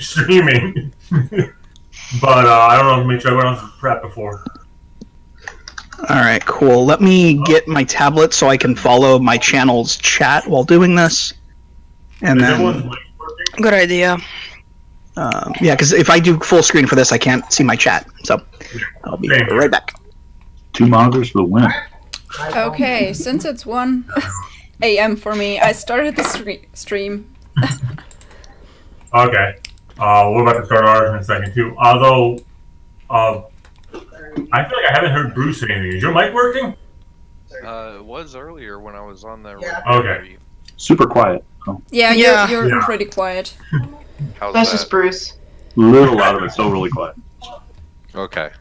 streaming. But I don't know. Make sure everyone else is prepped before. All right, cool. Let me get my tablet so I can follow my channel's chat while doing this. And then, good idea. yeah, because if I do full screen for this, I can't see my chat. So I'll be right back. 2 monitors for the win. Okay, since it's 1 a.m. for me, I started the stream. Okay. We're about to start ours in a second too. Although, I feel like I haven't heard Bruce say anything. Is your mic working? It was earlier when I was on the. Okay. Super quiet. Oh. Yeah, you're pretty quiet. How's That's that? just Bruce. Little out of it, so really quiet. Okay.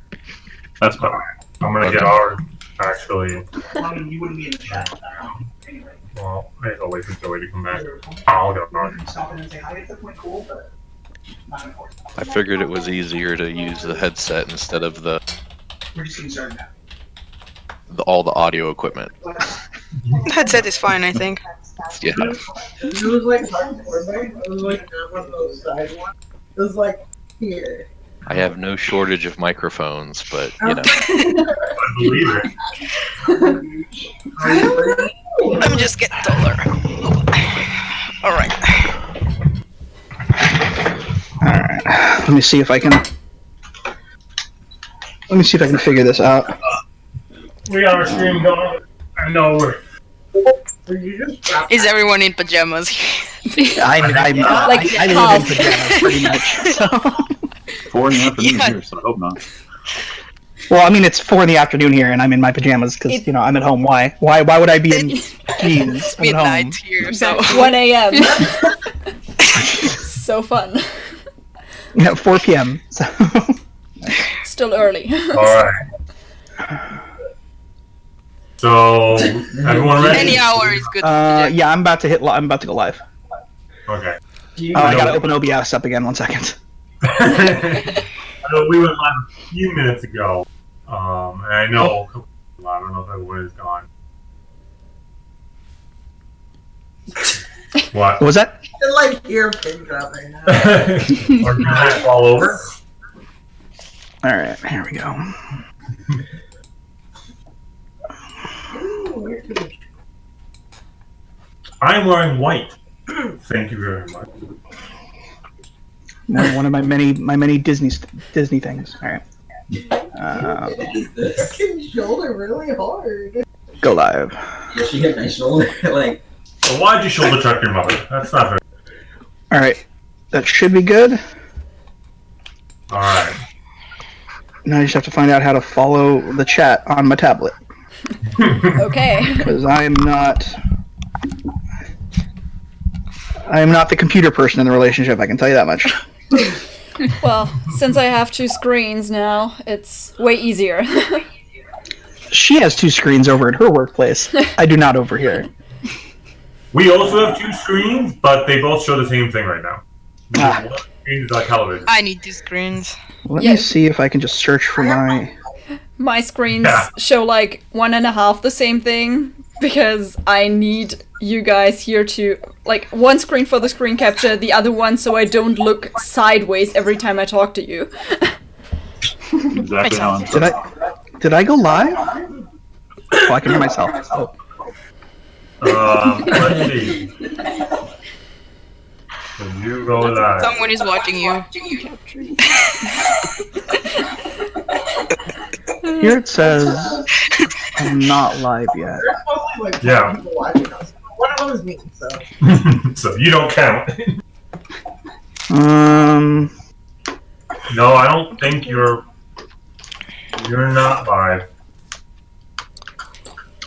That's better. I'm gonna get ours actually. You wouldn't be in the chat. Well, I guess I'll wait for Joey to come back. I'll get ours. Stop in and say hi. It's definitely cool, but not important. I figured it was easier to use the headset instead of We're just concerned now. all the audio equipment. Headset is fine, I think. Yeah. It was like hardcore, right? It was like not one of those side ones. It was like here. I have no shortage of microphones, but you know. I believe it. Let me just get taller. Alright. Alright. Let me see if I can. Let me see if I can figure this out. We got our stream going. I know we're. Is everyone in pajamas? I'm Like I live in pajamas pretty much. So. 4 in the afternoon Yeah. here, so I hope not. Well, I mean, it's 4 in the afternoon here, and I'm in my pajamas because you know I'm at home. Why? Why would I be in jeans? It's I'm at home. midnight here, so 1 a.m. So fun. Yeah, 4 p.m. So. Still early. Alright. So, everyone ready? any hour is good. Yeah, I'm about to hit. I'm about to go live. Okay. Oh, I gotta open OBS up again. 1 second. I know we went live a few minutes ago, and I know I don't know if everyone is gone. What? What was that? It's like ear pin dropping now. Or did I fall over? All right, here we go. I'm wearing white. Thank you very much. One of my many Disney things. All right. This can shoulder really hard. Go live. Yeah, she hit my shoulder. Like, So why'd you shoulder check your mother? That's not fair. All right, that should be good. Alright. Now I just have to find out how to follow the chat on my tablet Okay. because I am not the computer person in the relationship. I can tell you that much. Well, since I have 2 screens now, it's way easier. She has 2 screens over at her workplace. I do not over here. We also have 2 screens, but they both show the same thing right now. Ah. One screen is like television. I need 2 screens. Let Yeah. me see if I can just search for my. My screens Yeah. show like 1.5 the same thing because I need you guys here to like one screen for the screen capture, the other one so I don't look sideways every time I talk to you. Exactly how I'm Did I go live? Oh, I can hear myself. Oh. Let's see. So you go live. Someone is watching you. Here it says I'm not live yet. There's probably like Yeah. people watching us. One of them is me, so. So you don't count. No, I don't think you're not live.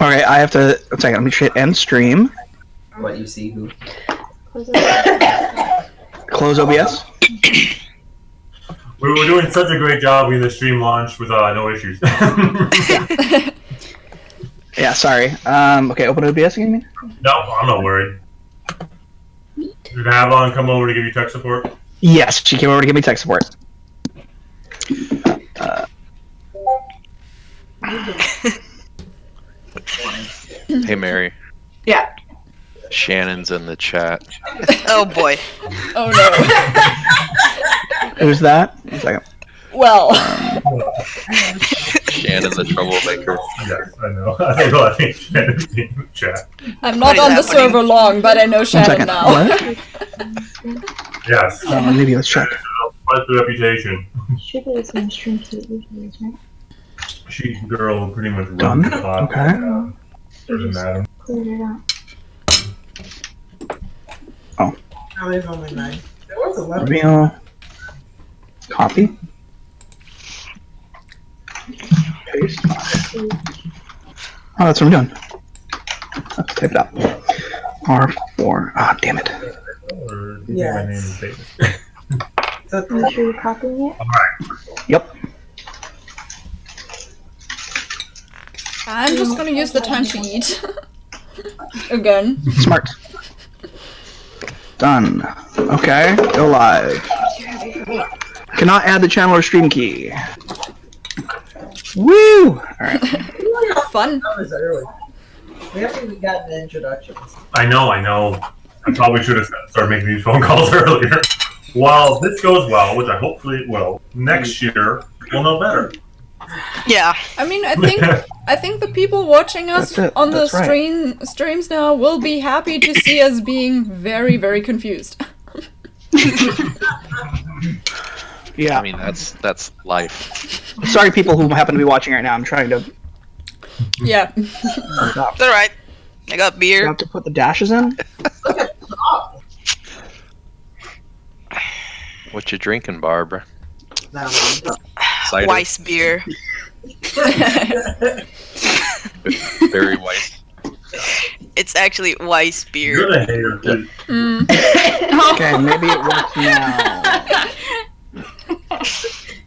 Okay, I have to. 1 second. Let me hit end stream. what you see who? Close OBS. We were doing such a great job with the stream launch with no issues. Yeah, sorry. Okay, open OBS again. You mean? No, I'm not worried. Did Avalon come over to give you tech support? Yes, she came over to give me tech support. Hey, Mary. Yeah. Shannon's in the chat. Oh boy. Oh no. Who's that? One second. Well, Shannon the troublemaker. Yes, I know. I think Shannon's in the chat. I'm not What on is the happening? server long, but I know One Shannon second. now. What? Yes. Maybe let's check. Quite the reputation. Sugar is my stream to usually, right? She girl pretty much runs Done. the pod. Okay. Doesn't matter. Cleared it out. Oh, there's only 9. There was 11. Reveal. Copy. Paste. Oh, that's what I'm doing. Let's type it out. R4. Ah, damn it. Or do you think my name is David? Are you sure you're copying it? Yep. I'm just gonna use the time to eat. Again. Smart. Done. Okay. Go live. Cannot add the channel or stream key. Woo! Alright. Fun. That was early. We haven't even gotten the introductions. I know. I probably should have started making these phone calls earlier. Well, this goes well, which I hopefully it will. Next year, we'll know better. Yeah. I mean, I think the people watching us That's it. on the That's right. streams now will be happy to see us being very, very confused. Yeah. I mean, that's life. Sorry, people who happen to be watching right now. I'm trying to. Yeah. It's alright. I got You beer. have to put the dashes in. What you drinking, Barbara? Now, Cider. Weiss beer. Very white. It's actually Weiss beer. You're the hater, too. Okay, maybe it works now.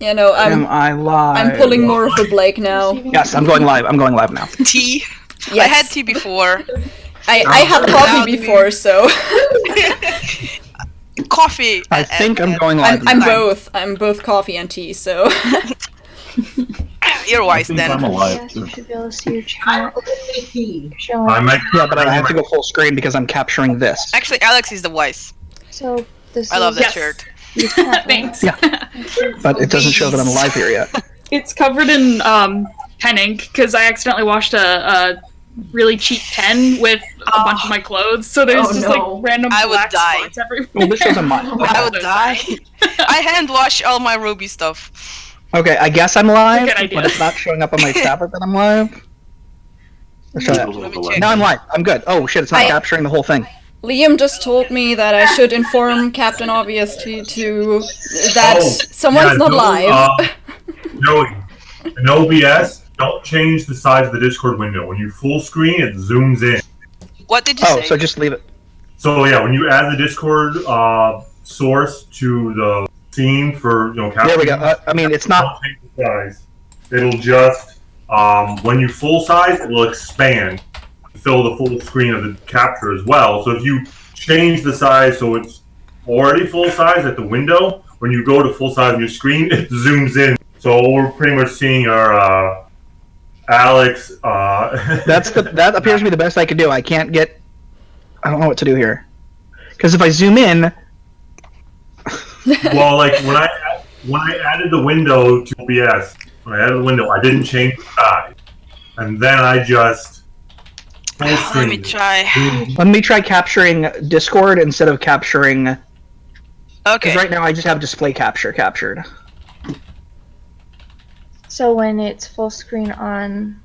You know, Am I live? I'm pulling more of a Blake now. Yes, I'm going live. I'm going live now. Tea. Yes. I had tea before. I had coffee before, so Coffee. I think I'm going live. I'm now. both. I'm both coffee and tea, so You're I Weiss think then. I'm alive Yes, too. you should be able to see your I'm channel. AT. Showing. I might. Yeah, but I have to go full screen because I'm capturing this. Actually, Alex is the Weiss. So this I love is that Yes. shirt. your channel. Thanks. Yeah. But it doesn't show that I'm live here yet. It's covered in pen ink because I accidentally washed a really cheap pen with a bunch of my clothes. So there's just like random I would black die. spots everywhere. Well, this shows I'm live. I would die. I hand wash all my RWBY stuff. Okay, I guess I'm live, Good idea. but it's not showing up on my tablet that I'm live. Or should I- Let me check. Now I'm live. I'm good. Oh shit, it's not capturing the whole thing. Liam just told me that I should inform Captain Obvious to that someone's not live. Joey, in OBS, don't change the size of the Discord window. When you full screen, it zooms in. What did you Oh, say? so just leave it. So yeah, when you add the Discord source to the scene for capture, There we go. I mean, it's not. don't change the size. It'll just when you full size, it will expand, fill the full screen of the capture as well. So if you change the size so it's already full size at the window, when you go to full size on your screen, it zooms in. So we're pretty much seeing our Alex. That appears to be the best I could do. I can't get. I don't know what to do here. Because if I zoom in, Well, like when I added the window to OBS, I didn't change the size, and then I just full Let me screen. try. let me try capturing Discord instead of capturing. Because Okay. right now I just have display capture captured. So when it's full screen on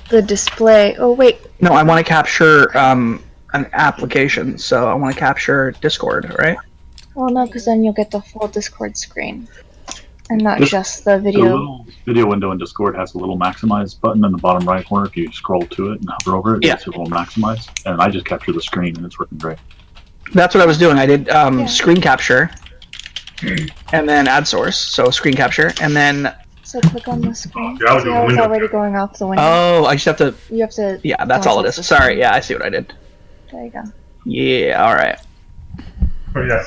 the display. Oh wait. No, I want to capture an application, so I want to capture Discord, right? Well, no, because then you'll get the full Discord screen, and not This- just the The video. little video window in Discord has a little maximize button in the bottom right corner. If you scroll to it and hover over it, Yeah. it's a little maximize. And I just capture the screen and it's working great. That's what I was doing. I did screen capture, and then add source, so screen capture, and then So click on the screen. Yeah, I was See doing how it's window already capture. going off the window. oh, I just have to. You have to. Yeah, that's all it is. Sorry. Yeah, I see what I did. There you go. Yeah. All right. Oh, yeah.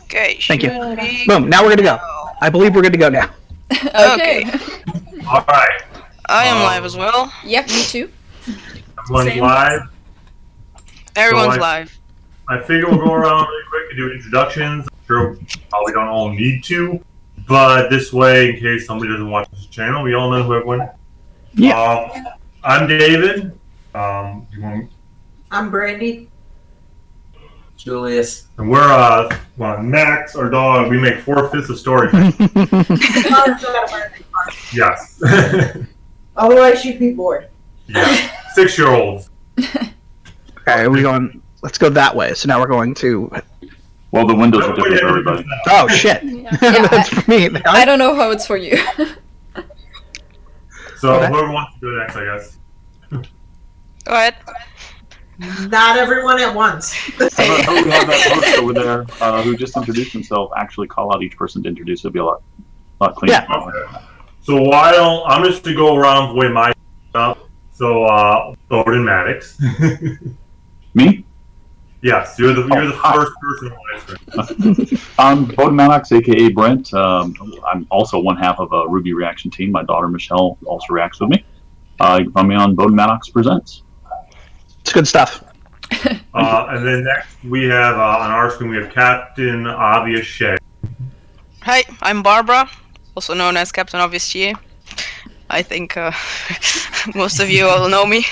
Okay. Thank you. should we- Boom. Now we're good to go. I believe we're good to go now. Okay. All right. I am live as well. Yep, me too. Everyone's Same. live. Everyone's So live. I figure we'll go around really quick and do introductions. sure we don't all need to, but this way, in case somebody doesn't watch this channel, we all know who everyone is. Yeah. I'm David. I'm Brandy. Julius. And we're Max, our dog. We make 4/5 of story. Yes. Otherwise, she'd be bored. Yeah. 6-year-olds. Okay, are we going? Let's go that way. So now we're going to. Well, the windows are different for everybody. Oh shit! That's for me. I don't know how it's for you. So Okay. whoever wants to go next, I guess. Go ahead. Not everyone at once. How about we have that host over there who just introduced himself actually call out each person to introduce? It'll be a lot cleaner. Yeah. Okay. So why don't I'm just to go around the way my stuff. So Odin Maddox. Me? Yes, you're the first person on my screen. I'm Bowden Maddox, aka Brent. I'm also one half of a RWBY reaction team. My daughter Michelle also reacts with me. You can find me on Bowden Maddox Presents. It's good stuff. And then next we have on our screen we have Captain Obvious Shay. Hi, I'm Barbara, also known as Captain Obvious GA. I think most of you all know me.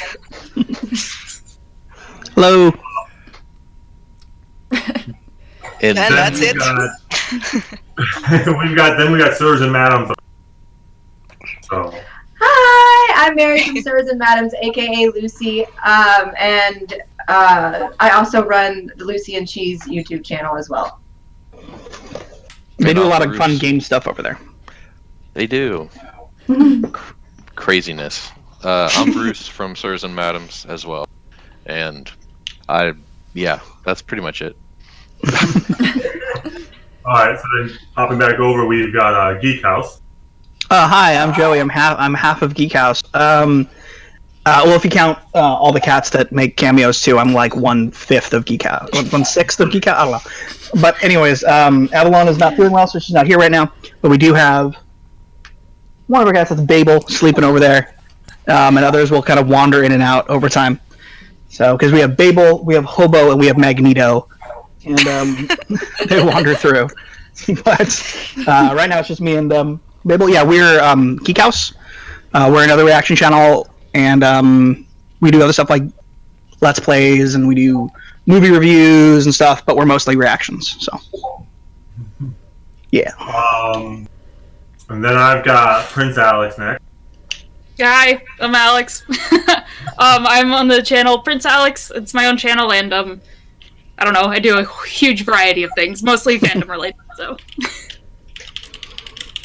Hello. And that's it. We got Sirs and Madams. So. Hi, I'm Mary from Sirs and Madams, aka Lucy, and I also run the Lucy and Cheese YouTube channel as well. They do a lot of Bruce. fun game stuff over there. They do. Craziness. I'm Bruce from Sirs and Madams as well. And yeah, that's pretty much it. Alright, so then hopping back over, we've got Geek House. Hi, I'm Joey. I'm half of Geek House. Well, if you count all the cats that make cameos too, I'm like 1/5 of Geek House, 1/6 of Geek House. I don't know. But anyways, Avalon is not feeling well, so she's not here right now. But we do have one of our cats that's Babel sleeping over there, and others will kind of wander in and out over time. So because we have Babel, we have Hobo, and we have Magneto, and they wander through. But right now it's just me and Babel. Yeah, we're Geek House. We're another reaction channel, and we do other stuff like Let's Plays, and we do movie reviews and stuff, but we're mostly reactions, so. Yeah. And then I've got Prince Alex next. Hi, I'm Alex. I'm on the channel Prince Alex. It's my own channel, and I don't know, I do a huge variety of things, mostly fandom related, so.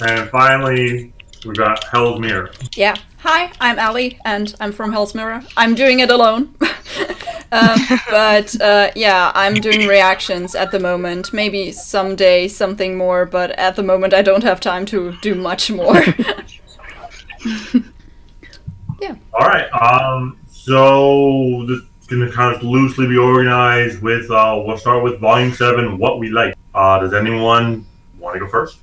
And finally, we've got Hell's Mirror. Yeah. Hi, I'm Allie, and I'm from Hell's Mirror. I'm doing it alone. But yeah, I'm doing reactions at the moment. Maybe someday something more, but at the moment I don't have time to do much more. Yeah. Alright, so this is going to kind of loosely be organized with, we'll start with Volume 7, What We Like. Does anyone want to go first?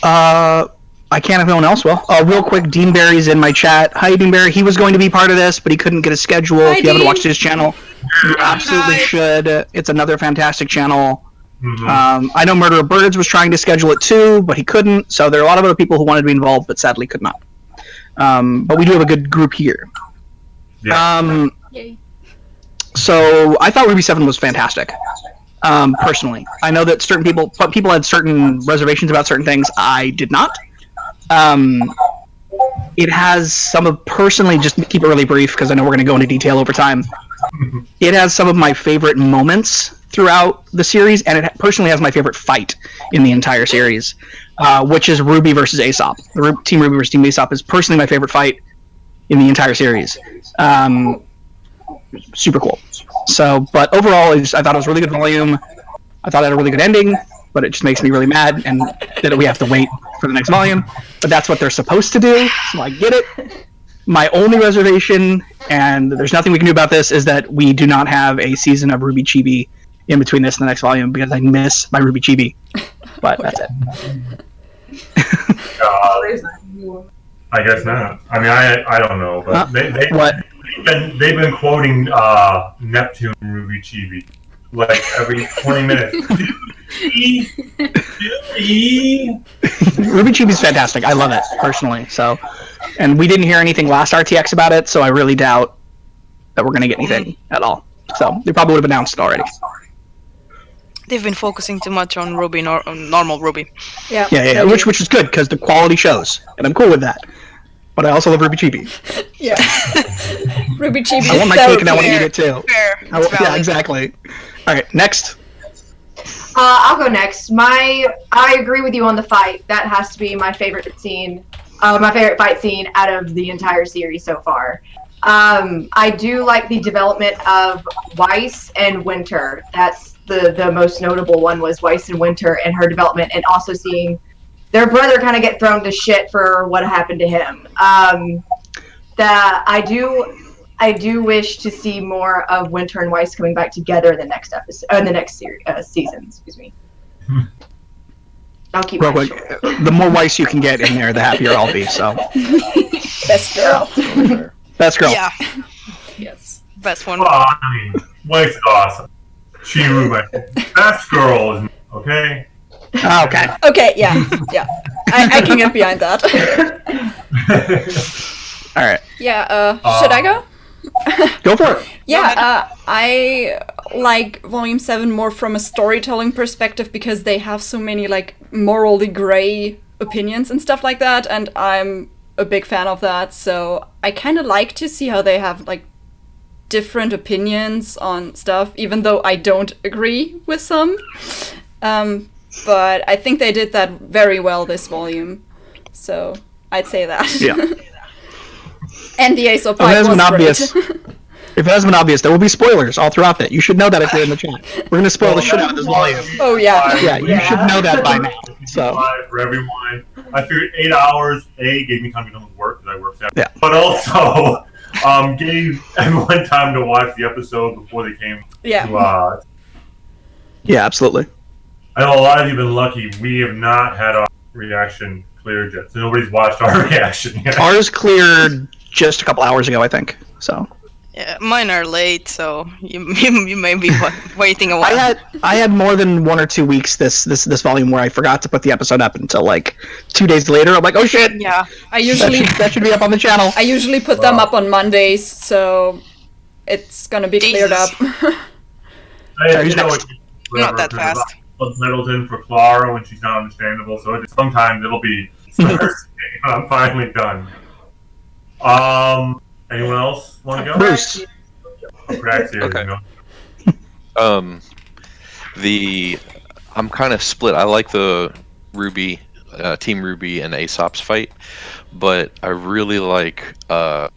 I can't if no one else will. Real quick, Deanberry's in my chat. Hi, Deanberry. He was going to be part of this, but he couldn't get a schedule. Hi, if you haven't Dean. watched his channel, you absolutely should. It's another fantastic channel. I know Murder of Birds was trying to schedule it too, but he couldn't. So there are a lot of other people who wanted to be involved, but sadly could not. But we do have a good group here. Yeah. Yay. So I thought RWBY 7 was fantastic. Personally, I know that certain people had certain reservations about certain things. I did not. It has some of, personally, just keep it really brief because I know we're going to go into detail over time. It has some of my favorite moments throughout the series, and it personally has my favorite fight in the entire series, which is RWBY versus Aesop. Team RWBY versus Team Aesop is personally my favorite fight in the entire series. Super cool. So, but overall, I thought it was a really good volume. I thought it had a really good ending, but it just makes me really mad, and that we have to wait for the next volume. But that's what they're supposed to do, so I get it. My only reservation, and there's nothing we can do about this, is that we do not have a season of RWBY Chibi in between this and the next volume, because I miss my RWBY Chibi. But that's it. I guess not. I mean, I don't know, but what? They've been quoting Neptune RWBY Chibi. like every 20 minutes. RWBY Chibi's fantastic. I love it personally. So, and we didn't hear anything last RTX about it, so I really doubt that we're gonna get anything at all. So they probably would have announced it already. They've been focusing too much on RWBY, normal RWBY. Yeah, which is good because the quality shows, and I'm cool with that. But I also love RWBY Chibi. Yeah. RWBY Chibi. I want my cake and I want to eat it too. Fair. Yeah, exactly. All right, next. I'll go next. I agree with you on the fight. That has to be my favorite scene, my favorite fight scene out of the entire series so far. I do like the development of Weiss and Winter. That's the most notable one, was Weiss and Winter and her development, and also seeing their brother kind of get thrown to shit for what happened to him. I do wish to see more of Winter and Weiss coming back together in the next episode, in the next season. Excuse me. I'll keep Real mine quick, short. the more Weiss you can get in there, the happier I'll be. So, Best girl. best girl. Yeah. Yes. Best one. I mean, Weiss is awesome. She RWBY. Best girl is okay. Oh, okay. Okay, yeah. I can get behind that. All right. Yeah, should I go? Go for it. Yeah, I like Volume 7 more from a storytelling perspective because they have so many, like, morally gray opinions and stuff like that, and I'm a big fan of that, so I kind of like to see how they have, like, different opinions on stuff, even though I don't agree with some. But I think they did that very well this volume, so I'd say that. Yeah. And the Aesop If it fight hasn't was been obvious, great. if it hasn't been obvious, there will be spoilers all throughout that. You should know that if you're in the chat. We're gonna spoil the shit out of this volume. Oh yeah. Yeah, you should know that by now. So For everyone, I figured 8 hours gave me time to get done with work because I work Saturday. Yeah. But also gave everyone time to watch the episode before they came. Yeah. To, yeah, absolutely. I know a lot of you have been lucky. We have not had our reaction cleared yet, so nobody's watched our reaction yet. Ours cleared just a couple hours ago, I think. So Yeah, mine are late, so you may be waiting a while. I had more than 1 or 2 weeks this volume where I forgot to put the episode up until like 2 days later. I'm like, oh shit. Yeah, I usually that should be up on the channel. I usually put them up on Mondays, so it's gonna be cleared up. Not that fast. Middleton for Clara when she's not understandable, so sometimes it'll be Thursday when I'm finally done. Anyone else want to go? Bruce. Okay. I'm kind of split. I like the RWBY, Team RWBY and Aesop's fight, but I really like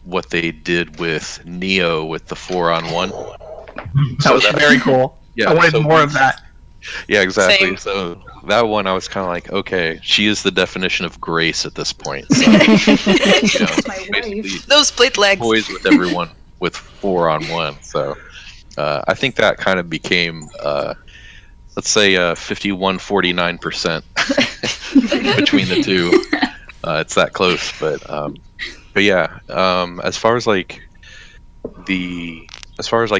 what they did with Neo with the 4-on-1. That was very cool. Yeah, I wanted more of that. Yeah, exactly. Same. So that one, I was kind of like, okay, she is the definition of grace at this point. So, basically Those split legs. toys with everyone with 4-on-1. So I think that kind of became, let's say, 51-49% between the two. It's that close, but yeah. As far as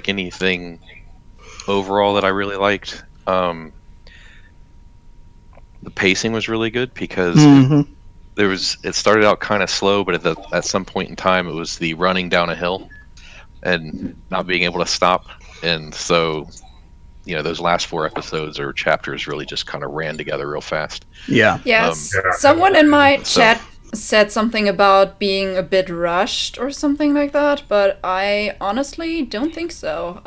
anything overall that I really liked. The pacing was really good because it started out kind of slow, but at some point in time it was the running down a hill and not being able to stop, and so those last 4 episodes or chapters really just kind of ran together real fast. Yeah. Yes. Someone in my chat said something about being a bit rushed or something like that, but I honestly don't think so.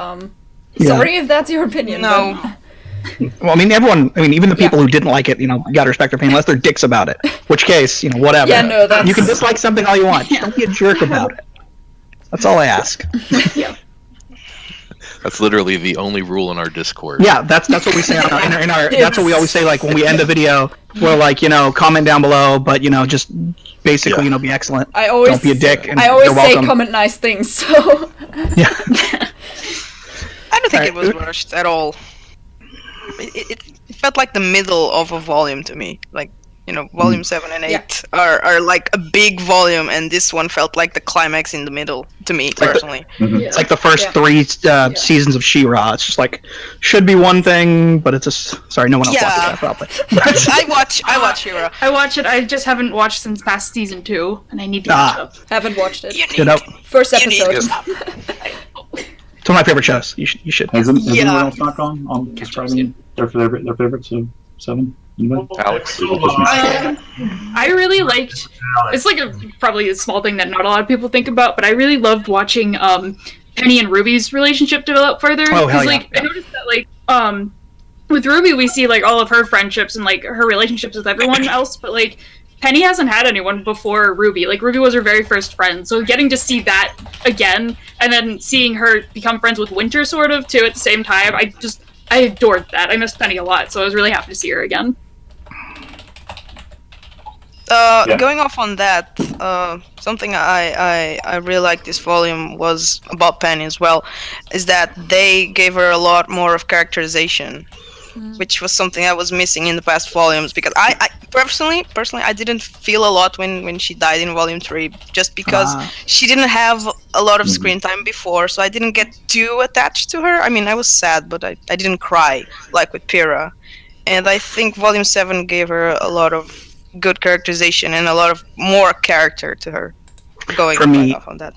Sorry if that's your opinion. No. But... Well, I mean, even the people who didn't like it, you gotta respect their opinion, unless they're dicks about it. Which case, whatever. Yeah, no, that's... You can dislike something all you want. Don't be a jerk about it. That's all I ask. Yeah. That's literally the only rule in our Discord. Yeah, that's what we say in our that's what we always say, like when we end a video. We're like, comment down below, but just basically, be excellent. I always don't be a dick. And I always you're say welcome. comment nice things. So yeah. I don't think it was rushed at all. It felt like the middle of a volume to me. Like, volume 7 and 8 are like a big volume, and this one felt like the climax in the middle to me personally. It's like the first 3 seasons of She-Ra. It's just like should be one thing, but it's just sorry, no one else watches that probably. I watch She-Ra. I watch it. I just haven't watched since past season 2, and I need to catch up. Haven't watched it. You know, First episode. it's one of my favorite shows. You should. Has anyone else not gone on describing their favorites of 7? Anybody? Alex. I really liked. It's like probably a small thing that not a lot of people think about, but I really loved watching Penny and Ruby's relationship develop further. Oh, hell yeah. I noticed that with Ruby we see like all of her friendships and like her relationships with everyone else, but like Penny hasn't had anyone before Ruby. Like Ruby was her very first friend, so getting to see that again, and then seeing her become friends with Winter sort of too at the same time, I adored that. I missed Penny a lot, so I was really happy to see her again. Going off on that, something I really liked this volume was about Penny as well, is that they gave her a lot more of characterization, which was something I was missing in the past volumes, because I personally I didn't feel a lot when she died in volume 3, just because she didn't have a lot of screen time before, so I didn't get too attached to her. I mean, I was sad, but I didn't cry like with Pyrrha, and I think volume 7 gave her a lot of good characterization and a lot of more character to her. Going For me, off on that.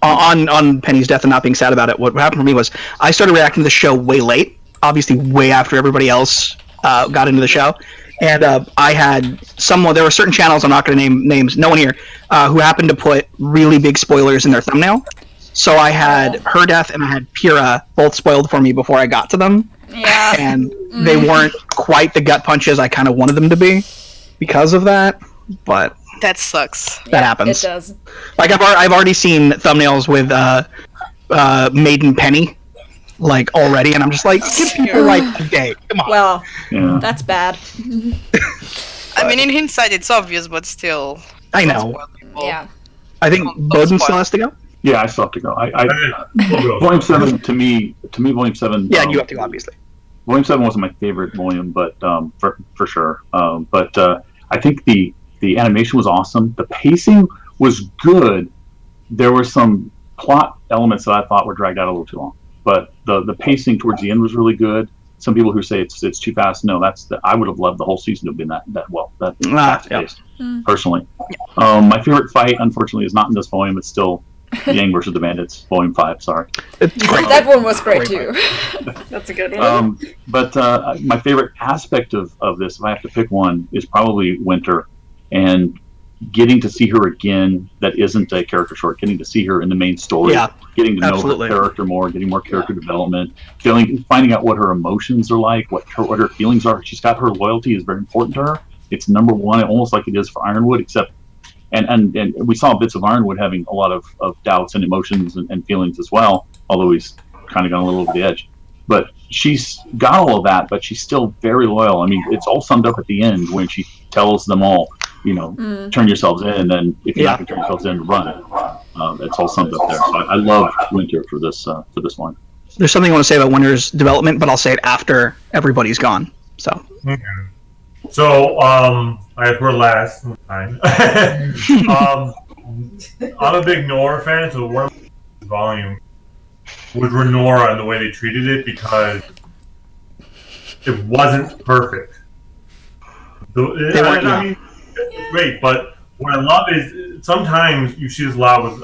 On Penny's death and not being sad about it, what happened for me was I started reacting to the show way late, obviously way after everybody else got into the show, and I had there were certain channels, I'm not going to name names, no one here, who happened to put really big spoilers in their thumbnail. So I had her death and I had Pyrrha both spoiled for me before I got to them. Yeah. And they weren't quite the gut punches I kind of wanted them to be because of that, but that sucks. That happens. It does. Like I've already seen thumbnails with Maiden Penny, like already, and I'm just like, give people like a day. Come on. Well, that's bad. I mean, in hindsight, it's obvious, but still. I know. Yeah. I think Bowden still has to go. Yeah, I still have to go. Volume 7 to me, Volume 7. Yeah, you have to go, obviously. Volume 7 wasn't my favorite volume, but for sure. But I think the animation was awesome. The pacing was good. There were some plot elements that I thought were dragged out a little too long, but the pacing towards the end was really good. Some people who say it's too fast, no, I would have loved the whole season to have been that fast-paced. Personally, my favorite fight, unfortunately, is not in this volume. It's still Yang versus the Bandits, Volume 5. Sorry, that one was great too. That's a good one. But my favorite aspect of this, if I have to pick one, is probably Winter, and getting to see her again. That isn't a character short. Getting to see her in the main story, getting to know her character more, getting more character development, finding out what her emotions are like, what her feelings are. She's got her loyalty is very important to her. It's number one, almost like it is for Ironwood, except. And we saw bits of Ironwood having a lot of doubts and emotions and feelings as well, although he's kind of gone a little over the edge. But she's got all of that, but she's still very loyal. I mean, it's all summed up at the end when she tells them all, turn yourselves in, and if you're not going to turn yourselves in, run it. It's all summed up there. So I love Winter for this one. There's something I want to say about Winter's development, but I'll say it after everybody's gone. So. Okay. So, I guess we're last time. I'm a big Nora fan, so one of the volume was Renora and the way they treated it, because it wasn't perfect. I mean, great, but what I love is sometimes you see this a lot with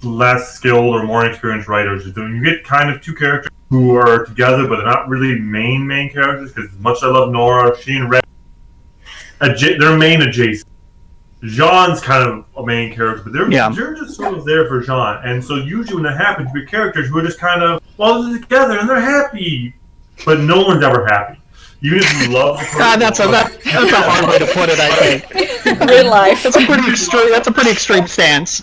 less skilled or more experienced writers. You get kind of two characters who are together, but they're not really main characters, because as much as I love Nora, she and Red, they're main adjacent. Jean's kind of a main character, but they're just sort of there for Jean. And so usually when that happens, you get characters who are just kind of, they're together and they're happy, but no one's ever happy. Even if you love the person. That's a hard way to put it, I think. Real life. That's a pretty extreme stance.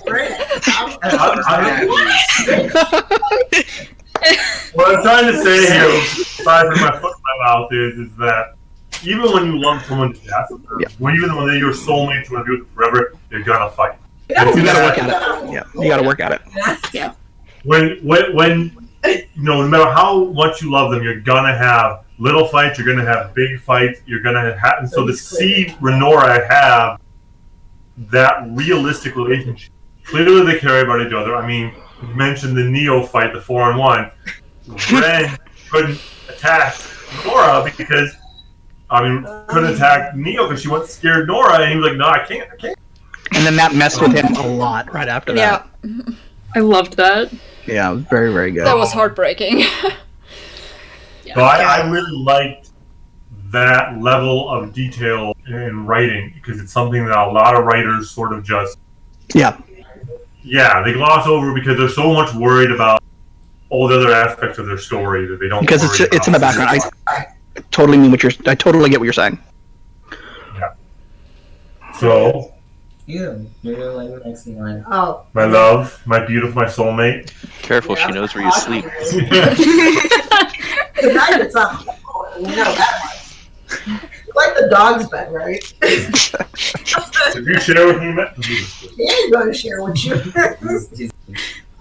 What I'm trying to say here, aside from my foot in my mouth, is that even when you love someone to death, even when they're your soulmate, you want to be with them forever, you're gonna fight. You gotta work at it. Yeah, you gotta work at it. Yeah. When no matter how much you love them, you're gonna have little fights, you're going to have big fights, you're going to have... And so to see Renora have that realistic relationship, clearly they care about each other. I mean, you mentioned the Neo fight, the 4-on-1. Ren couldn't attack Nora because... couldn't attack Neo because she wasn't scared Nora, and he was like, no, I can't. And then that messed with him a lot right after that. Yeah. I loved that. Yeah, it was very, very good. That was heartbreaking. So I really liked that level of detail in writing because it's something that a lot of writers sort of just they gloss over because they're so much worried about all the other aspects of their story that they don't. Because it's in the background. I totally get what you're saying. Yeah. So. You're like the next in line. Oh. My love, my beautiful, my soulmate. Careful, she knows where you sleep. Tonight it's up. We know that much. You like the dog's bed, right? Did you share with me, Matt? He ain't going to share with you.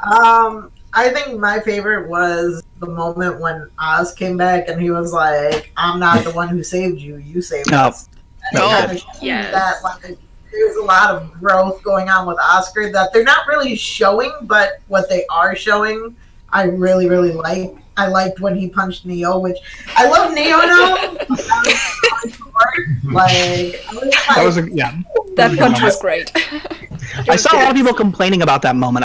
I think my favorite was the moment when Oz came back and he was like, I'm not the one who saved you, you saved us. That, like, there's a lot of growth going on with Oscar that they're not really showing, but what they are showing, I really, really like. I liked when he punched Neo, which I love Neo now. That punch was great. I saw a lot of people complaining about that moment.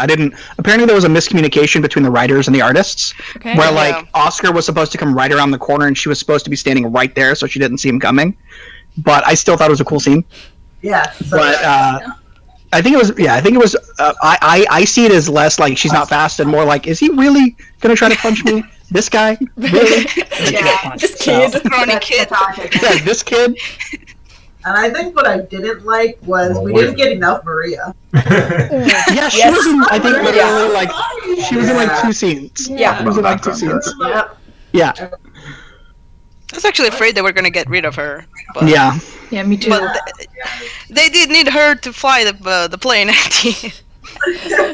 Apparently there was a miscommunication between the writers and the artists, where like Oscar was supposed to come right around the corner and she was supposed to be standing right there so she didn't see him coming. But I still thought it was a cool scene. Yeah. But I think it was. I see it as less like she's not fast and more like, is he really gonna try to punch me? This guy, really? This kid, scrawny kid. Yeah, this kid. And I think what I didn't like was we didn't get enough Maria. Yeah, she was in. I think literally like she was in like 2 scenes. Yeah, she was in like 2 scenes. Yeah. I was actually afraid they were going to get rid of her. But, yeah, me too. But they did need her to fly the plane.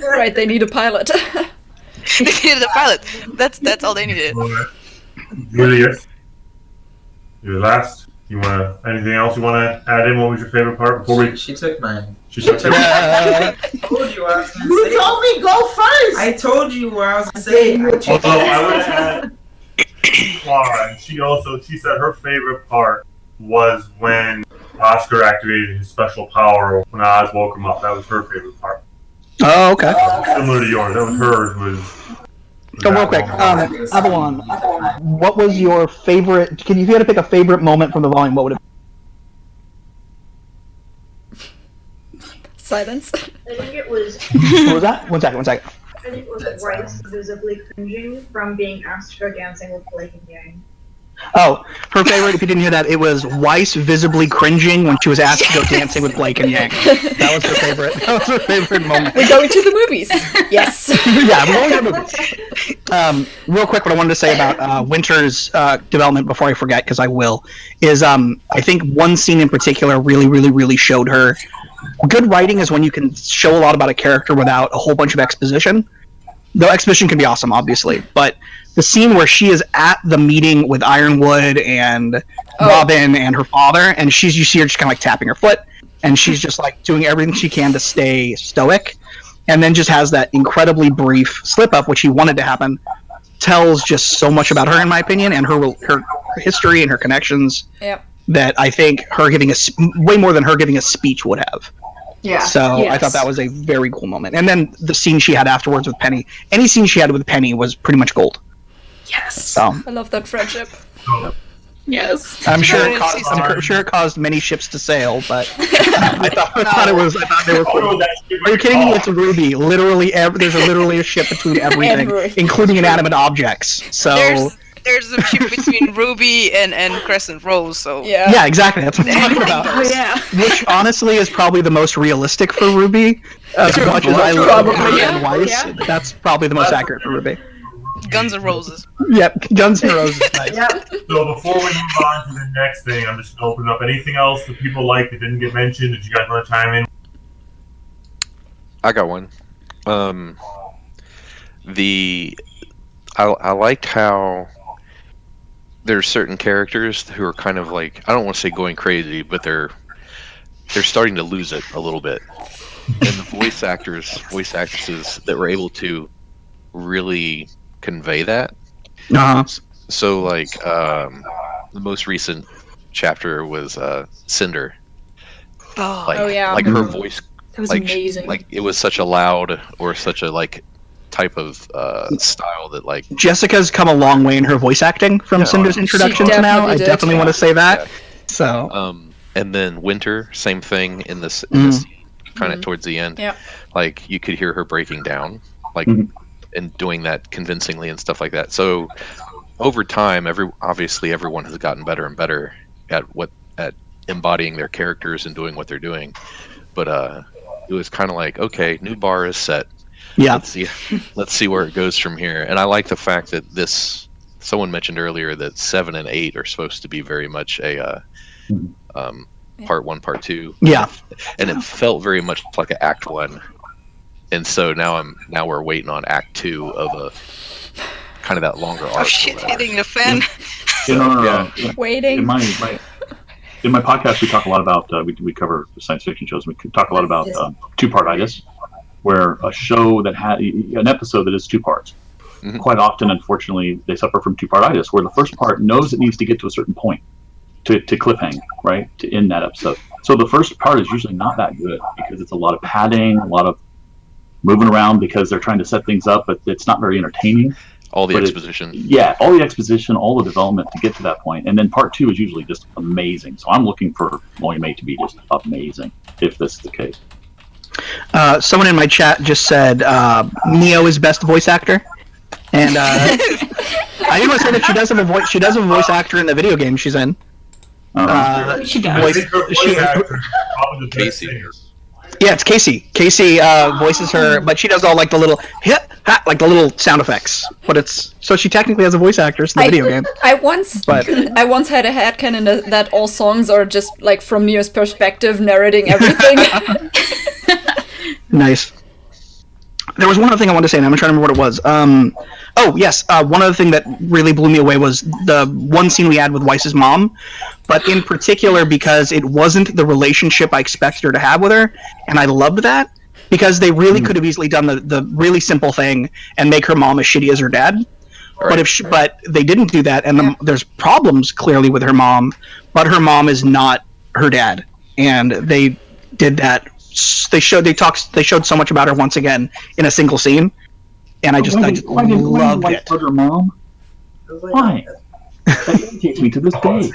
Right, they need a pilot. They needed a pilot. That's all they needed. Julius, you're last. Anything else you want to add in? What was your favorite part before we? She took mine. She took mine. I told you I was gonna say. You told me go first. I told you where I was gonna say. Although I would add Clara, she said her favorite part was when Oscar activated his special power when Oz woke him up. That was her favorite part. Oh, okay. Similar to yours. That was hers. So real quick, Avalon, what was your favorite? If you had to pick a favorite moment from the volume, what would it be? Silence. I think it was. What was that? One second. I think it was Weiss visibly cringing from being asked to go dancing with Blake and Yang. Oh, her favorite, if you didn't hear that, it was Weiss visibly cringing when she was asked to go dancing with Blake and Yang. That was her favorite. That was her favorite moment. We're going to the movies. Yes. Yeah, we're going to the movies. Real quick, what I wanted to say about Winter's development before I forget, because I will, is I think one scene in particular really showed her. Good writing is when you can show a lot about a character without a whole bunch of exposition. Though exposition can be awesome, obviously, but the scene where she is at the meeting with Ironwood and Robin and her father, and you see her just kind of like tapping her foot, and she's just like doing everything she can to stay stoic, and then just has that incredibly brief slip up, which he wanted to happen, tells just so much about her, in my opinion, and her history and her connections. Yep. That I think her giving way more than her giving a speech would have. Yeah. So I thought that was a very cool moment. And then the scene she had afterwards with Penny, any scene she had with Penny was pretty much gold. Yes. So I love that friendship. Yes. I'm sure it caused many ships to sail, but I thought they were cool. Are you kidding me? It's RWBY. Literally, there's literally a ship between everything, including inanimate objects. So. There's a ship between RWBY and Crescent Rose, so... Yeah, exactly, that's what I'm talking about. Oh, yeah. Which, honestly, is probably the most realistic for RWBY. As much as I love and Weiss, that's probably the most accurate for RWBY. Guns N' Roses. Yep, Guns N' Roses, nice. So before we move on to the next thing, I'm just going to open up anything else that people like that didn't get mentioned. Did you guys want to chime in? I got one. I liked how there's certain characters who are kind of like, I don't want to say going crazy, but they're starting to lose it a little bit. And the voice actresses that were able to really convey that. So like the most recent chapter was Cinder. Like her voice, That was like amazing. like it was such a loud or such a like type of style that like Jessica's come a long way in her voice acting from Cinder's introduction to now. I definitely want to say that. So and then Winter, same thing in this kind of towards the end. Yeah. Like you could hear her breaking down, like and doing that convincingly and stuff like that. So over time, obviously everyone has gotten better and better at embodying their characters and doing what they're doing. But it was kind of like, okay, new bar is set. Yeah. Let's see where it goes from here. And I like the fact that someone mentioned earlier that 7 and 8 are supposed to be very much a part 1, part 2. Yeah. And it felt very much like an act 1. And so now we're waiting on act 2 of a kind of that longer arc. Oh shit, hitting the fan. Waiting. In my podcast, we talk a lot about we cover science fiction shows. We talk a lot about two-partitis, where a show that had an episode that is 2 parts. Quite often, unfortunately, they suffer from two-partitis, where the first part knows it needs to get to a certain point to cliffhang, right, to end that episode. So the first part is usually not that good because it's a lot of padding, a lot of moving around because they're trying to set things up, but it's not very entertaining. All the exposition. All the exposition, all the development to get to that point. And then part 2 is usually just amazing. So I'm looking for Volume 8 to be just amazing, if this is the case. Someone in my chat just said Neo is best voice actor. And I didn't want to say that she does have a voice. She does have a voice actor in the video game she's in. She does. Casey. Yeah, it's Casey. Casey voices her, but she does all like the little like the little sound effects. But so she technically has a voice actress in the video game. I once had a headcanon that all songs are just like from Neo's perspective, narrating everything. Nice. There was one other thing I wanted to say, and I'm trying to remember what it was. Oh, yes. One other thing that really blew me away was the one scene we had with Weiss's mom, but in particular because it wasn't the relationship I expected her to have with her, and I loved that, because they really could have easily done the really simple thing and make her mom as shitty as her dad. Right. But they didn't do that, and there's problems clearly with her mom, but her mom is not her dad, and they did that. They showed so much about her once again in a single scene, and I just loved it. Her mom? Why? That irritates me to this day.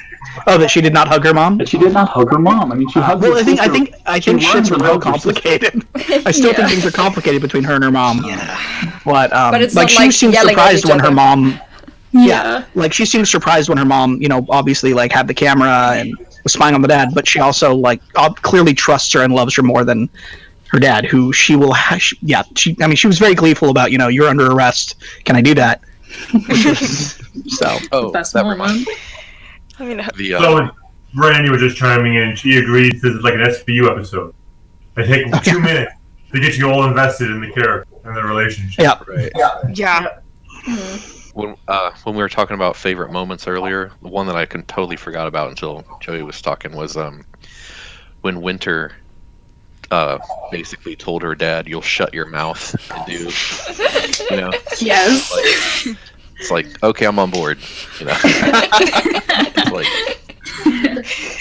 Oh, that she did not hug her mom? That she did not hug her mom. I mean, she hugged her sister. I think shit's real complicated. I still think things are complicated between her and her mom. Yeah. But it's like, not she seemed surprised when her mom. Yeah. Like she seemed surprised when her mom, obviously like had the camera and was spying on the dad, but she also like clearly trusts her and loves her more than her dad, who she will. She was very gleeful about, you're under arrest. Can I do that? Best moment. I mean, so Brandy was just chiming in. She agreed this is like an SVU episode. They take 2 minutes to get you all invested in the character and the relationship. Yeah. Right. Yeah. When we were talking about favorite moments earlier, the one that I totally forgot about until Joey was talking was when Winter basically told her dad, "You'll shut your mouth and do," Yes. It's like, okay, I'm on board. It's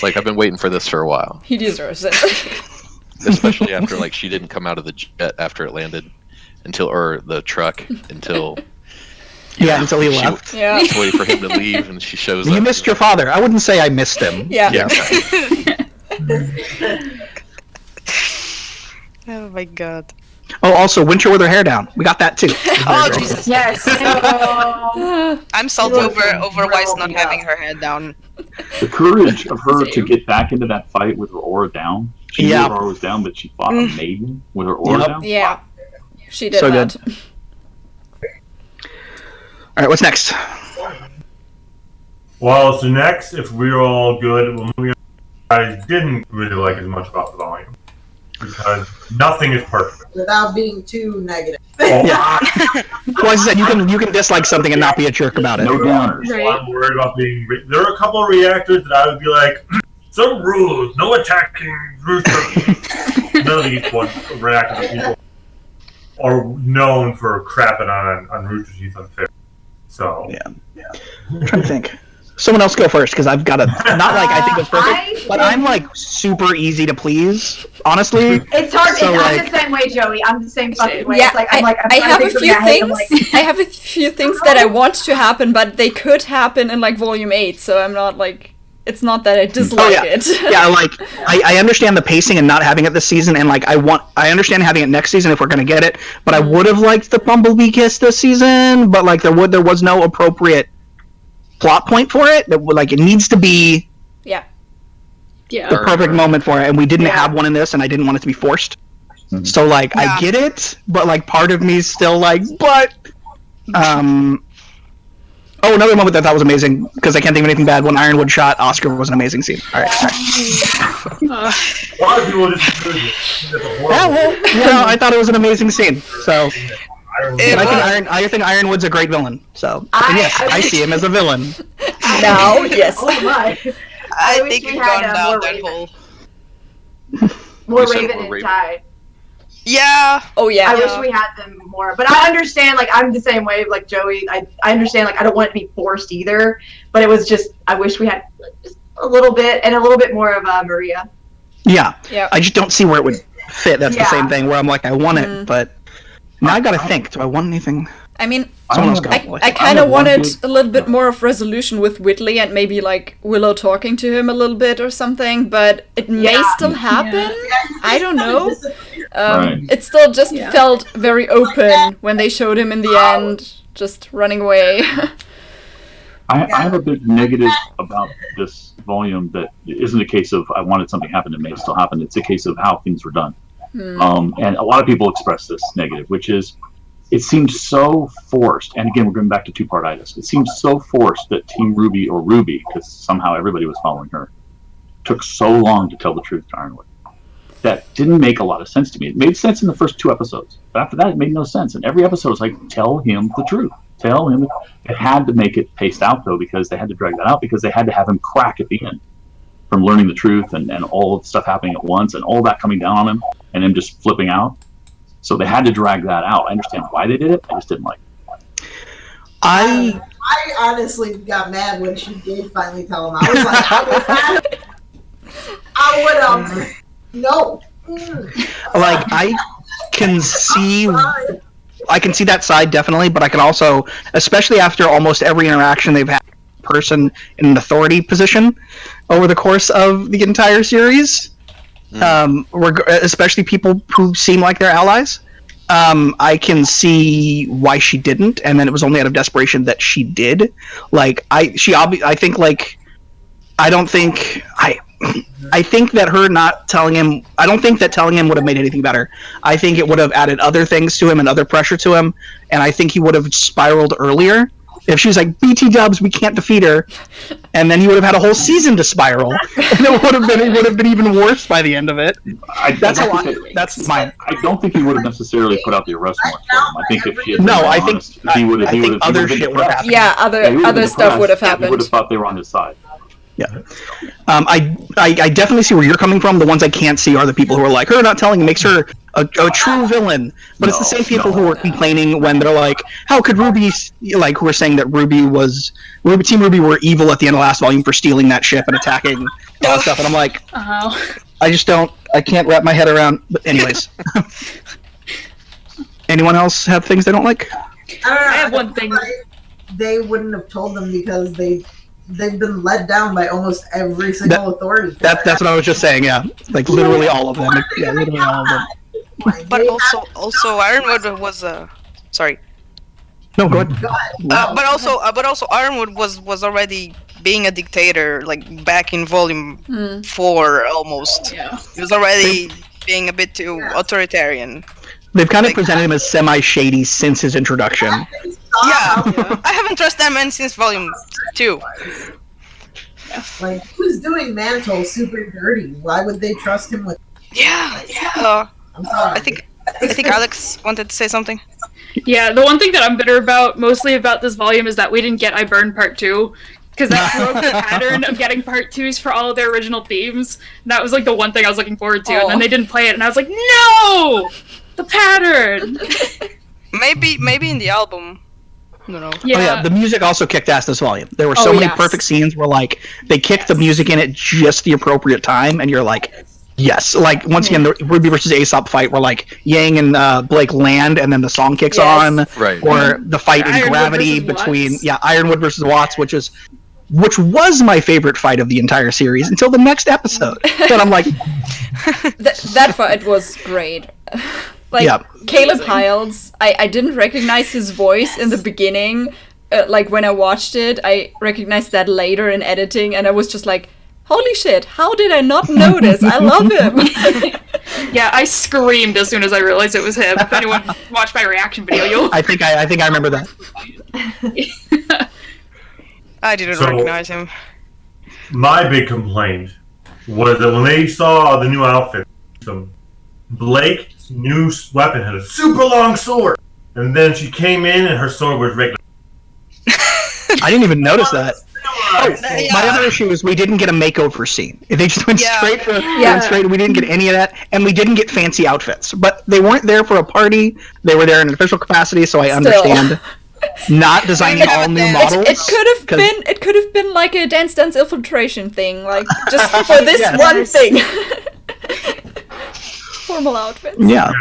like I've been waiting for this for a while. He deserves it. Especially after like she didn't come out of the jet after it landed or the truck until. Until he left. Yeah. Wait for him to leave, and she shows up. You missed your father. I wouldn't say I missed him. Yeah. Oh my god. Oh, also, Winter with her hair down. We got that too. Oh Jesus. Yes. I'm salty over Weiss not having her head down. The courage of her to get back into that fight with her aura down. She knew her aura was down, but she fought a maiden with her aura down. Yeah. She did so that. Good. All right, what's next? Well, so next, if we're all good, what movie you guys didn't really like as much about the volume? because nothing is perfect. Without being too negative. Yeah. Well, as I said, you can dislike something and not be a jerk about it. No downers. So I'm worried about being. There are a couple of reactors that I would be like, some rules, no attacking roosters. None of these reactors people are known for crapping on Rooster Teeth unfair. So yeah. I'm trying to think. Someone else go first, because I've got a not like I think it's perfect, but I'm like super easy to please. Honestly, it's hard. So, I'm the same way, Joey. I'm the same fucking way. Yeah, It's like, I have a few things. I have a few things that I want to happen, but they could happen in like Volume 8. So I'm not like. It's not that I dislike it. Yeah, like I understand the pacing and not having it this season, and like I understand having it next season if we're gonna get it. But I would have liked the Bumblebee kiss this season, but like there was no appropriate plot point for it. Like it needs to be the perfect moment for it, and we didn't have one in this, and I didn't want it to be forced. So like I get it, but like part of me is still like, but oh, another moment that I thought was amazing, because I can't think of anything bad. When Ironwood shot Oscar was an amazing scene. All right. a lot of people disagree with it. I thought it was an amazing scene. So, I think Ironwood's a great villain. So, yes, I see him as a villain. Now, yes. Oh my! I think we've gone down that hole. More Raven and Ty. Yeah. Oh yeah. I wish we had them more, but I understand. Like I'm the same way. Like Joey, I understand. Like I don't want it to be forced either. But it was just I wish we had just a little bit and a little bit more of Maria. Yeah. I just don't see where it would fit. That's the same thing. Where I'm like, I want it, but now I gotta think. Do I want anything? I mean, I I kind of wanted a little bit more of resolution with Whitley and maybe like Willow talking to him a little bit or something, but it may still happen. I don't know. It still just felt very open when they showed him in the end, just running away. I have a big negative about this volume that isn't a case of I wanted something to happen that may still happen. It's a case of how things were done. And a lot of people express this negative, which is it seemed so forced. And again, we're going back to two-part-itis. It seemed so forced that Team RWBY, or RWBY, because somehow everybody was following her, took so long to tell the truth to Ironwood. That didn't make a lot of sense to me. It made sense in the first 2 episodes. But after that, it made no sense. And every episode was like, tell him the truth. Tell him. It had to make it paced out, though, because they had to drag that out, because they had to have him crack at the end from learning the truth and all of the stuff happening at once and all that coming down on him and him just flipping out. So they had to drag that out. I understand why they did it. I just didn't like it. I honestly got mad when she did finally tell him. I was like, I would no. Like I can see that side definitely, but I can also, especially after almost every interaction they've had with a person in an authority position over the course of the entire series, especially people who seem like they're allies, I can see why she didn't, and then it was only out of desperation that she did. Like I think that her not telling him, I don't think that telling him would have made anything better. I think it would have added other things to him and other pressure to him, and I think he would have spiraled earlier. If she was like, BT dubs, we can't defeat her, and then he would have had a whole season to spiral, and it would have been even worse by the end of it. That's mine. I don't think he would have necessarily put out the arrest warrant for him. I think if she had been I honest, think he would have other shit would have happened. Yeah, other stuff would have happened. He would have thought they were on his side. Yeah. I definitely see where you're coming from. The ones I can't see are the people who are like, her not telling makes her a true villain. But it's the same people who are complaining when they're like, how could RWBY, like, who are saying that Team RWBY were evil at the end of last volume for stealing that ship and attacking all that stuff. And I'm like, I can't wrap my head around. But anyways. Anyone else have things they don't like? I have one thing. They wouldn't have told them because they've been let down by almost every single authority. That's what I was just saying. Yeah, like literally all of them. Yeah, literally all of them. But also Ironwood was sorry. No, go ahead. But also Ironwood was already being a dictator, like back in Volume 4 almost. Yeah. He was already being a bit too authoritarian. They've kind of presented him as semi-shady since his introduction. Yeah. I haven't trusted that man since Volume 2. Like, who's doing Mantle super dirty? Why would they trust him with Yeah. I'm sorry. I think Alex wanted to say something. Yeah, the one thing that I'm bitter about, mostly about this volume, is that we didn't get I Burn Part 2. Because that broke the pattern of getting Part 2s for all of their original themes. And that was like the one thing I was looking forward to. And then they didn't play it, and I was like, no! The pattern! Maybe in the album. No. Yeah. Oh yeah, the music also kicked ass this volume. There were so many perfect scenes where like they kicked the music in at just the appropriate time, and you're like, yes. Like once again, the RWBY versus Aesop fight where like Yang and Blake land, and then the song kicks on. Right. Or the fight in Ironwood Gravity versus between Watts. Ironwood versus Watts, which was my favorite fight of the entire series until the next episode. Then I'm like, That fight was great. Caleb Hiles, I didn't recognize his voice in the beginning. Like when I watched it, I recognized that later in editing, and I was just like, holy shit, how did I not notice? I love him. Yeah, I screamed as soon as I realized it was him. If anyone watched my reaction video, you'll... I think I remember that. I didn't recognize him. My big complaint was that when they saw the new outfit, Blake's new weapon had a super long sword, and then she came in and her sword was regular. I didn't even notice that. My other issue is we didn't get a makeover scene. They just went straight for went straight. We didn't get any of that, and we didn't get fancy outfits. But they weren't there for a party. They were there in an official capacity, so I understand not designing all new models. It could have been like a Dance Dance Infiltration thing, like just for this one thing. Formal outfits. Yeah.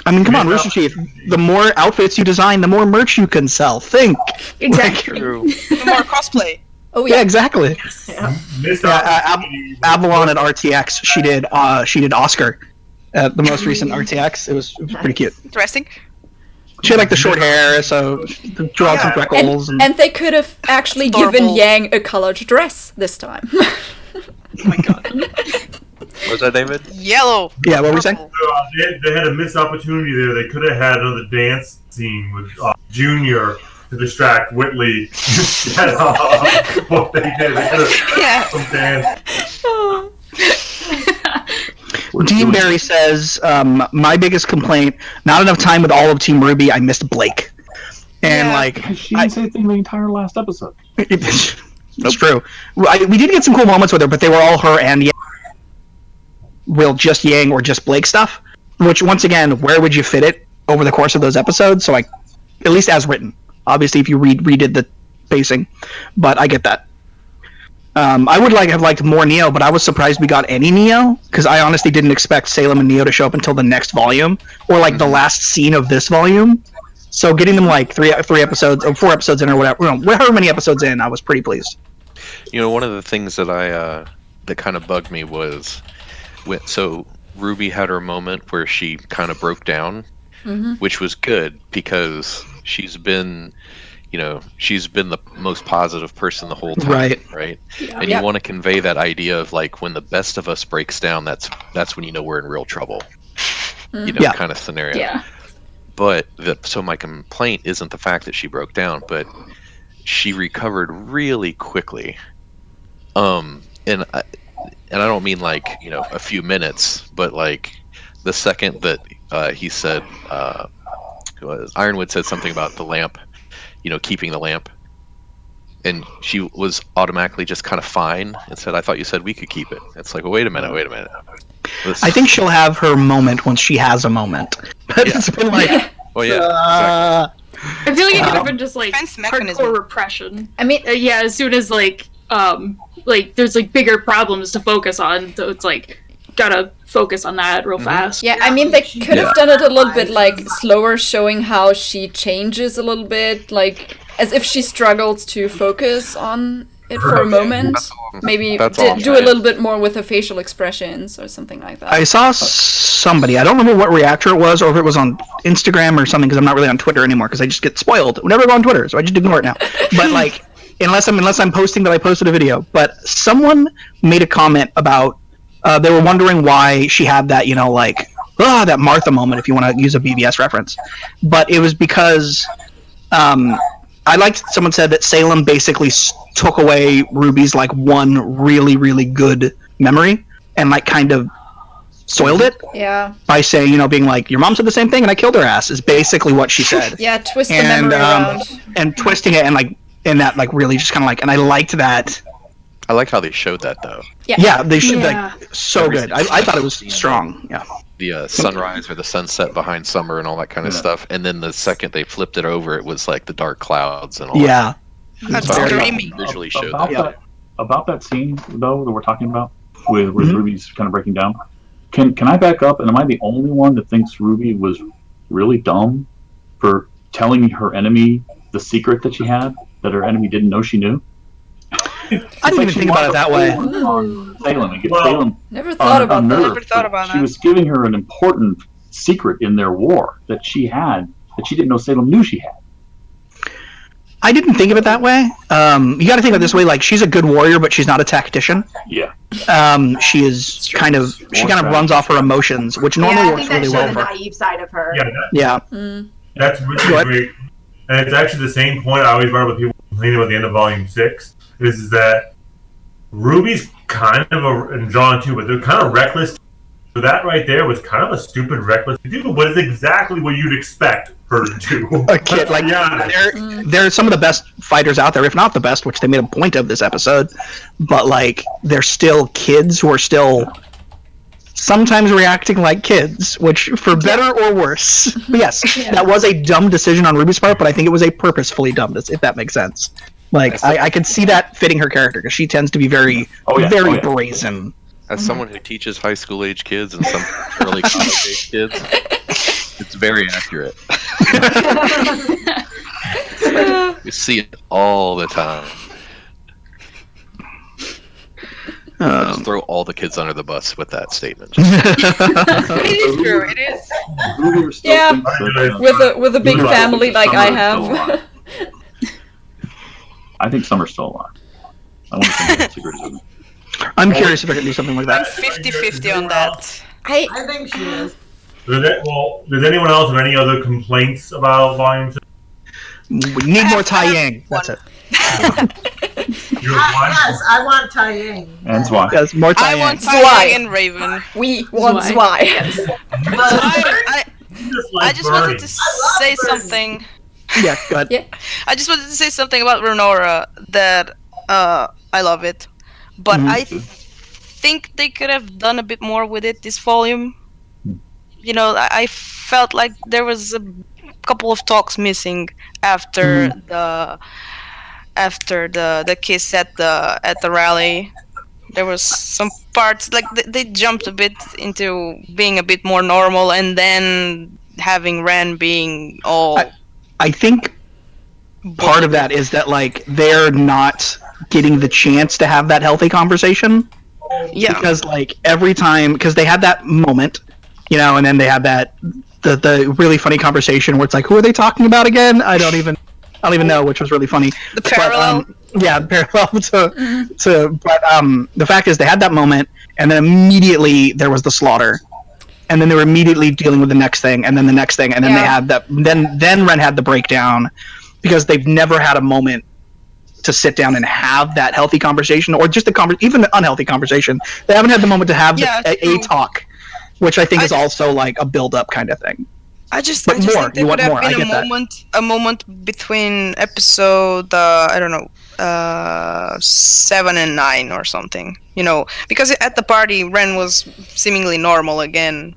I mean, come on, Rooster Teeth. The more outfits you design, the more merch you can sell. Think. Exactly. The more cosplay. Oh yeah, exactly. Avalon at RTX, she did Oscar at the most recent RTX. It was pretty cute. Interesting. She had like the short hair, so drew out some freckles. And they could have actually given Yang a colored dress this time. Oh my god. What was that, David? Yellow. Yeah, what were we saying? They had a missed opportunity there. They could have had another dance scene with Junior to distract Whitley. What they did. They could have some dance. Dean Barry says, my biggest complaint, not enough time with all of Team RWBY, I missed Blake. And she didn't say anything the entire last episode. That's true. We did get some cool moments with her, but they were all her and Yang. Well, just Yang or just Blake stuff. Which, once again, where would you fit it over the course of those episodes? So, at least as written. Obviously, if you redid the pacing. But I get that. I would have liked more Neo, but I was surprised we got any Neo, because I honestly didn't expect Salem and Neo to show up until the next volume, or the last scene of this volume. So getting them 3 episodes, or 4 episodes in, or whatever, however many episodes in, I was pretty pleased. One of the things that that kind of bugged me was, so RWBY had her moment where she kind of broke down, which was good because she's been the most positive person the whole time, right? Yeah. And you want to convey that idea of when the best of us breaks down, that's when we're in real trouble, kind of scenario. Yeah. But so my complaint isn't the fact that she broke down, but she recovered really quickly. And I don't mean a few minutes, but the second that he said, Ironwood said something about the lamp, keeping the lamp, and she was automatically just kind of fine and said, I thought you said we could keep it. It's well, wait a minute. I think she'll have her moment once she has a moment. But it's been well, yeah, exactly. I feel like it could have been just hardcore repression. I mean, as soon as there's bigger problems to focus on, so it's gotta focus on that real fast. Yeah, I mean, they could have done it a little bit slower, showing how she changes a little bit, as if she struggles to focus on it for a moment. Maybe do a little bit more with her facial expressions or something like that. I saw somebody, I don't remember what reactor it was, or if it was on Instagram or something, because I'm not really on Twitter anymore, because I just get spoiled whenever I go on Twitter, so I just ignore it now. But unless I'm posting that I posted a video, but someone made a comment about they were wondering why she had that, that Martha moment, if you want to use a BBS reference. But it was because someone said that Salem basically took away RWBY's one really, really good memory and kind of soiled it Yeah. by saying, you know, being like, your mom said the same thing and I killed her ass, is basically what she said. Yeah, twist the memory around. And twisting it and like, in that like really just kind of like, and I liked that. I like how they showed that though. Yeah, they should like so good. I thought it was strong. Yeah. The sunrise or the sunset behind Summer and all that kind of stuff, and then the second they flipped it over, it was like the dark clouds and all. Yeah. That's So dreamy. Visually showed about that. about that scene though that we're talking about with Ruby's kind of breaking down. Can I back up? And am I the only one that thinks Ruby was really dumb for telling her enemy the secret that she had that her enemy didn't know she knew? I didn't even think about it that way. On Salem and get Salem Never thought about that. Never thought about She that. was giving her an important secret in their war that she had that she didn't know Salem knew she had. I didn't think of it that way. You got to think of it this way: like she's a good warrior, but she's not a tactician. Yeah. She is kind of runs off her emotions, which normally I works think that really showed well the for. naive side of her. Yeah. That's really great. And it's actually the same point I always brought up with people complaining about the end of Volume 6, is that Ruby's kind of and John too, but they're kind of reckless. So that right there was kind of a stupid, reckless thing to do, but it's exactly what you'd expect her to do. A kid, like they're some of the best fighters out there, if not the best, which they made a point of this episode. But like, they're still kids who are still sometimes reacting like kids, which for better or worse. But yes, that was a dumb decision on Ruby's part, but I think it was a purposefully dumb, if that makes sense. Like, I could see that fitting her character because she tends to be very, very brazen. As someone who teaches high school age kids and some early college age kids, it's very accurate. You see it all the time. I just throw all the kids under the bus with that statement. It is true. It is. Yeah, with a big family like I have. I think Summer's still alive. I want to think secrets of it. I'm curious if I can do something like that. 50-50 on that. I think she is. Does anyone else have any other complaints about Volume 6? We need more Tai Yang. That's it. Yes, I want Tai Yang. And Zwei. Yes, more Tai I Yang. want Tai Yang and Raven. We want Zwei. I just wanted to say something. Yeah, go ahead. Yeah. I just wanted to say something about Renora that I love it, but I think they could have done a bit more with it this volume. You know, I felt like there was a couple of talks missing after the kiss at the rally. There was some parts like they jumped a bit into being a bit more normal, and then having Ren being all. I think part of that is that like they're not getting the chance to have that healthy conversation. Yeah. Because like every time, because they had that moment, you know, and then they had that the really funny conversation where it's like, who are they talking about again? I don't even know, which was really funny. The parallel. The parallel to but the fact is they had that moment, and then immediately there was the slaughter. And then they were immediately dealing with the next thing, and then the next thing, and then they had that. Then Ren had the breakdown because they've never had a moment to sit down and have that healthy conversation, or just even the unhealthy conversation. They haven't had the moment to have a talk, which I think is also like a build-up kind of thing. I just more. think there You want could have more. I been get a moment between episode 7 and 9 or something. You know, because at the party Ren was seemingly normal again.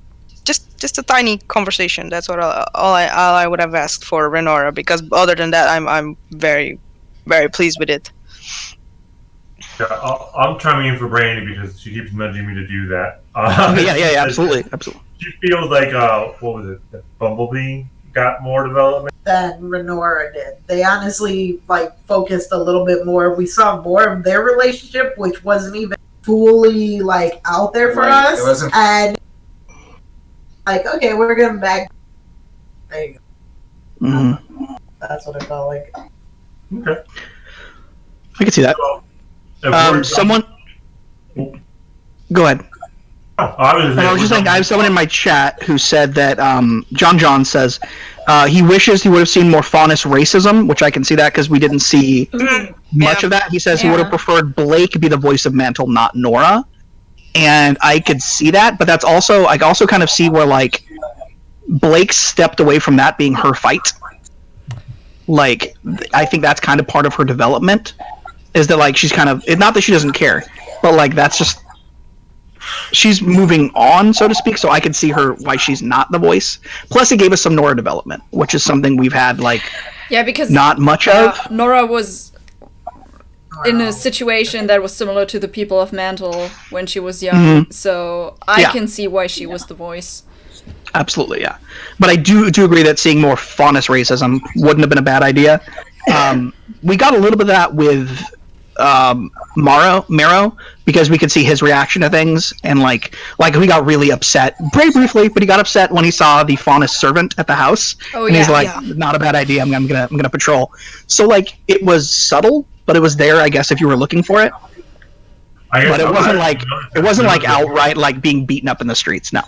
Just a tiny conversation. That's what all I would have asked for Renora. Because other than that, I'm very, very pleased with it. Yeah, I'm chiming in for Brandy because she keeps nudging me to do that. Yeah, absolutely. She feels like what was it? That Bumblebee got more development than Renora did. They honestly like focused a little bit more. We saw more of their relationship, which wasn't even fully like out there for us. It wasn't. And like, okay, we're getting back. There you go. Mm-hmm. That's what it felt like. Okay, I can see that. Someone, go ahead. I was just saying, I have someone in my chat who said that John says he wishes he would have seen more Faunus racism, which I can see that because we didn't see much of that. He says he would have preferred Blake be the voice of Mantle, not Nora. and I could see that. But that's also I also kind of see where like Blake stepped away from that being her fight. Like I think that's kind of part of her development. Is that like she's kind of not that she doesn't care, but like that's just she's moving on, so to speak. So I could see her why she's not the voice. Plus, it gave us some Nora development, which is something we've had like because not much of. Nora was in a situation that was similar to the people of Mantle when she was young, so I can see why she was the voice. Absolutely, yeah. But I do agree that seeing more Faunus racism wouldn't have been a bad idea. We got a little bit of that with Marrow, because we could see his reaction to things, and like he got really upset, very briefly, but he got upset when he saw the Faunus servant at the house, and he's like, "Not a bad idea. I'm gonna patrol." So like it was subtle, but it was there, I guess, if you were looking for it. But it wasn't like outright like being beaten up in the streets. No.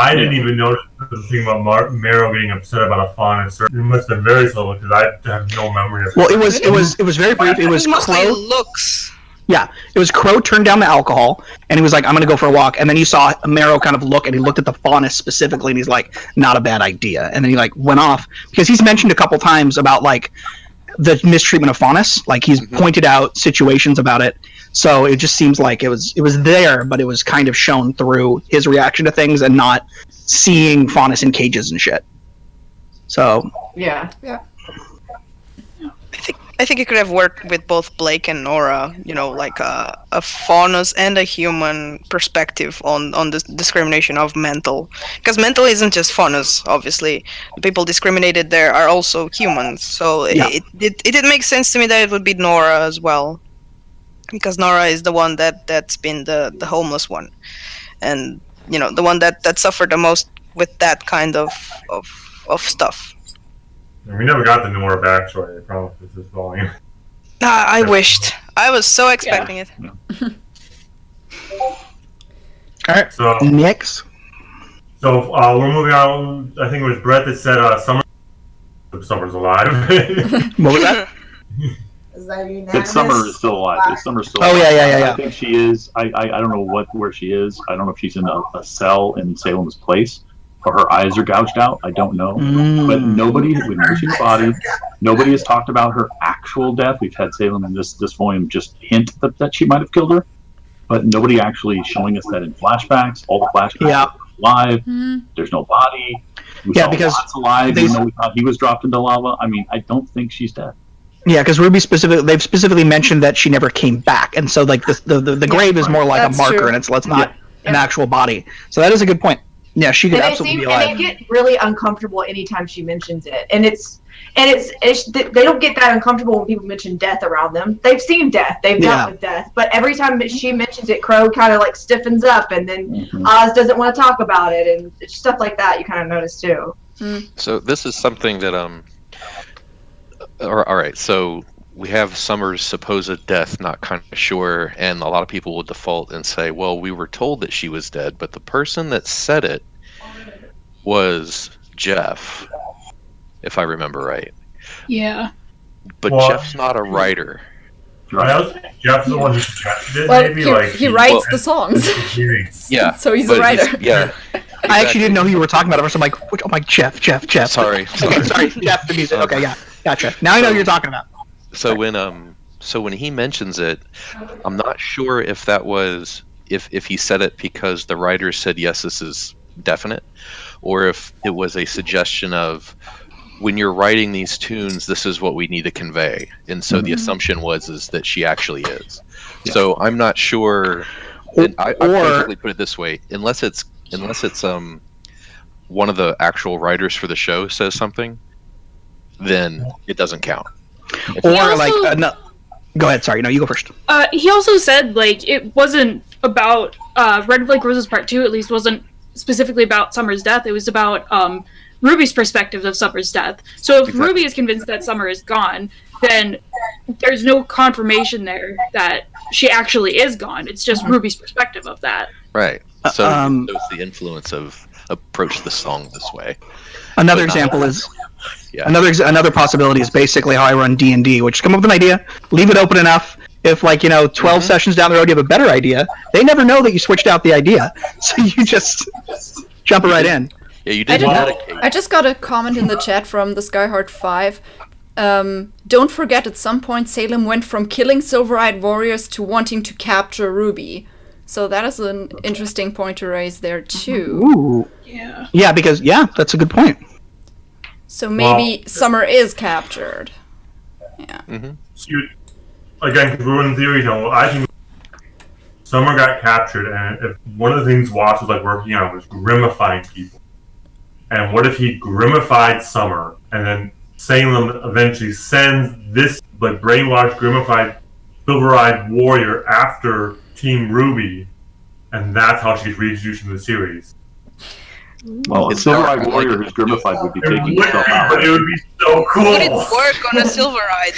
I didn't even notice the thing about Marrow getting upset about a Faunus. It must have been very slow because I have no memory of it. Well, it was very brief. It was Crow. Looks. Yeah, it was Crow turned down the alcohol, and he was like, "I'm gonna go for a walk." And then you saw Marrow kind of look, and he looked at the Faunus specifically, and he's like, "Not a bad idea." And then he like went off because he's mentioned a couple times about like the mistreatment of Faunus. Like he's pointed out situations about it. So it just seems like it was there, but it was kind of shown through his reaction to things and not seeing Faunus in cages and shit. So yeah. I think it could have worked with both Blake and Nora. You know, like a Faunus and a human perspective on the discrimination of Mental, because Mental isn't just Faunus. Obviously, the people discriminated there are also humans. So it did make sense to me that it would be Nora as well. Because Nora is the one that's been the homeless one, and you know the one that suffered the most with that kind of stuff. We never got the Nora backstory. I promise this volume. I wished. I was so expecting it. All right. So next. So we're moving on. I think it was Brett that said Summer's alive. What was that? Is that unanimous? That Summer is still alive. Summer's still alive. Oh, yeah. I think she is. I don't know where she is. I don't know if she's in a cell in Salem's place, or her eyes are gouged out. I don't know. But nobody, we've never seen her body. Nobody has talked about her actual death. We've had Salem in this volume just hint that she might have killed her, but nobody actually showing us that in flashbacks. All the flashbacks are live. There's no body. We saw because Lots alive, even though we thought he was dropped into lava. I mean, I don't think she's dead. Yeah, because they've specifically mentioned that she never came back, and so like the grave is more like a marker, and it's not an actual body. So that is a good point. Yeah, she could absolutely be alive. And they get really uncomfortable anytime she mentions it, and it's they don't get that uncomfortable when people mention death around them. They've seen death, they've dealt with death, but every time she mentions it, Crow kind of like stiffens up, and then Oz doesn't want to talk about it, and stuff like that. You kind of notice too. So this is something that all right, so we have Summer's supposed death, not kind of sure, and a lot of people will default and say, well, we were told that she was dead, but the person that said it was Jeff, if I remember right. Yeah. But Jeff's not a writer. Right. Jeff's the one who suggested it, well, maybe? He writes the songs. Yeah. So he's a writer. Exactly. I actually didn't know who you were talking about at first. I'm like, Jeff. Sorry. Sorry, Jeff, the music. Okay, yeah. Gotcha. Now I know who you're talking about. So when he mentions it, I'm not sure if that was if he said it because the writer said yes, this is definite, or if it was a suggestion of when you're writing these tunes, this is what we need to convey. And so the assumption is that she actually is. Yeah. So I'm not sure. I basically put it this way: unless it's one of the actual writers for the show says something, then it doesn't count. Or no, go ahead. Sorry, no, you go first. He also said like it wasn't about Red Like Roses Part 2. At least wasn't specifically about Summer's death. It was about Ruby's perspective of Summer's death. So if Ruby is convinced that Summer is gone, then there's no confirmation there that she actually is gone. It's just Ruby's perspective of that. Right. So it's the influence of approach the song this way. Another example is another possibility is basically how I run D&D, which is come up with an idea, leave it open enough, If, like, 12 sessions down the road you have a better idea, they never know that you switched out the idea. So you just jump right in. Yeah, you did dedicate. I just got a comment in the chat from the Skyheart 5. Don't forget, at some point Salem went from killing Silver-Eyed Warriors to wanting to capture Ruby. So that is an interesting point to raise there, too. Ooh. Yeah. Yeah, because, that's a good point. So maybe Summer is captured. Yeah. So again, because we're in theory zone, I think Summer got captured, and if one of the things Watts was working on was grimifying people. And what if he grimified Summer, and then Salem eventually sends this brainwashed, grimified, silver-eyed warrior after Team RWBY, and that's how she gets reintroduced into the series. Well, a silver-eyed warrior who's grimified would be taking himself out. But it would be so cool. Would it work on a Silver-Eyed?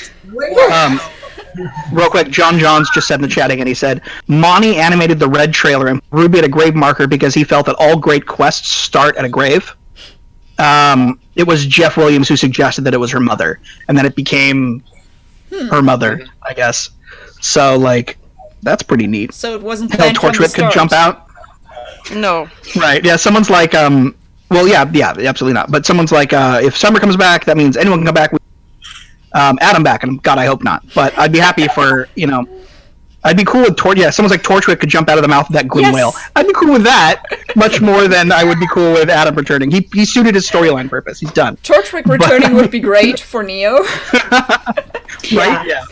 Real quick, John Johns just said in the chat again, he said, Monty animated the Red trailer and RWBY at a grave marker because he felt that all great quests start at a grave. It was Jeff Williams who suggested that it was her mother, and then it became her mother, I guess. So, that's pretty neat. So it wasn't planned from the Torchwick could start. jump out. No. Right, yeah, someone's like, well, yeah, absolutely not. But someone's like, if Summer comes back, that means anyone can come back. Adam back, and God, I hope not. But I'd be happy for, I'd be cool with someone's like Torchwick could jump out of the mouth of that gloom whale. I'd be cool with that much more than I would be cool with Adam returning. He suited his storyline purpose. He's done. Torchwick returning would be great for Neo. Right? Yeah.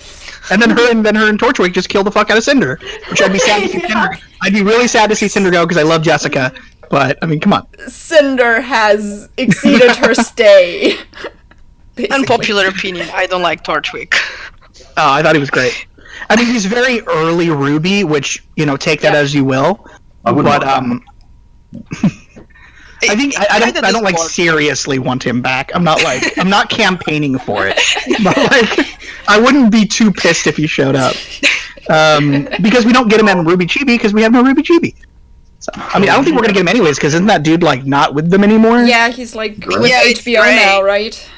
And then her and Torchwick just kill the fuck out of Cinder, which I'd be sad to see Cinder. I'd be really sad to see Cinder go because I love Jessica, but I mean, come on. Cinder has exceeded her stay. Basically. Unpopular opinion. I don't like Torchwick. Oh, I thought he was great. I mean, he's very early RWBY, which take that as you will. But I think I don't seriously want him back. I'm not campaigning for it. But I wouldn't be too pissed if he showed up. Because we don't get him in RWBY Chibi because we have no RWBY Chibi. So, I mean, I don't think we're gonna get him anyways because isn't that dude not with them anymore? Yeah, he's with HBO now, right?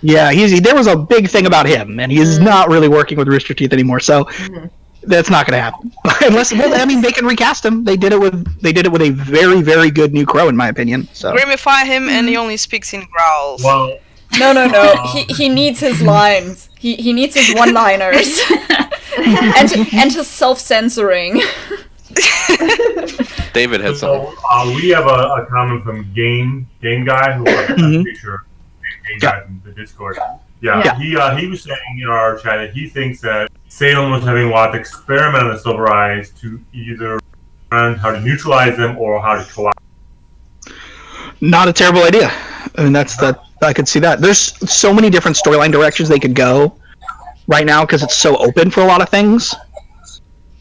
Yeah, there was a big thing about him, and he's not really working with Rooster Teeth anymore. So that's not going to happen. Unless, they can recast him. They did it with a very, very good new Crow, in my opinion. So Grimify him, and he only speaks in growls. Well, no. He needs his lines. He needs his one-liners, and his self-censoring. David has something. We have a comment from Game Guy, who I'm pretty sure. Guy from the Discord. Yeah. He was saying in our chat that he thinks that Salem was having Watt experiment on the Silver Eyes to either learn how to neutralize them or how to collide. Not a terrible idea. I mean, I could see that. There's so many different storyline directions they could go right now because it's so open for a lot of things.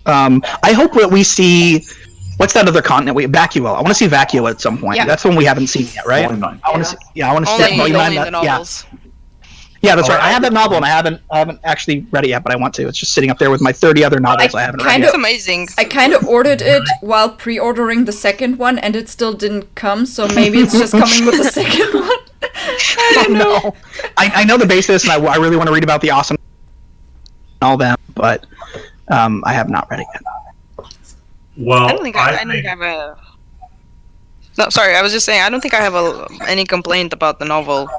I hope that we see. What's that other continent? Vacuo. I want to see Vacuo at some point. Yeah. That's one we haven't seen yet, right? I want to see. Yeah, I want to see Volume 9. Yeah, that's right. I have that novel and I haven't actually read it yet, but I want to. It's just sitting up there with my 30 other novels I haven't read yet. It's amazing. I kind of ordered it while pre-ordering the second one, and it still didn't come. So maybe it's just coming with the second one. I don't know. I know the basis, and I really want to read about the awesome and all that, but I have not read it yet. Well, I don't think I have a. No, sorry. I was just saying I don't think I have any complaint about the novel.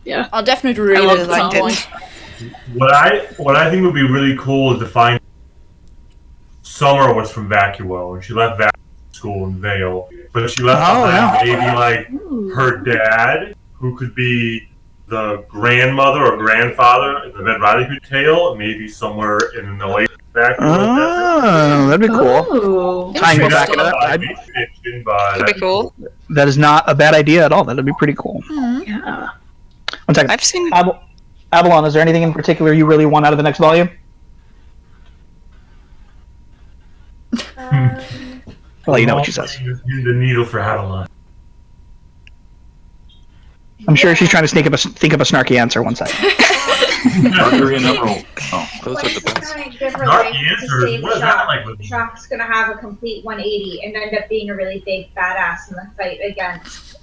Yeah, I'll definitely read it at some point. What I think would be really cool is to find Summer was from Vacuo and she left Vacuo school in Vale, but she left behind maybe her dad, who could be the grandmother or grandfather in the Red Riding Hood tale, maybe somewhere in the late. Oh, that'd be cool. Tying it back to that. That'd be cool. That is not a bad idea at all. That'd be pretty cool. Yeah. One second. I've seen Avalon. Is there anything in particular you really want out of the next volume? Well, you know what she says. Use the needle for Avalon. I'm sure she's trying to think up a snarky answer. One second. Mercury and Emerald. Oh, those are the best. Snarky answers. What is that like? Shock's gonna have a complete 180 and end up being a really big badass in the fight against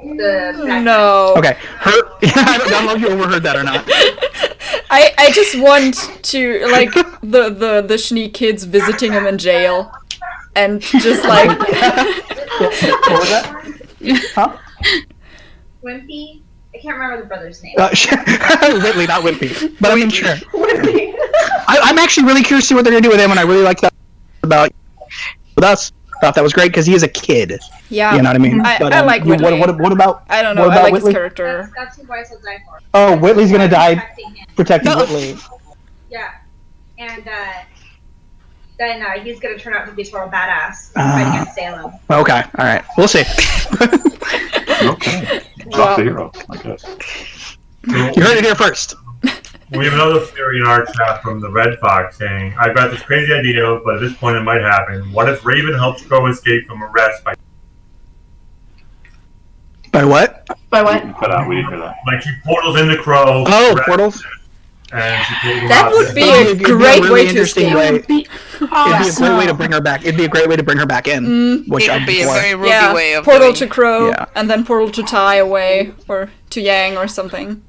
No. Okay. I don't know if you overheard that or not. I just want to like the Schnee kids visiting him in jail, and just like. What was that? Huh? Wimpy? I can't remember the brother's name. Whitley, not Wimpy. But I mean, sure. I'm actually really curious to see what they're gonna do with him, and I really like that about with us. Thought that was great because he is a kid. Yeah. You know what I mean? I like Whitley. What about? I don't know. What I about like Whitley? his character. That's who Bryce will die for. Oh, Whitley's gonna die protecting Whitley. Yeah. And then he's gonna turn out to be a total badass and fight against Salem. Okay, all right, we'll see. Okay. Drop the hero, I guess. You heard it here first. We have another theory in our chat from the Red Fox saying, I've got this crazy idea, but at this point it might happen. What if Raven helps Crow escape from arrest By what? By what? Cut out. We didn't hear that. Like she portals into Crow. Oh, portals. And she pulls him That out. would be a great way to interesting escape. way. It'd be a great way to bring her back. It'd be a great way to bring her back in. Which It would I'd be a for. very RWBY way of portal doing. to Crow, Yeah. and then portal to Tai away, or to Yang or something.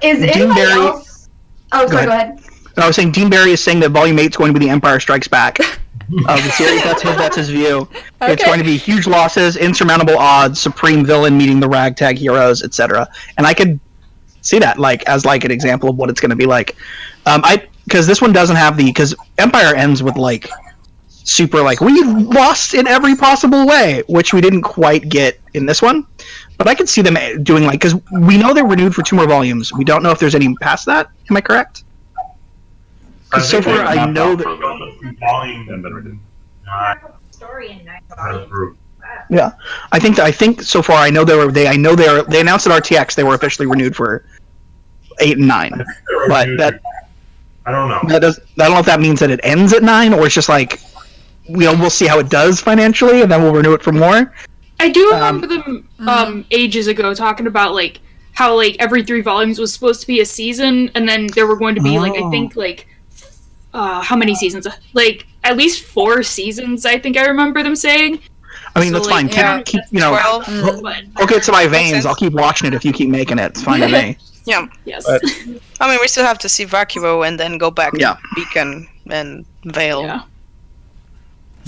Is Dean anybody Barry- else? Oh, sorry. Go ahead. I was saying Dean Barry is saying that Volume 8 is going to be the Empire Strikes Back of the series. That's his view. It's Okay. going to be huge losses, insurmountable odds, supreme villain meeting the ragtag heroes, etc. And I could see that as an example of what it's going to be like. Because this one doesn't have because Empire ends with super we've lost in every possible way, which we didn't quite get in this one. But I could see them doing because we know they're renewed for 2 more volumes. We don't know if there's any past that. Am I correct? Because so far I know that. Story and night. Yeah, I think so far I know they announced at RTX they were officially renewed for 8 and 9. But that I don't know. I don't know if that means that it ends at 9 or it's just we'll see how it does financially and then we'll renew it for more. I do remember them ages ago talking about how every 3 volumes was supposed to be a season, and then there were going to be I think how many seasons? At least 4 seasons. I think I remember them saying. I mean, that's fine. Keep 12. I'll get to my veins. I'll keep watching it if you keep making it. It's fine with me. Yeah. Yes. But- I mean, we still have to see Vacuo and then go back Yeah. to Beacon and Vale. Yeah.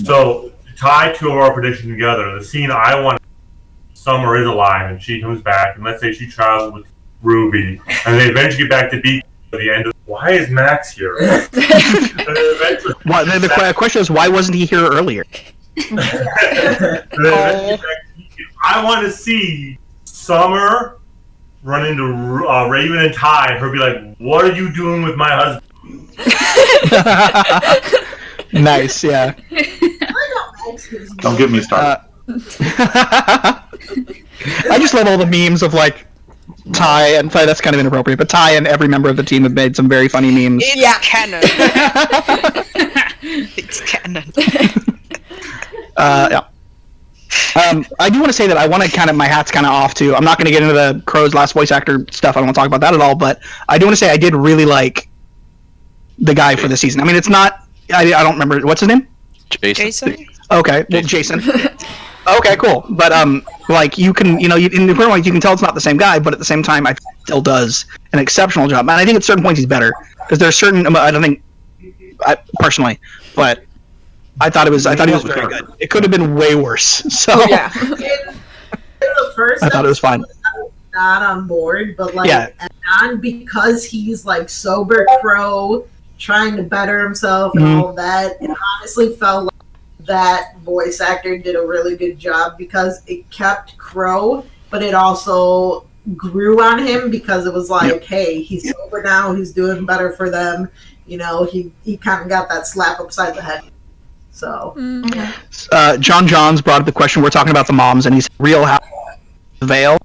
So, to tie 2 of our predictions together, the scene I want, Summer is alive and she comes back, and let's say she travels with Ruby, and they eventually get back to Beacon at the end of, why is Max here? The question is, why wasn't he here earlier? I want to see Summer run into Raven and Ty, and her be like, what are you doing with my husband? Nice, yeah. Don't get me started. I just love all the memes of Ty and that's kind of inappropriate, but Ty and every member of the team have made some very funny memes. It's canon. It's canon. Yeah. I do want to say that I want to my hat's kind of off too. I'm not going to get into the Crow's last voice actor stuff. I don't want to talk about that at all, but I do want to say I did really like the guy for the season. I mean, it's not, I don't remember, what's his name? Jason? Okay, well, Jason. Okay, cool. But you can, in the current ones, you can tell it's not the same guy, but at the same time, I still does an exceptional job. And I think at certain points he's better because there's certain. I don't think, personally, but I thought he was very good. It could have been way worse. So Yeah. In the first I thought it was fine. episode, I was not on board, but Yeah. on because he's sober Crow, trying to better himself and Mhm. all that. It honestly felt like that voice actor did a really good job because it kept Crow, but it also grew on him because it was hey, he's sober now, he's doing better for them. He kind of got that slap upside the head. So John Johns brought up the question. We're talking about the moms, and he said Real Housewives of Vale,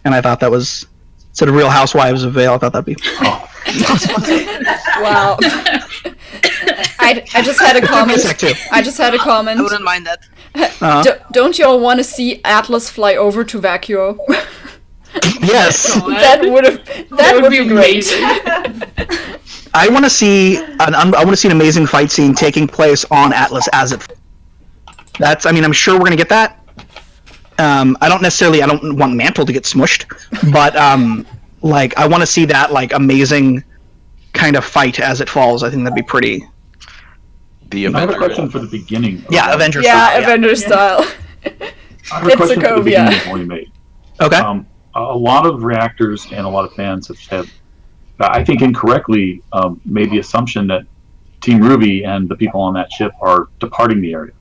and I thought that was instead of Real Housewives of Vale. I thought that'd be. Wow. I just had a comment. Too. I just had a comment. I wouldn't mind that. Don't you all want to see Atlas fly over to Vacuo? Yes. that would be great. I want to see an amazing fight scene taking place on Atlas as it. I'm sure we're gonna get that. I don't want Mantle to get smushed, but like I want to see that like amazing kind of fight as it falls. I think that'd be pretty. I have a question for the beginning. Yeah, Avengers. Yeah, Avengers style. I have a question for the beginning of Volume 8. Okay. A lot of reactors and a lot of fans have I think incorrectly, made the assumption that Team RWBY and the people on that ship are departing the area.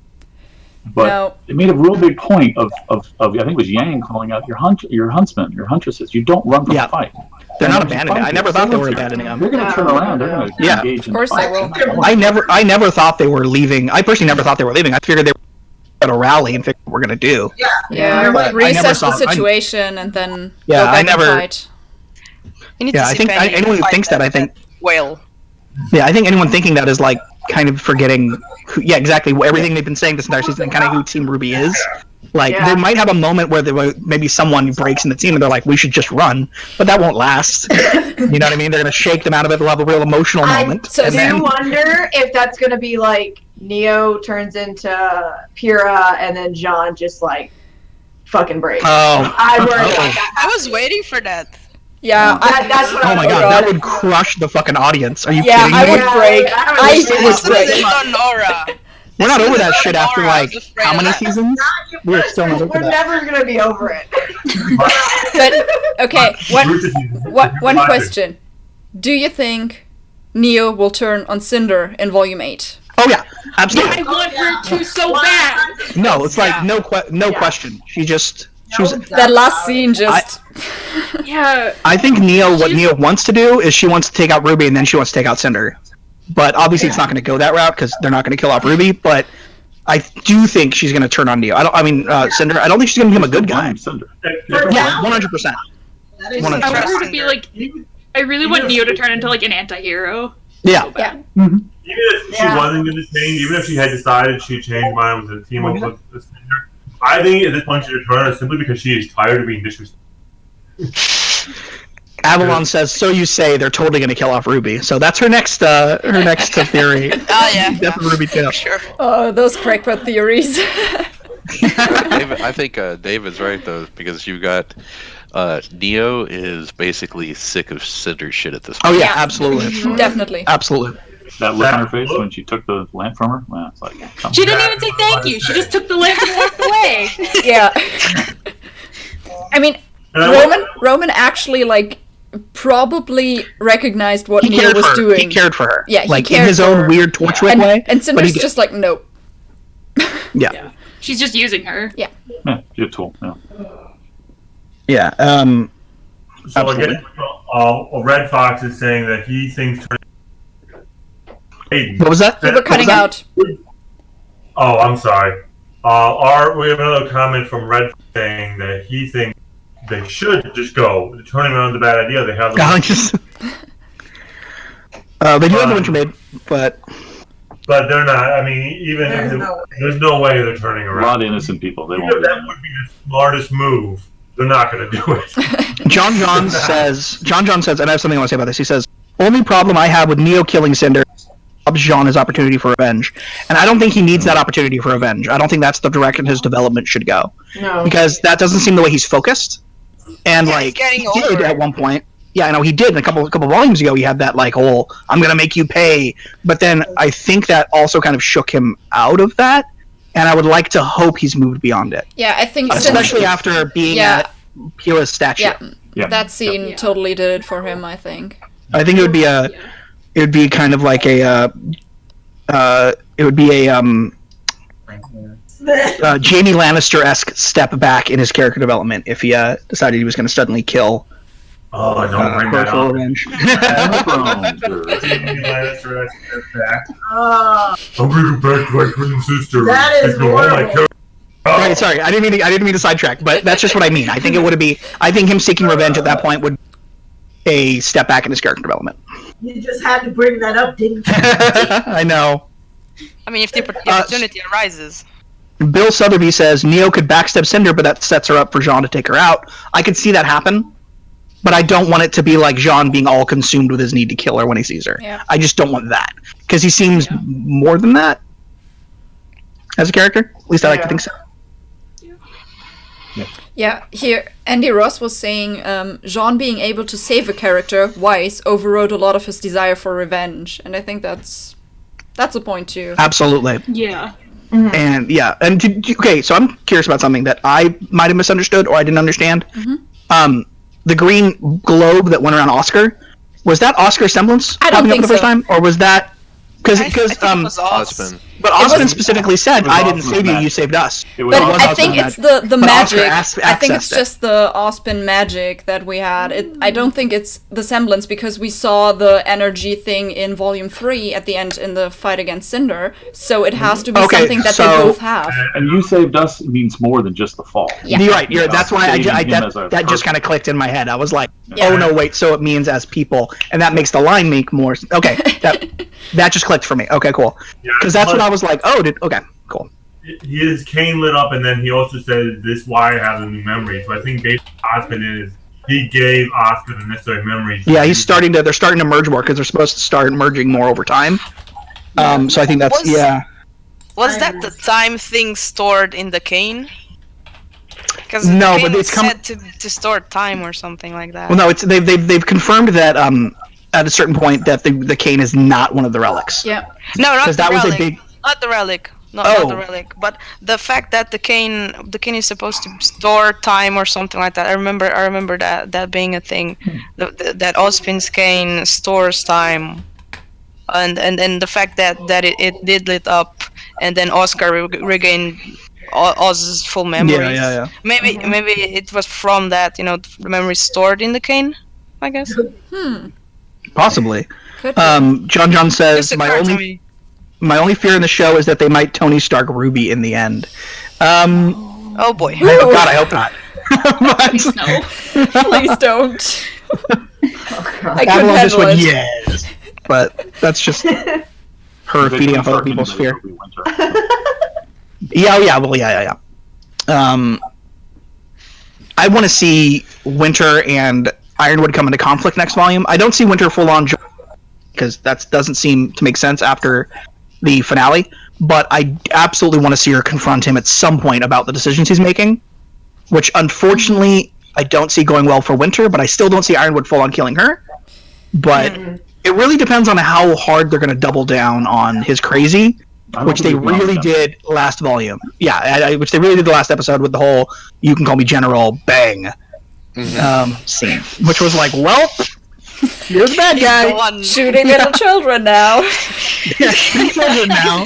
But it made a real big point of I think it was Yang calling out your huntsmen, your huntresses. You don't run from the fight. They're not abandoning. I never thought they were abandoning them. They're going to turn around. They're going to engage in the fight. I never thought they were leaving. I personally never thought they were leaving. I figured they were going to rally and figure what we're going to do. Yeah, But reassess the situation and then Yeah, go back I never- and fight. Yeah, I think anyone who thinks that, I think. Whale. Yeah, I think anyone thinking that is like kind of forgetting. Yeah, exactly. Everything they've been saying this entire season and kind of who Team RWBY is. Like they might have a moment where maybe someone breaks in the team and they're like, "We should just run," but that won't last. You know what I mean? They're gonna shake them out of it. They'll have a real emotional moment. So and do then- you wonder if that's gonna be like Neo turns into Pyrrha and then John just like fucking breaks? Oh. I'm worried about that. I was waiting for that. Yeah, that's what Oh my god, that would crush the fucking audience. Are you Yeah, kidding I me? would break. I would break. Nora. We're not over that shit after like how many seasons? We're still not over We're that. never gonna be over it. But okay, one question: do you think Neo will turn on Cinder in Volume 8? Oh yeah, absolutely. I want her to so bad. No, it's like no question. She was. That last scene just. Yeah. I think what Neo wants to do is she wants to take out RWBY and then she wants to take out Cinder. But obviously it's not going to go that route because they're not going to kill off RWBY. But I do think she's going to turn on Neo. Cinder. I don't think she's going to become a good guy. Cinder. Yeah, 100%. I want her to be like. I really want Neo to turn into like an anti-hero. Yeah. Yeah. Even if she wasn't going to change, even if she had decided she'd change mind with the team with the Cinder, I think at this point she returned her simply because she is tired of being disrespected. Avalon says, "So you say they're totally going to kill off RWBY." So that's her next theory. Oh yeah. Death of RWBY too. Sure. Oh, those crackpot theories. I think David's right though, because you got Neo is basically sick of Cinder shit at this point. Oh yeah, absolutely. Definitely. Absolutely. That look on her face when she took the lamp from her? Well, it's like, She didn't even say thank you. She just took the lamp and walked away. Yeah. I mean, Roman actually like probably recognized what Neo was doing. He cared for her. Yeah, he like cared in his for own her. weird Torchwick way. And Cinder's just like, nope. Yeah. She's just using her. Yeah. Yeah, she's a tool. Yeah. Yeah. So again, Red Fox is saying that he thinks. What was that? You were cutting out. Oh, I'm sorry. We have another comment from Red saying that he thinks they should just go. Turning around is a bad idea. They have. They do have the Winter Maid, but they're not. I mean, even there's no way they're turning around. A lot of innocent people. They won't. That would be the smartest move. They're not going to do it. John John says, and I have something I want to say about this. He says, "Only problem I have with Neo killing Cinder robs Jean his opportunity for revenge, and I don't think he needs that opportunity for revenge. I don't think that's the direction his development should go, because that doesn't seem the way he's focused. And like he did at one point, yeah, I know he did. A couple volumes ago, he had that like whole "I'm gonna make you pay," but then I think that also kind of shook him out of that, and I would like to hope he's moved beyond it. Yeah, I think especially after being at Pyrrha's statue. Yeah, that scene totally did it for him. I think. I think it would be kind of like a Jaime Lannister-esque step back in his character development if he decided he was going to suddenly kill. Oh, don't bring that for up. revenge. I'm bringing back my twin sister. That is horrible. Right, sorry, I didn't mean to sidetrack, but that's just what I mean. I think it would be. I think him seeking revenge at that point would a step back in his character development. You just had to bring that up, didn't you? I know. I mean, if the opportunity arises. Bill Sotheby says Neo could backstab Cinder, but that sets her up for Jean to take her out. I could see that happen, but I don't want it to be like Jean being all consumed with his need to kill her when he sees her. Yeah. I just don't want that, because he seems more than that as a character. At least I like to think so. Yeah, here Andy Ross was saying Jean being able to save a character, Weiss, overrode a lot of his desire for revenge, and I think that's a point too. Absolutely. Yeah. Mm-hmm. And yeah, and okay, so I'm curious about something that I might have misunderstood or I didn't understand. Mm-hmm. The green globe that went around Oscar, was that Oscar's semblance I don't popping up think the first so. time, or was that because Osman. But Osman specifically said, "I didn't Osman's save you; you magic. saved us." It was But Osman's I think magic. it's the But Oscar magic. I think it's accessed it. just the Ospen magic that we had. I don't think it's the semblance because we saw the energy thing in Volume 3 at the end in the fight against Cinder. So it has to be Okay, something that they so- both have. And you saved us means more than just the fall. Yeah. You're right. That's why Saving him as a that just person. kind of clicked in my head. I was like, Yeah. "Oh no, wait!" So it means as people, and that makes the line make more. Okay, that just clicked for me. Okay, cool. Yeah, Because that's but what I was like. Oh, okay, cool. his cane lit up, and then he also said, "This is why I have a new memory." So I think basically Osman is he gave Oscar the necessary memories. Yeah, they're starting to merge more because they're supposed to start merging more over time. So I think that's Was that the time thing stored in the cane? Because No, the but cane it's come- said to store time or something like that. Well, no, it's they've confirmed that at a certain point that the cane is not one of the relics. Yeah. No, not 'Cause the that was a relic. big- Not the relic. Not Oh. the relic. But the fact that the cane is supposed to store time or something like that. I remember that being a thing. That Ozpin's cane stores time. And the fact that it did lit up, and then Oscar regained Oz's full memories. Yeah. Maybe it was from that, the memories stored in the cane, I guess. Possibly. Could be. John says Just occurred to me. my only fear in the show is that they might Tony Stark Ruby in the end. Oh boy. God, I hope not. Please no. Please don't. I couldn't Avalon just handle went it. yes, but that's just her They feeding couldn't off other start people's anybody fear. till we winter. Yeah. I want to see Winter and Ironwood come into conflict next volume. I don't see Winter full on because that doesn't seem to make sense after the finale. But I absolutely want to see her confront him at some point about the decisions he's making, which unfortunately I don't see going well for Winter. But I still don't see Ironwood full on killing her. But it really depends on how hard they're going to double down on his crazy. Which they really did last volume. Yeah, which they really did the last episode with the whole "you can call me General" bang scene, which was like, well, you're the bad guy. Shooting little children now. Yeah, shooting children now.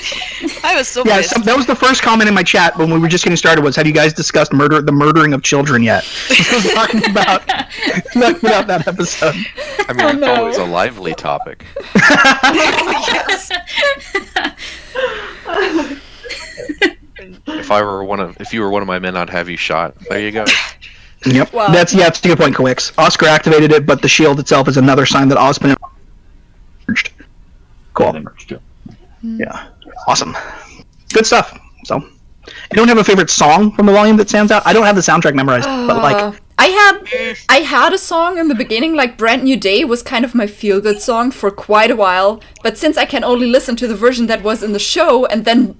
I was so Yeah, pissed. that was the first comment in my chat when we were just getting started. Was, have you guys discussed the murdering of children yet? I was talking about that episode. I mean, I thought it was a lively topic. Yes. If you were one of my men, I'd have you shot. There you go. Yep, Wow. that's a good point, Quix. Oscar activated it, but the shield itself is another sign that Osman merged. Cool. They merged too. Yeah, awesome, good stuff. So, you don't have a favorite song from the volume that stands out? I don't have the soundtrack memorized, but like, I had a song in the beginning, like Brand New Day was kind of my feel-good song for quite a while, but since I can only listen to the version that was in the show, and then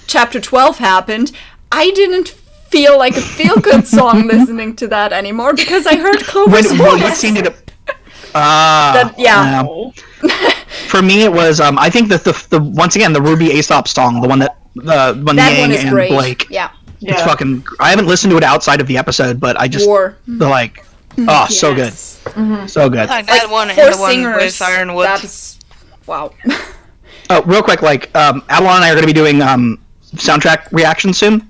Chapter 12 happened, I didn't feel like a feel-good song listening to that anymore, because I heard Clover's voice. what scene did it? Yeah. For me, it was I think that the once again the Ruby Aesop song, the one that when That Yang one is and great. Blake. Yeah. It's fucking. I haven't listened to it outside of the episode, but I just War. the like. Oh, so good, so good. Like that one and For the one singers, with Ironwood. that's... Wow. Oh, real quick, like Avalon and I are going to be doing soundtrack reactions soon,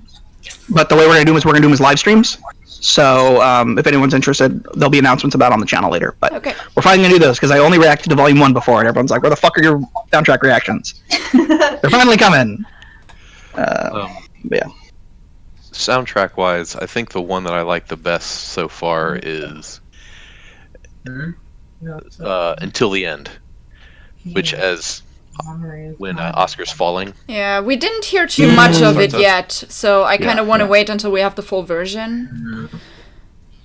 but the way we're going to do them is live streams. So if anyone's interested, there'll be announcements about it on the channel later. But Okay. we're finally going to do those because I only reacted to Volume 1 before, and everyone's like, "Where the fuck are your soundtrack reactions?" They're finally coming. Yeah. Soundtrack wise, I think the one that I like the best so far is Until the End, which as when Oscar's falling. Yeah, we didn't hear too much of it Starts yet, so I kind of want to yeah. wait until we have the full version.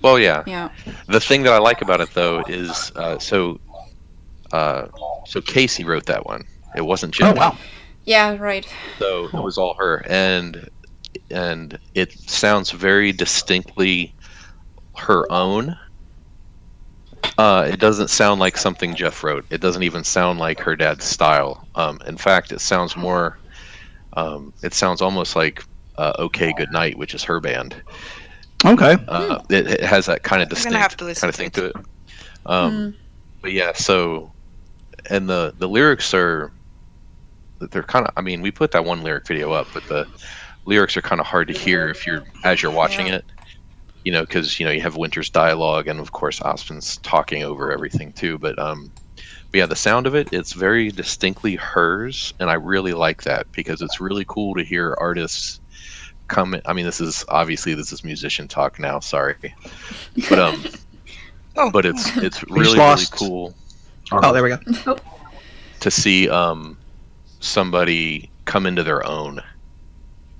Well, yeah. Yeah. The thing that I like about it though is so Casey wrote that one. It wasn't Jim. Oh wow. Yeah, right. So it was all her. And and it sounds very distinctly her own. It doesn't sound like something Jeff wrote. It doesn't even sound like her dad's style. In fact, it sounds more. It sounds almost like "Okay Goodnight," which is her band. Okay. It has that kind of I'm gonna have distinct to listen kind of to thing it. to it. But yeah, so and the lyrics are. They're kind of. I mean, we put that one lyric video up, but the lyrics are kind of hard to hear if you're as you're watching it. You know, because you have Winter's dialogue, and of course Austin's talking over everything too. But yeah, the sound of it's very distinctly hers, and I really like that because it's really cool to hear artists come. I mean, this is musician talk now. Sorry, but but it's really cool. Oh, there we go. To see somebody come into their own,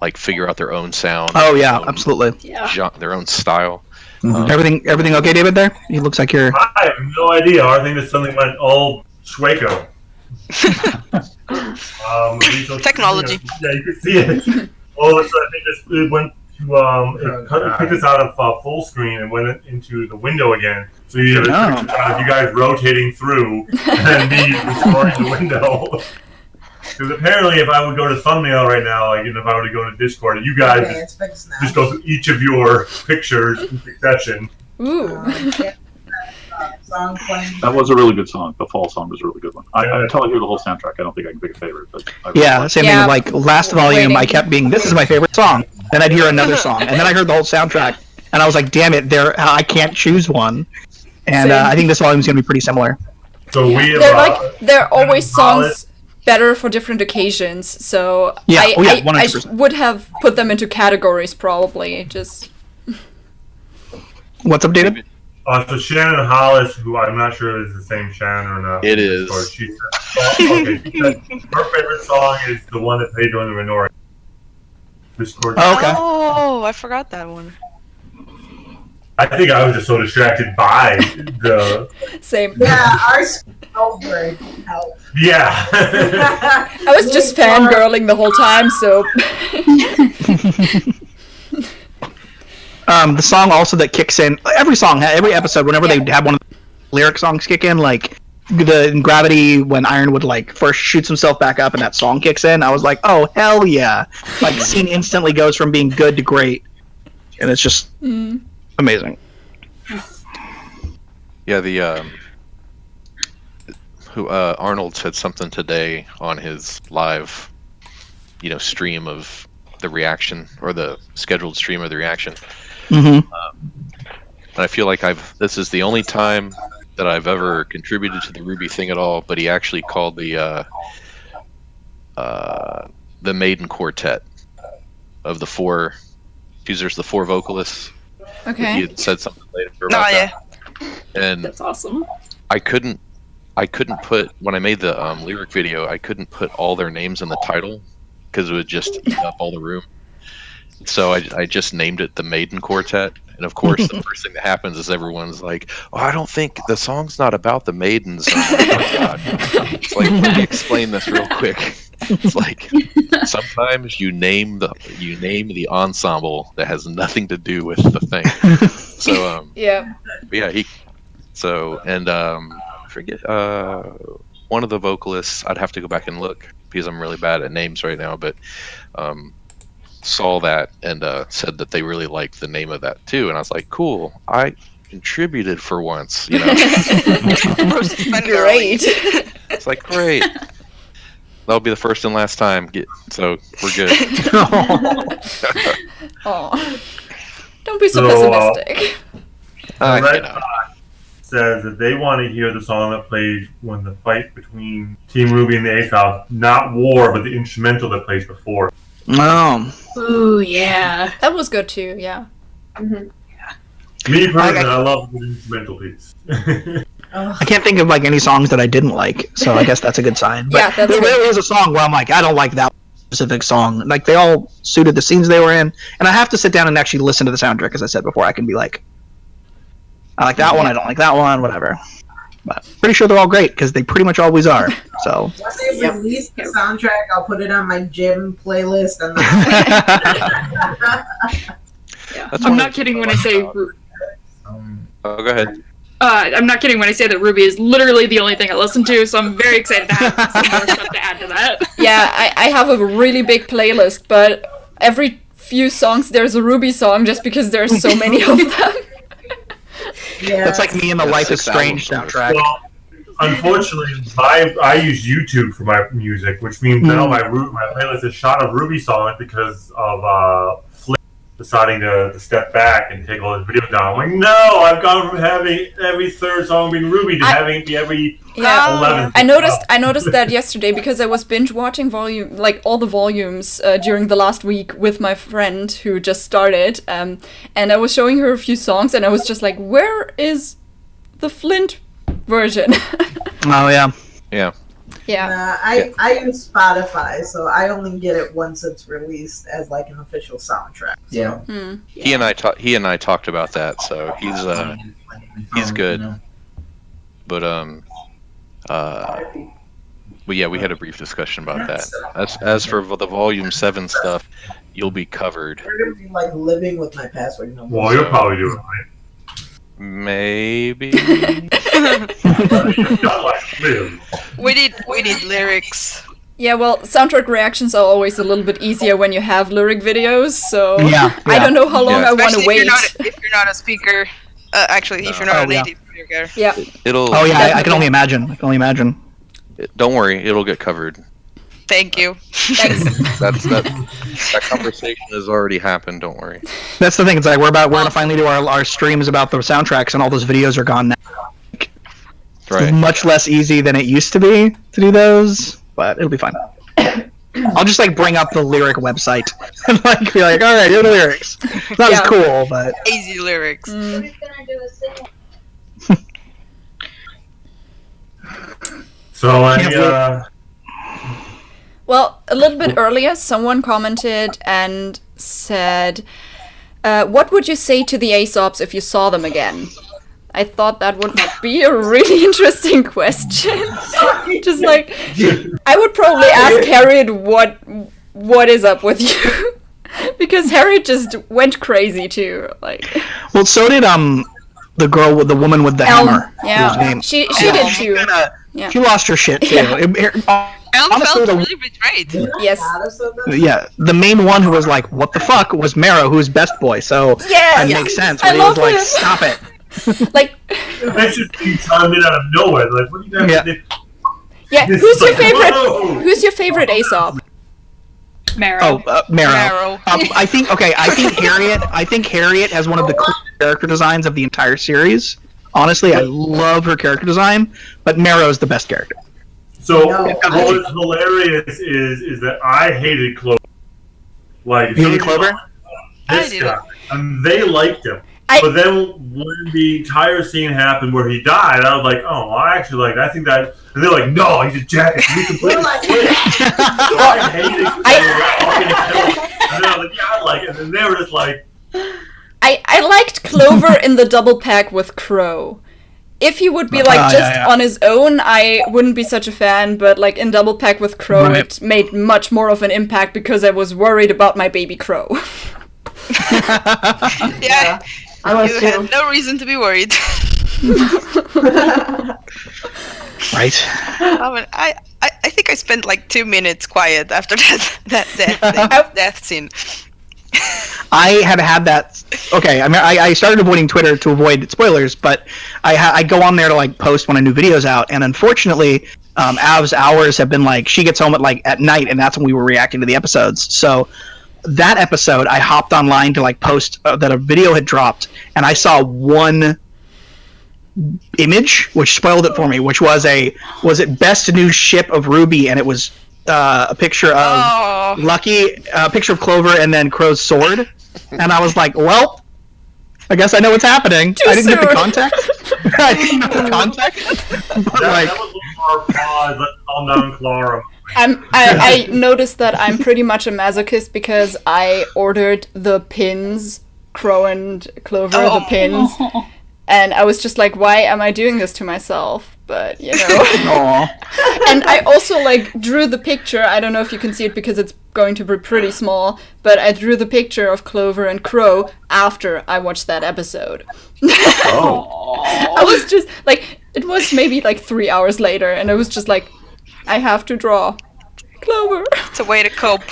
like figure out their own sound. Oh yeah, absolutely. Their own style. Everything okay, David? There, he looks like you're. I have no idea. I think that something went all Schwaco. Technology. Yeah, you can see it. All of a sudden, it went to it took us out of full screen and went into the window again. So you have you guys rotating through and me destroying the window. Because apparently, if I would go to thumbnail right now, like if I were to go to Discord, you guys just go through each of your pictures in succession. Ooh. That was a really good song. The fall song was a really good one. Until I hear the whole soundtrack, I don't think I can pick a favorite. But Same thing. Like last volume, I kept being, "This is my favorite song." Then I'd hear another song, and then I heard the whole soundtrack, and I was like, "Damn it! I can't choose one." And I think this volume is going to be pretty similar. So we have, they're always songs better for different occasions. So I would have put them into categories probably. Just what's up, David? So Shannon Hollis, who I'm not sure is the same Shannon or not. It is. She said, her favorite song is the one that played during the Minori. Discord. Oh, okay. Oh, I forgot that one. I think I was just so distracted by the same. Yeah, ours over help. Yeah. I was just fangirling the whole time, so. The song also that kicks in every episode, whenever they have one of the lyric songs kick in, like in Gravity when Ironwood like first shoots himself back up and that song kicks in, I was like, oh hell yeah! Like the scene instantly goes from being good to great, and it's just amazing. Yeah, Arnold said something today on his live, stream of the reaction or the scheduled stream of the reaction. And I feel like this is the only time that I've ever contributed to the RWBY thing at all, but he actually called the maiden quartet of the four, because there's the four vocalists. Okay. He had said something later about that. And that's awesome. I couldn't put, when I made the lyric video, I couldn't put all their names in the title because it would just eat up all the room. So I just named it the Maiden Quartet. And of course, the first thing that happens is everyone's like, "Oh, I don't think the song's not about the maidens." I'm like, oh God. It's like, let me explain this real quick. It's like sometimes you name the ensemble that has nothing to do with the thing. So I forget one of the vocalists. I'd have to go back and look because I'm really bad at names right now, but saw that and said that they really liked the name of that too, and I was like, cool, I contributed for once, Great. It's like, great, that'll be the first and last time, so we're good. Oh, don't be so pessimistic. Says that they want to hear the song that plays when the fight between Team RWBY and the Ace House, not War, but the instrumental that plays before. Ooh, yeah. That was good too, yeah. Me personally, I love the instrumental piece. I can't think of like any songs that I didn't like, so I guess that's a good sign. But yeah, there really is a song where I'm like, I don't like that specific song. Like they all suited the scenes they were in, and I have to sit down and actually listen to the soundtrack, as I said before. I can be like, I like that one, I don't like that one, whatever. But pretty sure they're all great because they pretty much always are. So When they release the soundtrack, I'll put it on my gym playlist. And I'm not kidding when I say. Oh, go ahead. I'm not kidding when I say that RWBY is literally the only thing I listen to, so I'm very excited to have some more stuff to add to that. Yeah, I have a really big playlist, but every few songs there's a RWBY song just because there's so many of them. Yeah. that's like me and the Life is Strange soundtrack. Well, unfortunately, I use YouTube for my music, which means now my playlist is shot of RWBY songs because of Flip deciding to step back and take all his videos down. I'm like, no, I've gone from having every third song being RWBY to having it be every 11th. I noticed that yesterday because I was binge watching all the volumes during the last week with my friend who just started, and I was showing her a few songs, and I was just like, where is the Flint version? Oh yeah. Yeah. Yeah. I use Spotify, so I only get it once it's released as like an official soundtrack. Yeah. He and I talked about that, so he's good. But yeah, we had a brief discussion about that. As for the Volume 7 stuff, you'll be covered. We're gonna be like living with my password number. Well, you'll probably do it right. Maybe. We need lyrics. Yeah, well, soundtrack reactions are always a little bit easier when you have lyric videos, so I don't know how long I want to Especially wait. if you're not a speaker. Actually, if you're not a native speaker. Yeah. I can only imagine. Don't worry, it'll get covered. Thank you. Thanks. That conversation has already happened. Don't worry. That's the thing. It's like we're gonna finally do our streams about the soundtracks, and all those videos are gone now. Right. It's much less easy than it used to be to do those, but it'll be fine. I'll just like bring up the lyric website and like be like, all right, here are the lyrics. It's not as cool, but easy lyrics. So Well, a little bit earlier, someone commented and said, what would you say to the Aesops if you saw them again? I thought that would be a really interesting question. Just like, I would probably ask Harriet what is up with you. Because Harriet just went crazy too. Like, well, so did the woman with the hammer. Yeah, she did too. She lost her shit too. Elm felt really betrayed. Yes. Yeah, the main one who was like, "What the fuck?" was Marrow, who's best boy. So that makes sense. But he was like, "Stop it." Like, that's just being chimed in out of nowhere. Like, what do you guys think? Yeah, who's your favorite? Who's your favorite Aesop? Marrow. Oh, Marrow. I think Harriet has one of the coolest character designs of the entire series. Honestly, I love her character design, but Marrow's the best character. So what was hilarious is that I hated Clover. Like, you hated Clover? This guy, and they liked him. But then when the entire scene happened where he died, I was like, oh, well, I actually like. I think that, and they're like, no, he's a jackass. We completely quit. So I hated Clover. And then I was like, yeah, I like it. And they were just like, I liked Clover in the double pack with Crow. If he would be like on his own, I wouldn't be such a fan. But like in double pack with Crow, it made much more of an impact because I was worried about my baby Crow. Yeah. I was you too. had no reason to be worried. Right. I think I spent like 2 minutes quiet after that death scene. I have had that. Okay, I mean, I started avoiding Twitter to avoid spoilers, but I go on there to like post when a new video's out, and unfortunately, Av's hours have been like she gets home at night, and that's when we were reacting to the episodes. So that episode, I hopped online to like post that a video had dropped, and I saw one image which spoiled it for me, which was it best new ship of RWBY, and it was a picture of Lucky, a picture of Clover, and then Crow's sword, and I was like, well, I guess I know what's happening. I didn't get the context. I didn't know the context. But that was a little more pause. Let's calm down, Clara. I noticed that I'm pretty much a masochist because I ordered the pins, Crow and Clover, the pins, and I was just like, why am I doing this to myself? but you know. Aw. And I also like drew the picture. I don't know if you can see it because it's going to be pretty small, but I drew the picture of Clover and Crow after I watched that episode. I was just like, it was maybe like 3 hours later, and I was just like, I have to draw Clover. It's a way to cope.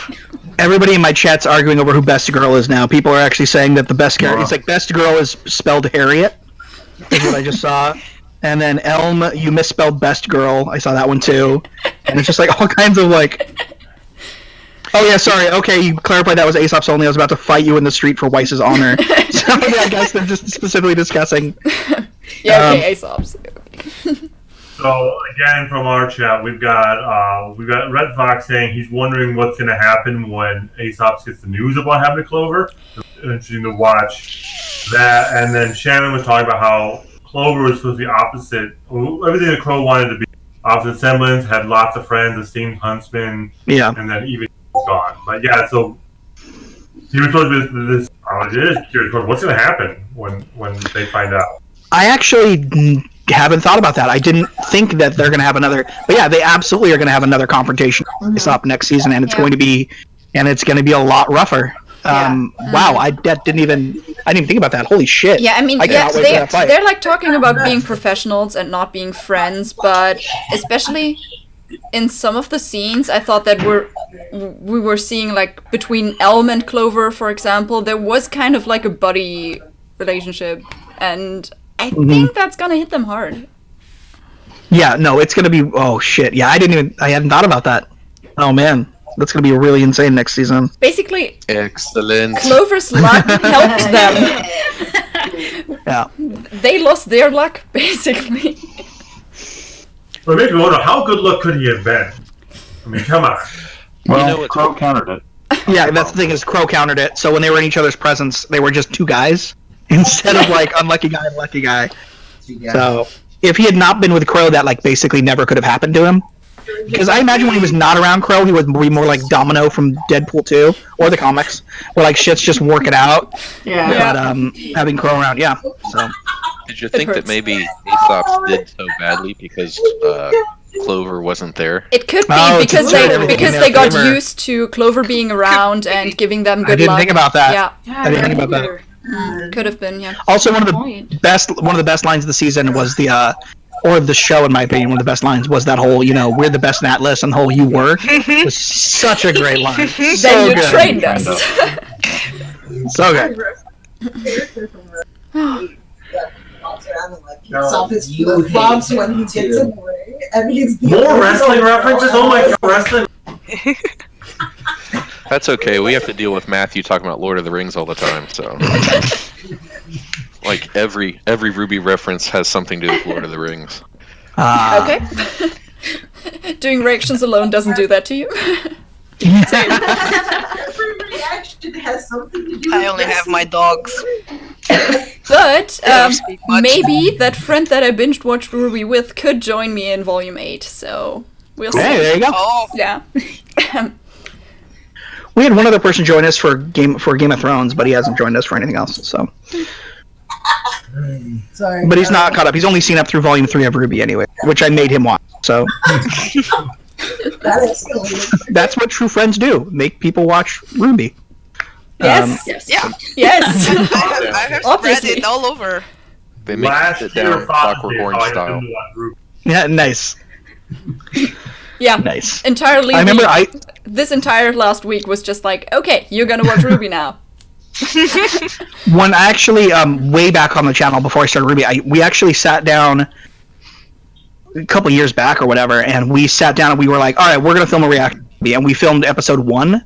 Everybody in my chat's arguing over who Best Girl is now. People are actually saying that the best character, it's like Best Girl is spelled Harriet, is what I just saw. And then Elm, you misspelled Best Girl. I saw that one too. And it's just like all kinds of like... Oh yeah, sorry. Okay, you clarified that was Aesop's only. I was about to fight you in the street for Weiss's honor. So I guess they're just specifically discussing... Yeah, okay, Aesop's. So again, from our chat, we've got Red Fox saying he's wondering what's going to happen when Aesop gets the news about having a Clover. It's interesting to watch that. And then Shannon was talking about how Clover was supposed to be opposite. Everything that Crow wanted to be. Opposite semblance, had lots of friends, esteemed huntsman, and then even gone. But yeah, so he was supposed to be this. What's going to happen when they find out? I actually haven't thought about that. I didn't think that they're going to have another, but yeah, they absolutely are going to have another confrontation up next season, and it's going to be a lot rougher. Wow, I didn't even think about that. Holy shit! Yeah, I mean, they're like talking about being professionals and not being friends, but especially in some of the scenes, I thought that we were seeing like between Elm and Clover, for example, there was kind of like a buddy relationship, and I think that's gonna hit them hard. Yeah, no, it's gonna be. Oh shit! Yeah, I hadn't thought about that. Oh man, that's gonna be really insane next season. Basically, excellent. Clover's luck helped them. Yeah, they lost their luck basically. But it makes me wonder, how good luck could he have been? I mean, come on. Well, Crow countered it. Yeah, that's the thing is Crow countered it. So when they were in each other's presence, they were just two guys instead of like unlucky guy and lucky guy. So if he had not been with Crow, that like basically never could have happened to him. Because I imagine when he was not around Crow, he would be more like Domino from Deadpool 2 or the comics, where like shit's just working out. Yeah. But having Crow around, yeah. So did you think that maybe Aesop did so badly because Clover wasn't there? It could be because they got used to Clover being around and giving them good luck. I didn't think about that. Yeah, I didn't think about that. Could have been, yeah. Also, one of the best lines of the season was or the show, in my opinion, one of the best lines was that whole, we're the best in Atlas, and the whole "you were" was such a great line. Then you trained us. So good. Off his flip-flops when he gets in the ring, and he's more wrestling references. Oh my god, wrestling! That's okay. We have to deal with Matthew talking about Lord of the Rings all the time, so like every RWBY reference has something to do with Lord of the Rings. Okay. Doing reactions alone doesn't do that to you. every reaction has something to do. I only have my dogs. But maybe that friend that I binge watched RWBY with could join me in Volume 8. So we'll see. Hey, there you go. Oh. Yeah. We had one other person join us for Game of Thrones, but he hasn't joined us for anything else. So, Sorry, but he's not caught up. He's only seen up through Volume 3 of RWBY anyway, which I made him watch. So that's what true friends do: make people watch RWBY. Yes. Yes. I have spread it all over. They make it sit down Clockwork Orange style. Yeah, nice. Yeah, nice. Entirely. I remember this entire last week was just like, okay, you're gonna watch RWBY now. When I actually, way back on the channel before I started RWBY, we actually sat down a couple years back or whatever, and we sat down and we were like, all right, we're gonna film a react, and we filmed episode 1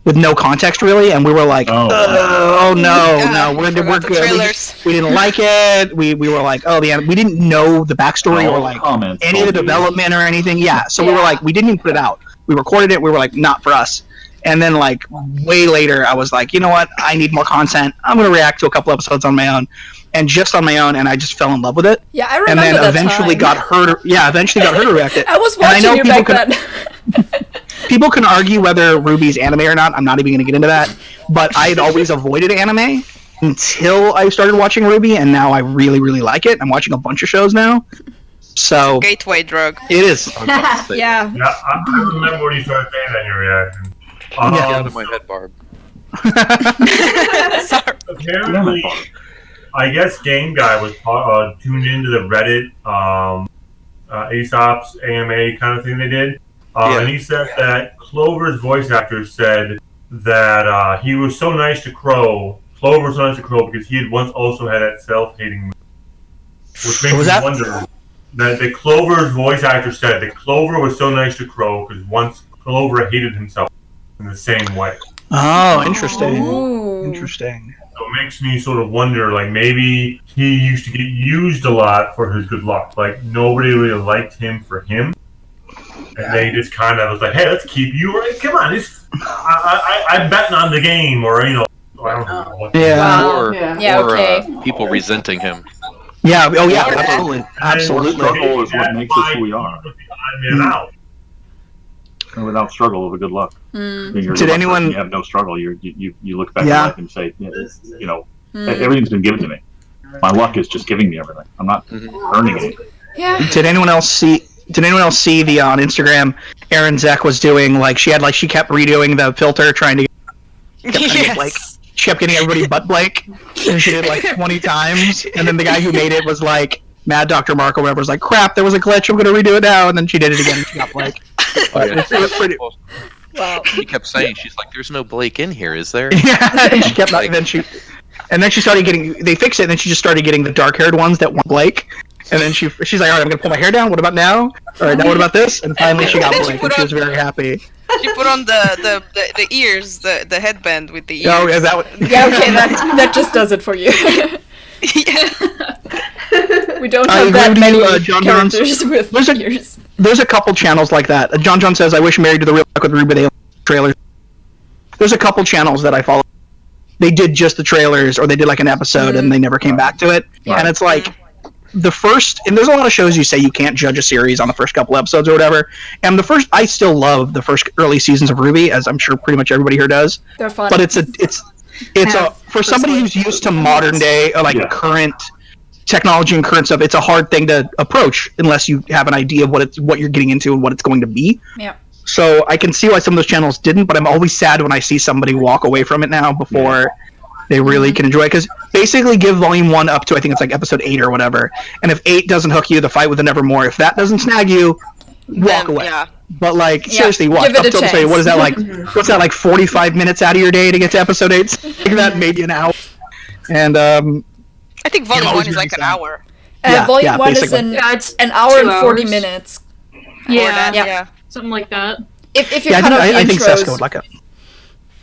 with no context really, and we were like, oh no, we're good. We didn't like it. We were like, we didn't know the backstory or like any of the development or anything. Yeah, so we were like, we didn't even put it out. We recorded it. We were like, not for us. And then like way later, I was like, you know what? I need more content. I'm gonna react to a couple episodes on my own, and just on my own, and I just fell in love with it. Yeah, I remember and then that eventually time. got her. Yeah, eventually got her to react it. I was watching you back then. People can argue whether RWBY's anime or not. I'm not even going to get into that. But I'd always avoided anime until I started watching RWBY, and now I really, really like it. I'm watching a bunch of shows now. So gateway drug. it is. Yeah. Yeah, I remember when you started saying that in your reaction. Get out of my head, Barb. Sorry. Apparently, I guess Game Guy was tuned into the Reddit Aesop's AMA kind of thing they did. And he said that Clover's voice actor said that he was so nice to Crow. Clover was so nice to Crow because he had once also had that self-hating mood. Which makes me wonder that the Clover's voice actor said that Clover was so nice to Crow because once Clover hated himself in the same way. Oh, interesting. Ooh. Interesting. So it makes me sort of wonder, like, maybe he used to get used a lot for his good luck. Like, nobody really liked him for him. And they just kind of was like, hey, let's keep you. Come on, I'm betting on the game. Or, you know, I don't know. Yeah. Or people resenting him. Yeah, oh yeah, absolutely. Absolutely. Struggle is what makes us who we are. And without struggle, of a good luck. Did anyone? You have no struggle. You look back at life and say, you know, everything's been given to me. My luck is just giving me everything. I'm not earning it. Yeah. Did anyone else see the on Instagram? Erin Zek was doing she kept redoing the filter, trying to get she kept getting everybody butt blank, and she did 20 times. And then the guy who made it was like, Mad Dr. Mark or whatever was like, crap, there was a glitch. I'm gonna redo it now. And then she did it again. And she got blank. It was pretty. Wow. She kept saying, she's like, "There's no Blake in here, is there?" Yeah. And she kept not. Then she started getting. They fixed it, and then she just started getting the dark-haired ones that want Blake. And then she's like, all right, I'm gonna pull my hair down. What about now? All right, now what about this? And finally, she got Blake, and she was very happy. She put on the ears, the headband with the ears. Oh, yeah, that. Yeah, okay, that just does it for you. We don't have that many characters with ears. There's a couple channels like that. John says, I wish Married to the Real Life with RWBY they trailers. There's a couple channels that I follow. They did just the trailers, or they did an episode, and they never came back to it. Yeah. And it's the first, and there's a lot of shows you say you can't judge a series on the first couple episodes or whatever. And I still love the first early seasons of RWBY, as I'm sure pretty much everybody here does. They're fun. But it's for somebody who's used to modern day, current technology and current stuff, it's a hard thing to approach unless you have an idea of what you're getting into and what it's going to be. Yeah. So I can see why some of those channels didn't, but I'm always sad when I see somebody walk away from it now before they really can enjoy it. Because basically give Volume 1 up to, I think it's episode 8 or whatever, and if 8 doesn't hook you, the fight with the Nevermore, if that doesn't snag you, walk away. Yeah. But seriously, watch up till say, what is that what's that 45 minutes out of your day to get to episode 8? That maybe an hour. And I think Volume 1 is an hour. Volume 1 is an hour and 40 minutes. Yeah, something like that. If you're cut off the intros, I think Seska would like it.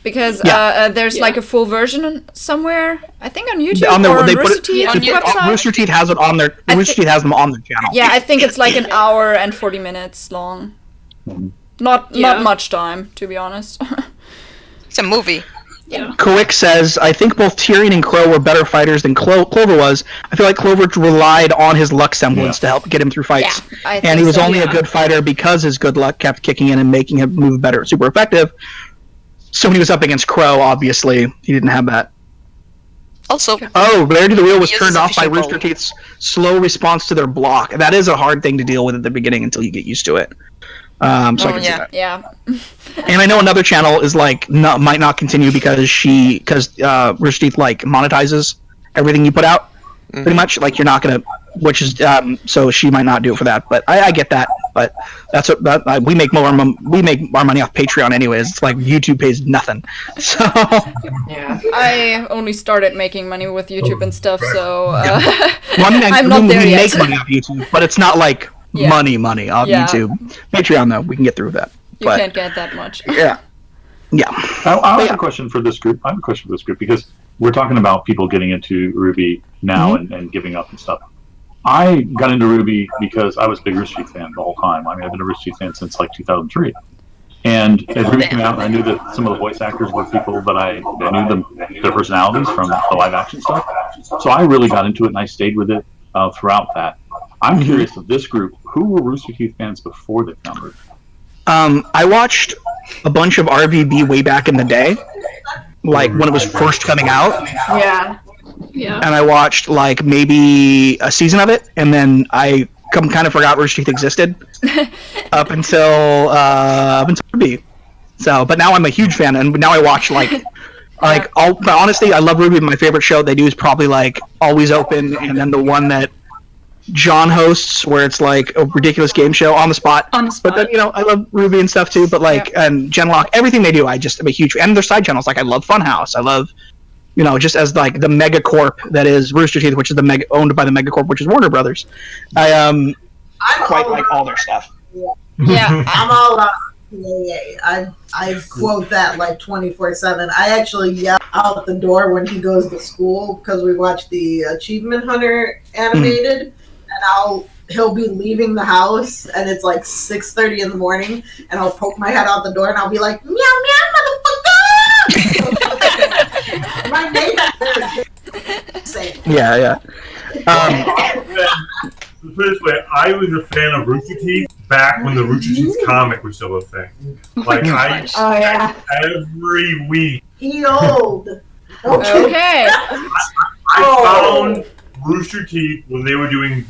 Because there's a full version somewhere. I think on YouTube or on Rooster Teeth website. Rooster Teeth has it on their. Rooster Teeth has them on their channel. Yeah, I think it's an hour and 40 minutes long. Not much time, to be honest. It's a movie. Yeah. Quick says, I think both Tyrion and Crow were better fighters than Clover was. I feel like Clover relied on his luck semblance to help get him through fights. Yeah, and he was only a good fighter because his good luck kept kicking in and making him move better, super effective. So when he was up against Crow, obviously, he didn't have that. Also, Married to the Wheel was turned off by Rooster Teeth's slow response to their block. That is a hard thing to deal with at the beginning until you get used to it. So I can see that. Yeah. And I know another channel is might not continue because Rooster Teeth monetizes everything you put out, pretty much. You're not gonna, which is so she might not do it for that. But I get that. But that's what we make our money off Patreon anyways. It's YouTube pays nothing. So I only started making money with YouTube and stuff. So I'm not there yet. We make money off YouTube, but it's not money off YouTube. Patreon though, we can get through that. You can't get that much. Yeah. I have a question for this group. Because we're talking about people getting into RWBY now and giving up and stuff. I got into RWBY because I was a big Rooster Teeth fan the whole time. I mean, I've been a Rooster Teeth fan since 2003. And as RWBY came out, I knew that some of the voice actors were people that I knew their personalities from the live action stuff. So I really got into it and I stayed with it throughout that. I'm curious of this group, who were Rooster Teeth fans before they found RWBY? I watched a bunch of RWBY way back in the day, when it was first coming out. Yeah. And I watched maybe a season of it, and then I kind of forgot Rooster Teeth existed up until RWBY. So, but now I'm a huge fan, and now I watch but honestly, I love RWBY. My favorite show they do is probably like Always Open, and then the one that John hosts, where it's like a ridiculous game show on the spot. But then I love RWBY and stuff too. But and Genlock, everything they do, I'm a huge fan. And their side channels, like I love Funhouse. I love just as like the megacorp that is Rooster Teeth, which is owned by the megacorp, which is Warner Brothers. I quite like all their stuff. Yeah, I'm all about I quote that like 24/7. I actually yell out the door when he goes to school because we watch the Achievement Hunter animated, and he'll be leaving the house and it's like 6:30 in the morning, and I'll poke my head out the door and I'll be like, meow meow motherfucker. My neighbor. Yeah. Put it this way, I was a fan of Rooster Teeth back when the Rooster Teeth comic was still a thing. Like every week. He old. Okay. I found Rooster Teeth when they were doing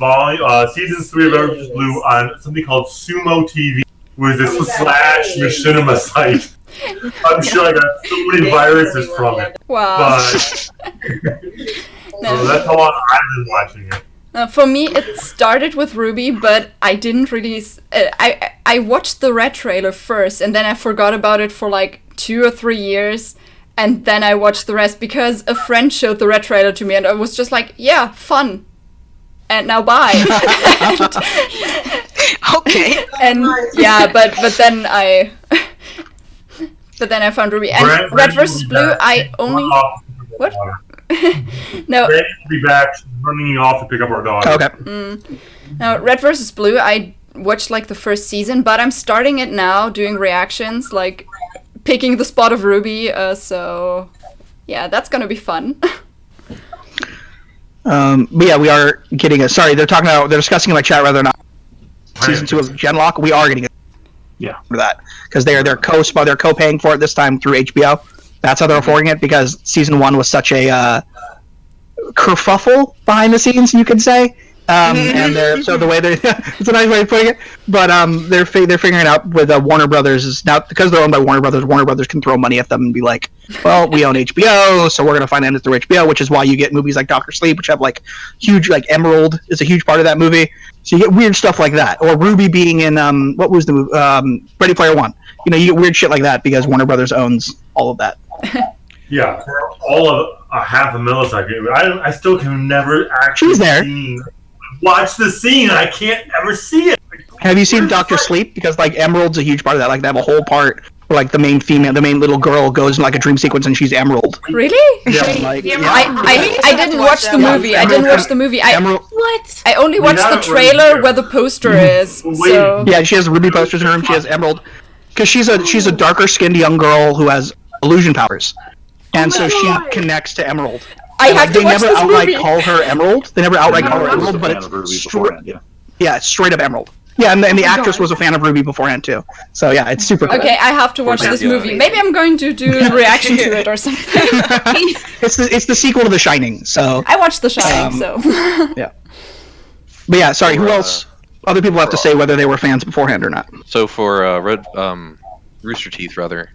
seasons 3 of Red vs. Blue on something called Sumo TV, which is this Slash machinima site. I'm sure I got so many viruses from it. Wow. But so that's how long I've been watching it. For me, it started with RWBY, but I didn't really. I watched the Red trailer first, and then I forgot about it for like 2 or 3 years, and then I watched the rest because a friend showed the Red trailer to me, and I was just like, "Yeah, fun." And now bye. Okay. And yeah, but then I. But then I found RWBY. And Red vs. Blue, I only. What? No. Randy will be back running off to pick up our dog. Okay. Now, Red vs. Blue, I watched like the first season, but I'm starting it now, doing reactions, like picking the spot of RWBY. So, yeah, that's gonna be fun. But yeah, we are getting it. Sorry, they're discussing in my chat whether or not season 2 of Genlock. We are getting it. Yeah. For that, because they're co-paying for it this time through HBO. That's how they're affording it, because season 1 was such a kerfuffle behind the scenes, you could say. And the way it's a nice way of putting it. But they're figuring it out with Warner Brothers is now, because they're owned by Warner Brothers can throw money at them and be like, well, we own HBO, so we're gonna finance it through HBO, which is why you get movies like Dr. Sleep, which have like huge, like Emerald is a huge part of that movie. So you get weird stuff like that, or RWBY being in what was the movie? Ready Player One. You get weird shit like that because Warner Brothers owns all of that. Yeah, for all of a half a millisecond. I still can never actually watch the scene. I can't ever see it. Have you seen Dr. Sleep? Because like Emerald's a huge part of that. Like they have a whole part where like the main little girl goes in like a dream sequence and she's Emerald. Really? Yeah. I didn't watch the movie. I didn't watch the movie. What? I only watched the trailer where the poster is. So. Yeah, she has RWBY posters in her room. She has Emerald because she's a darker skinned young girl who has illusion powers, and so she connects to Emerald. I have to watch this movie. They never outright call her Emerald. They never outright call her Emerald, but it's straight up Emerald. Yeah, and the actress was a fan of RWBY beforehand too. So yeah, it's super cool. Okay, I have to watch this movie. Maybe I'm going to do a reaction to it or something. It's the sequel to The Shining. So I watched The Shining. So yeah. But yeah, sorry. Who else? Other people have to say whether they were fans beforehand or not. So for Rooster Teeth, rather.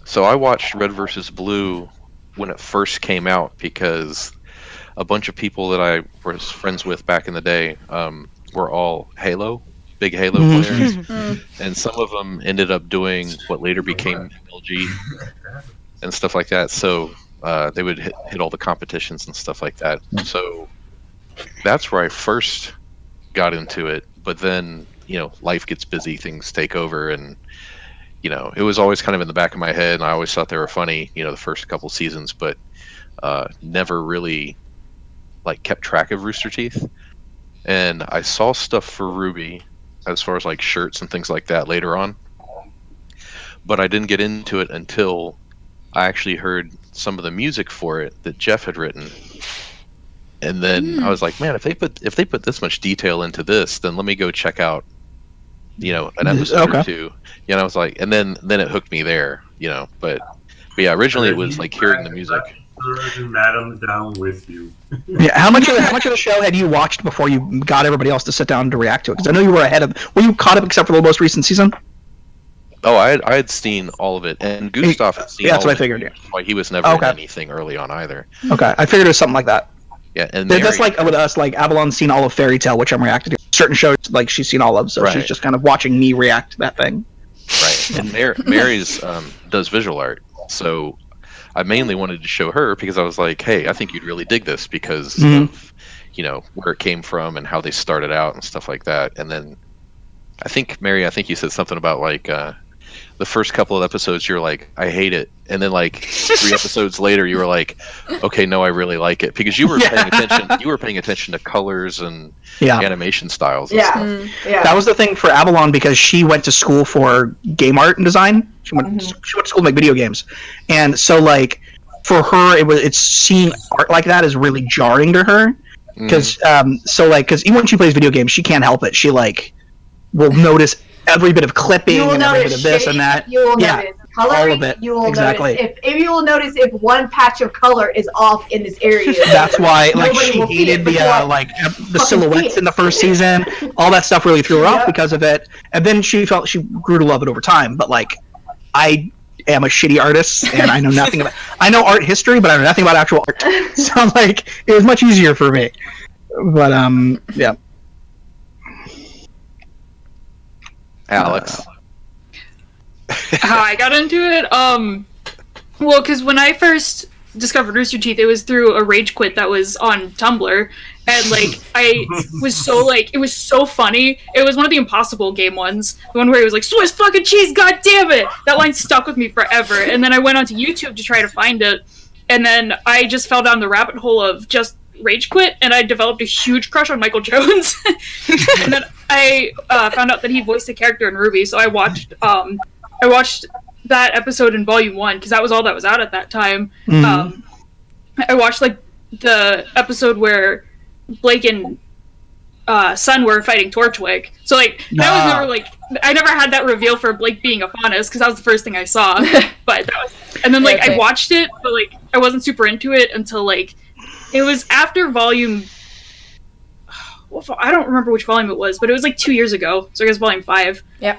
So I watched Red vs. Blue when it first came out because a bunch of people that I was friends with back in the day were all big Halo players, and some of them ended up doing what later became MLG and stuff like that. So they would hit all the competitions and stuff like that. So that's where I first got into it. But then, life gets busy, things take over, and it was always kind of in the back of my head, and I always thought they were funny, the first couple seasons, but never really kept track of Rooster Teeth. And I saw stuff for RWBY as far as shirts and things like that later on, but I didn't get into it until I actually heard some of the music for it that Jeff had written. And then I was like, man, if they put this much detail into this, then let me go check out an episode or two. I was like, and then it hooked me there, but yeah, originally it was hearing the music. Sirs and madams down with you. Yeah, how much of the show had you watched before you got everybody else to sit down to react to it? Because I know you were ahead of. Were you caught up except for the most recent season? Oh, I had seen all of it, and Gustav had seen. Yeah, that's all what of I figured. it. Yeah. Why he was never in anything early on either. Okay, I figured it was something like that. Yeah, and that's like with us. Like Avalon's seen all of Fairy Tale, which I'm reacting to. Certain shows, like she's seen all of, so she's just kind of watching me react to that thing. Right, and Mary's does visual art, so I mainly wanted to show her because I was like, hey, I think you'd really dig this because of where it came from and how they started out and stuff like that. And then I think Mary, you said something about like the first couple of episodes you're like, I hate it, and then like 3 episodes later you were like, okay, no, I really like it, because you were paying attention. You were paying attention to colors and animation styles. And stuff. That was the thing for Avalon, because she went to school for game art and design. She went to school to make video games, and so like for her, it's seeing art like that is really jarring to her, because even when she plays video games, she can't help it. She like will notice every bit of clipping and every bit of this and that. You will notice coloring. All of it. You will notice if you will notice if one patch of color is off in this area. That's why, like, she hated the silhouettes in the first season. All that stuff really threw her off because of it. And then she grew to love it over time. But like, I am a shitty artist and I know nothing about. I know art history, but I know nothing about actual art. So like, it was much easier for me. But yeah. Alex. How I got into it? Well, because when I first discovered Rooster Teeth, it was through a rage quit that was on Tumblr, and like I was so like it was so funny. It was one of the Impossible game ones, the one where he was like Swiss fucking cheese, god damn it! That line stuck with me forever. And then I went onto YouTube to try to find it, and then I just fell down the rabbit hole of just rage quit, and I developed a huge crush on Michael Jones. And then I found out that he voiced a character in RWBY, so I watched that episode in Volume 1 because that was all that was out at that time. I watched like the episode where Blake and Sun were fighting Torchwick, so like that was never like I never had that reveal for Blake being a Faunus because that was the first thing I saw. But that was, and then like I watched it, but like I wasn't super into it until like it was after Volume. I don't remember which volume it was, but it was like 2 years ago. So I guess Volume 5. Yeah.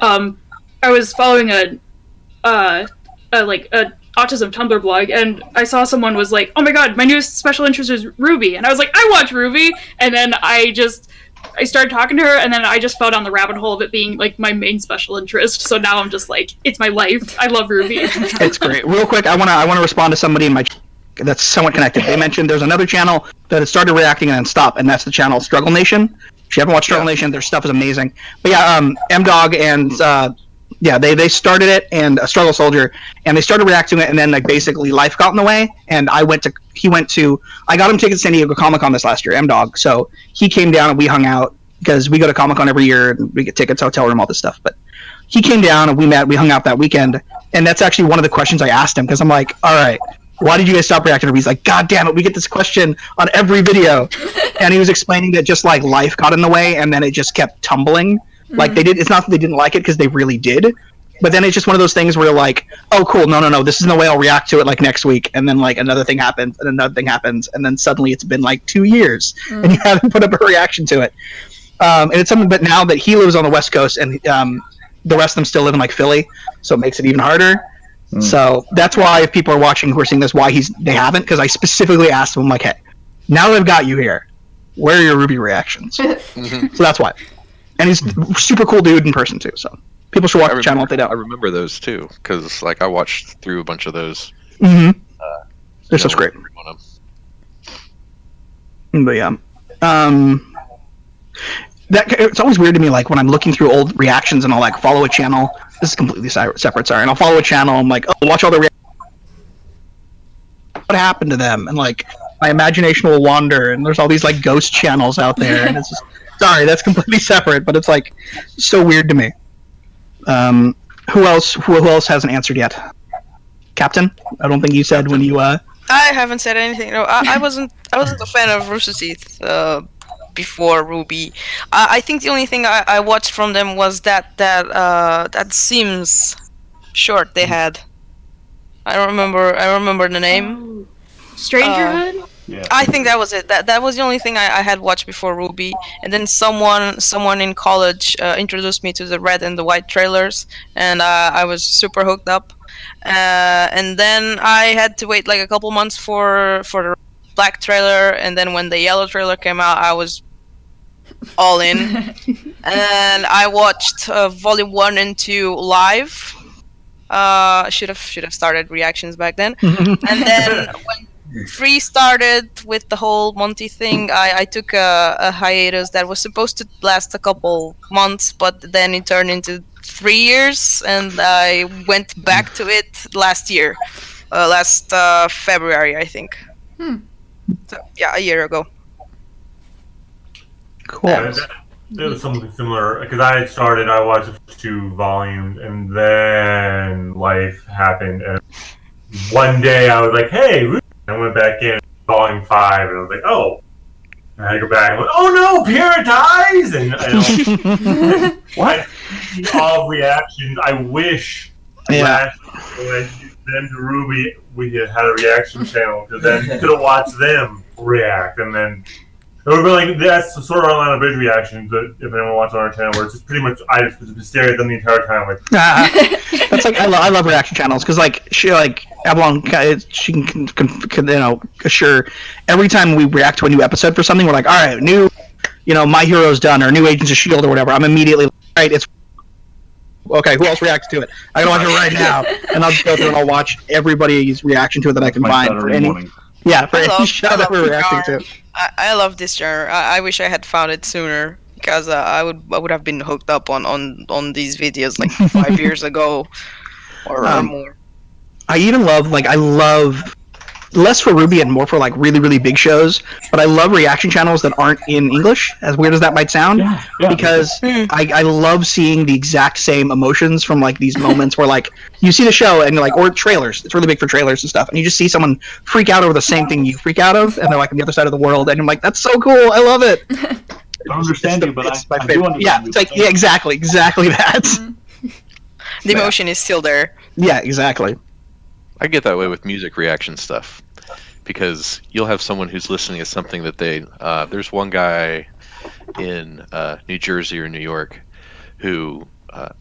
I was following a autism Tumblr blog, and I saw someone was like, "Oh my god, my newest special interest is RWBY," and I was like, "I watch RWBY," and then I started talking to her, and then I just fell down the rabbit hole of it being like my main special interest. So now I'm just like, it's my life. I love RWBY. It's great. Real quick, I wanna respond to somebody in my. That's somewhat connected. They mentioned there's another channel that had started reacting and then stopped, and that's the channel Struggle Nation. If you haven't watched Struggle Nation, their stuff is amazing. But yeah, M-Dog and they started it, and a Struggle Soldier, and they started reacting to it, and then like basically life got in the way, and I got him tickets to San Diego Comic-Con this last year, M-Dog, so he came down and we hung out, because we go to Comic-Con every year, and we get tickets, hotel room, all this stuff, but he came down and we hung out that weekend, and that's actually one of the questions I asked him, because I'm like, all right, why did you guys stop reacting to RWBY? He's like, God damn it, we get this question on every video. And he was explaining that just like life got in the way, and then it just kept tumbling. Like it's not that they didn't like it, because they really did. But then it's just one of those things where you're like, oh cool, no, this isn't the way I'll react to it like next week. And then like another thing happens, and another thing happens, and then suddenly it's been like 2 years, and you haven't put up a reaction to it. And it's something, but now that he lives on the West Coast, and the rest of them still live in like Philly, so it makes it even harder. So that's why if people are watching who are seeing this, why they haven't, because I specifically asked him, like, hey, now that I've got you here, where are your RWBY reactions? So that's why. And he's a super cool dude in person too, so people should watch the channel if they don't. I remember those too, because like I watched through a bunch of those. They're so great. But yeah, it's always weird to me, like when I'm looking through old reactions and I'll like follow a channel. This is completely separate, sorry. And I'll follow a channel. I'm like, oh, watch all the reactions. What happened to them? And like, my imagination will wander. And there's all these like ghost channels out there. And it's just, sorry, that's completely separate. But it's like so weird to me. Who else hasn't answered yet? Captain? I don't think you said when you. I haven't said anything. No, I wasn't a fan of Rooster Teeth. Before RWBY, I think the only thing I watched from them was that Sims short they had. I don't remember the name. Strangerhood. I think that was it. That was the only thing I had watched before RWBY, and then someone in college introduced me to the red and the white trailers, and I was super hooked up. And then I had to wait like a couple months for the black trailer, and then when the yellow trailer came out, I was all in. And I watched Volume 1 and 2 live. Should have started reactions back then. And then when 3 started with the whole Monty thing, I took a hiatus that was supposed to last a couple months, but then it turned into 3 years, and I went back to it last year, last February, I think. So, yeah, a year ago. Cool. Yeah, it was something similar because I watched the 2 volumes, and then life happened, and one day I was like, "Hey," I went back in Volume 5, and I was like, "Oh," and I had to go back and went, "Oh no, Pierre dies!" And what? All reactions. I wish when then to RWBY we had a reaction channel, because then you could have watched them react, and then. It would be like, that's the sort of Atlanta Bridge reactions that if anyone watches on our channel, where it's just pretty much I just stare at them the entire time. Like, that's like I love reaction channels because Avalon, she can assure every time we react to a new episode for something, we're like, all right, new, My Hero's done or new Agents of S.H.I.E.L.D. or whatever. I'm immediately like, all right, it's okay. Who else reacts to it? I gotta watch it right now, and I'll just go through and I'll watch everybody's reaction to it that I can find for any. Morning. Yeah, for any show that we're reacting to. I love this genre. I wish I had found it sooner, because I would have been hooked up on these videos like 5 years ago or more. I even love less for RWBY and more for like really, really big shows, but I love reaction channels that aren't in English, as weird as that might sound, because I love seeing the exact same emotions from like these moments where like you see the show and you're like, or trailers, it's really big for trailers and stuff, and you just see someone freak out over the same thing you freak out of, and they're like on the other side of the world, and I'm like, that's so cool, I love it. I don't understand you, but I do understand. Yeah, it's like, yeah, exactly that. The emotion is still there. Yeah, exactly. I get that way with music reaction stuff, because you'll have someone who's listening to something that they there's one guy in New Jersey or New York who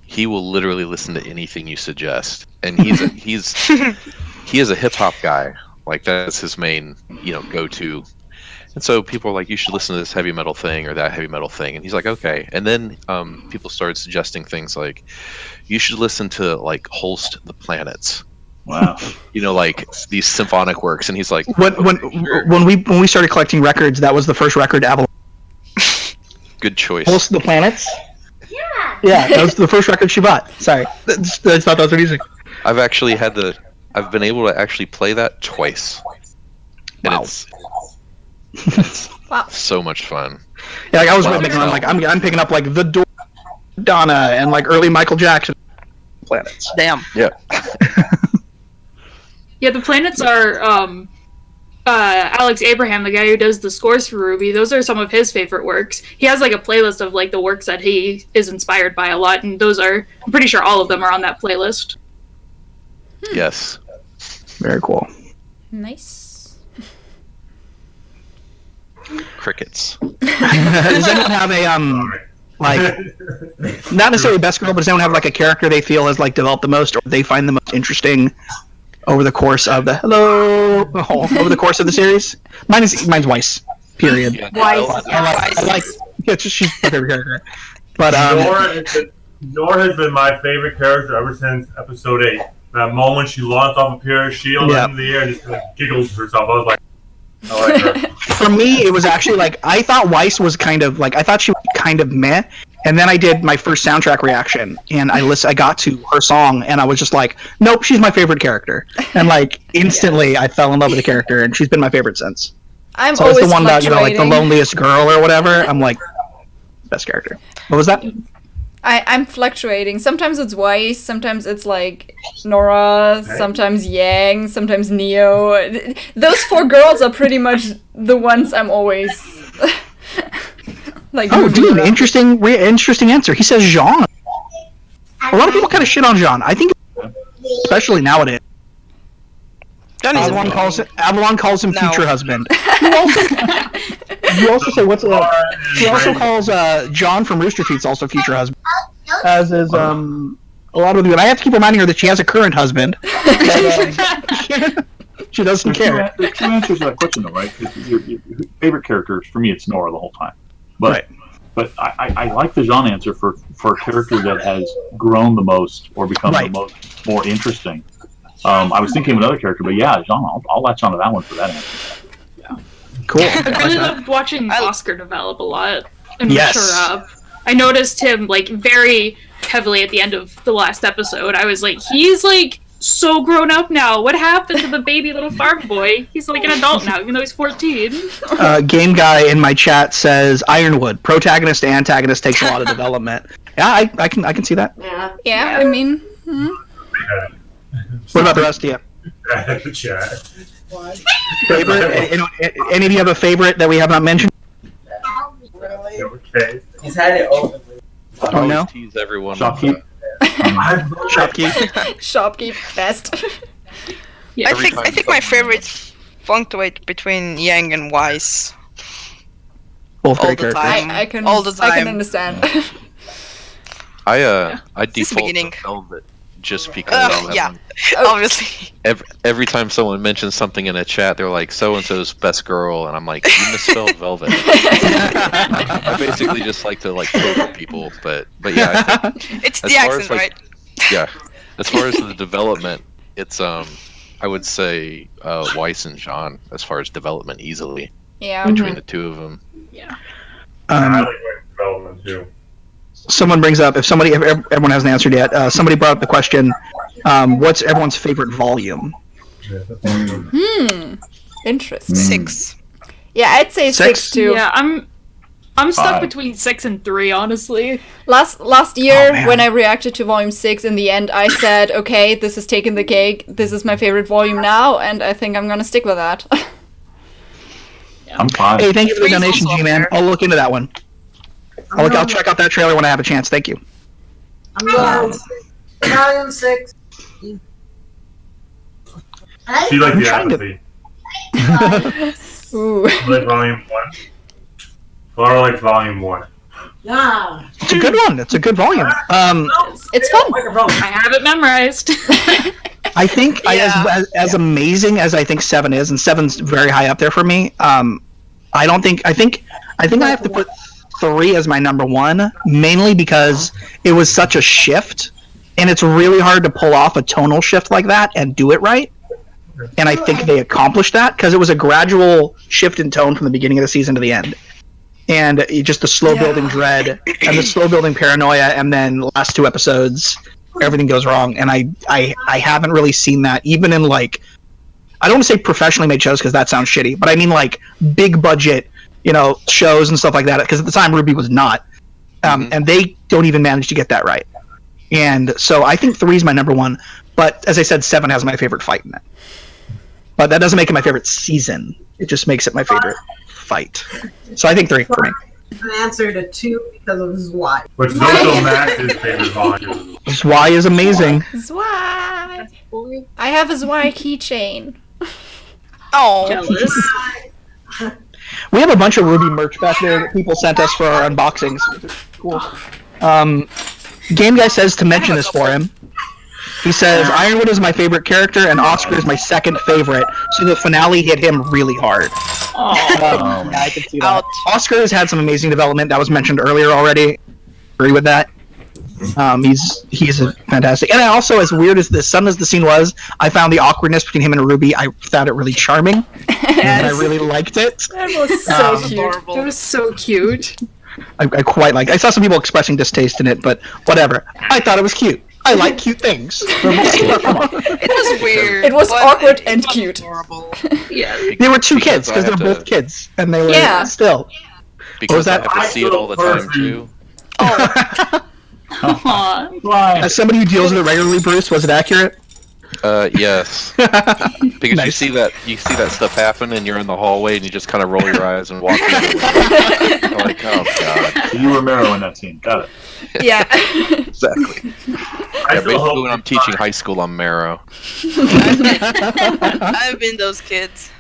he will literally listen to anything you suggest, and he is a hip hop guy, like that's his main go-to. And so people are like, you should listen to this heavy metal thing or that heavy metal thing, and he's like, okay. And then people started suggesting things like, you should listen to like Holst the Planets. Wow. Like these symphonic works, and he's like, when we started collecting records, that was the first record Avalon. Good choice. Holst the Planets. Yeah, that was the first record she bought. Sorry, I thought that was music. I've been able to actually play that twice, and it's so much fun. Yeah, like I was I'm picking up like the Donna and like early Michael Jackson planets. Damn. Yeah. Yeah, the planets are Alex Abraham, the guy who does the scores for RWBY. Those are some of his favorite works. He has like a playlist of like the works that he is inspired by a lot, and I'm pretty sure all of them are on that playlist. Yes. Very cool. Nice. Crickets. Does anyone have a like not necessarily best girl, but does anyone have like a character they feel has like developed the most, or they find the most interesting over the course of the over the course of the series? Mine's Weiss. Period. Weiss. I like she's my favorite character. But Nora has been my favorite character ever since episode 8. That moment she launched off a Pierre's shield into the air and just kind of giggles to herself. I was like, I like her. For me, it was actually like I thought Weiss was kind of like I thought she was kind of meh, and then I did my first soundtrack reaction, and I got to her song, and I was just like, nope, she's my favorite character, and like instantly I fell in love with the character, and she's been my favorite since. I'm so always it's the one that like the fluctuating. loneliest girl or whatever. I'm like, best character. What was that? I'm fluctuating. Sometimes it's Weiss, sometimes it's like Nora, sometimes Yang, sometimes Neo. Those 4 girls are pretty much the ones I'm always like. Oh, dude, interesting answer. He says Jean. A lot of people kind of shit on Jean. I think, especially nowadays. Johnny's Avalon calls him No. future husband. You also say what's he also calls John from Rooster Teeth's also future husband. As is a lot of the. And I have to keep reminding her that she has a current husband. But, she doesn't care. The two answers to that question, though, right? Your favorite characters, for me, it's Nora the whole time. But Right. but I like the Jean answer for a character that has grown the most or become Right. the more interesting. I was thinking of another character, but yeah, Jean, I'll latch onto that one for that answer. Cool. I really loved watching Oscar develop a lot and Yes. mature up. I noticed him like very heavily at the end of the last episode. I was like, he's like so grown up now. What happened to the baby little farm boy? He's like an adult now, even though he's 14. Game guy in my chat says Ironwood, protagonist to antagonist takes a lot of development. Yeah, I can see that. Yeah, I mean, What about the rest of you? The chat. Favorite? Any of you have a favorite that we have not mentioned? Okay. He's had it all. I Oh, no? always tease everyone. Shopkeep. Shopkeep. Shopkeep best. Yeah. I think my favorite fluctuate between Yang and Wise. Both All great the characters. time. I can all the time. I can understand. I Since the default beginning. to Velvet just because Yeah, obviously. every time someone mentions something in a chat, they're like so and so's best girl, and I'm like, you misspelled Velvet. I basically just like to like poke people, but yeah, I think It's as the far as, accent, like, right? yeah. As far as the development, it's I would say Weiss and Jean as far as development easily Yeah. between the two of them. I like development too. Someone brings up if everyone hasn't answered yet. Somebody brought up the question: what's everyone's favorite volume? Interesting. 6. Yeah, I'd say Six? 6 too. Yeah, I'm stuck 5. between 6 and 3, honestly. Last year, Oh, man. when I reacted to Volume 6, in the end, I said, okay, this is taking the cake. This is my favorite volume now, and I think I'm gonna stick with that. I'm 5. Hey, thank you for the Three's donation, also up G-Man. there. I'll look into that one. I'll check out that trailer when I have a chance. Thank you. I'm going Volume 6. She like I'm the trying to- apathy. Ooh. I like Volume 1. Laura likes Volume 1. Yeah. It's a good one. It's a good volume. It's fun. I have it memorized. I think as amazing as I think 7 is, and 7's very high up there for me. I think I have to put 3 as my number 1, mainly because it was such a shift, and it's really hard to pull off a tonal shift like that and do it right. And I think they accomplished that because it was a gradual shift in tone from the beginning of the season to the end. And just the slow building dread and the slow building paranoia, and then the last 2 episodes, everything goes wrong. And I haven't really seen that even in like, I don't want to say professionally made shows because that sounds shitty, but I mean like big budget, shows and stuff like that. Because at the time RWBY was not, and they don't even manage to get that right. And so I think 3 is my number 1, but as I said, 7 has my favorite fight in it. But that doesn't make it my favorite season. It just makes it my favorite fight. So I think 3 for me. An answer to 2 because of his wife. Which is also Max's favorite volume. Zwei is amazing. Zwei. I have a Zwei keychain. Oh, Jealous. We have a bunch of RWBY merch back there that people sent us for our unboxings. Cool. Game Guy says to mention this for him. He says, Ironwood is my favorite character and Oscar is my second favorite, so the finale hit him really hard. Yeah, I can see that. Ouch. Oscar has had some amazing development that was mentioned earlier already. Agree with that. He's a fantastic. And I also, as weird as the scene was, I found the awkwardness between him and RWBY. I found it really charming. And I really liked it. That was so cute. adorable. It was so cute. I quite liked it. I saw some people expressing distaste in it, but whatever. I thought it was cute. I like cute things. It was weird. It was but awkward it and was cute. Adorable. Yeah. They were 2 kids Because because I they're have both to- kids, and they were Yeah. still. Because I that? have to see it all the time too. Aw. As somebody who deals with it regularly, Bruce, was it accurate? Yes. Because you see that stuff happen, and you're in the hallway, and you just kind of roll your eyes and walk the other way. You're like, oh god. So you were Mero in that scene. Got it. Yeah. Exactly. Yeah, basically, when I'm teaching high school, I'm Mero. I've been those kids.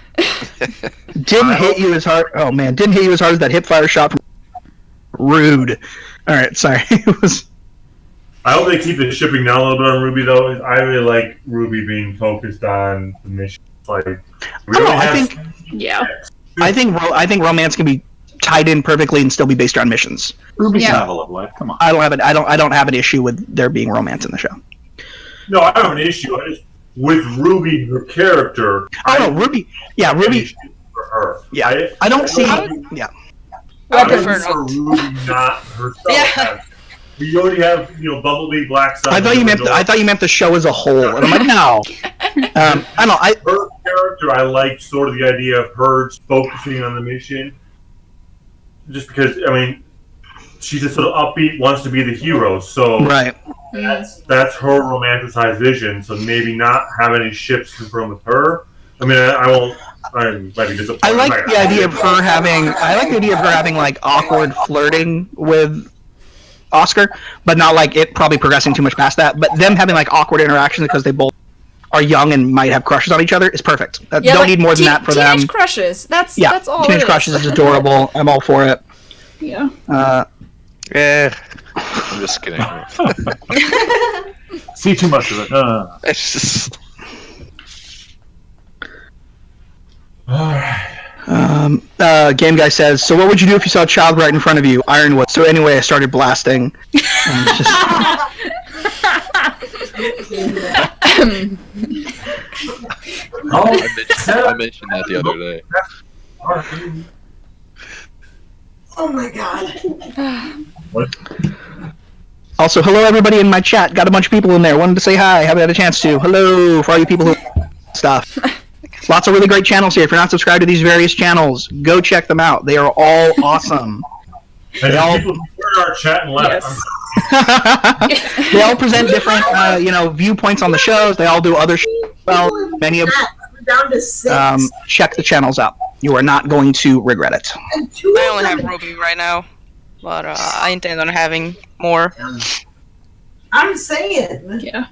Didn't hit you as hard. Oh man, didn't hit you as hard as that hip fire shot from Rude. All right, sorry. It was. I hope they keep the shipping down a little bit on RWBY though. I really like RWBY being focused on the mission. Like, I think romance can be tied in perfectly and still be based on missions. RWBY's novel of life. Come on. I don't have an issue with there being romance in the show. No, I don't have an issue. I just with RWBY, her character. Oh no, RWBY. Yeah, RWBY. For her. Yeah, I don't see. Yeah. I prefer RWBY not herself. Yeah. We already have, Bumblebee, Black Sun. I thought you meant the show as a whole, and I'm like, no. I don't know. Her character, I liked sort of the idea of her focusing on the mission, just because she's just sort of upbeat, wants to be the hero. So right. That's her romanticized vision. So maybe not have any ships confirmed with her. I mean, I won't. I might be disappointed. I like the idea of her having like awkward flirting with Oscar, but not like it probably progressing too much past that. But them having like awkward interactions because they both are young and might have crushes on each other is perfect. Don't need more than that for them. Teenage crushes. That's all. Teenage crushes is adorable. I'm all for it. Yeah. I'm just kidding. See too much of it. It's just. Game Guy says, so what would you do if you saw a child right in front of you? Ironwood. So anyway, I started blasting. I mentioned that the other day. Oh my god. What? Also, hello everybody in my chat. Got a bunch of people in there. Wanted to say hi. Haven't had a chance to. Hello for all you people who stuff. Lots of really great channels here. If you're not subscribed to these various channels, go check them out. They are all awesome. They all people who are chatting left. Yes. They all present different, viewpoints on the shows. They all do other shows. Well, many of down to 6. Check the channels out. You are not going to regret it. I only have RWBY right now, but I intend on having more. I'm saying,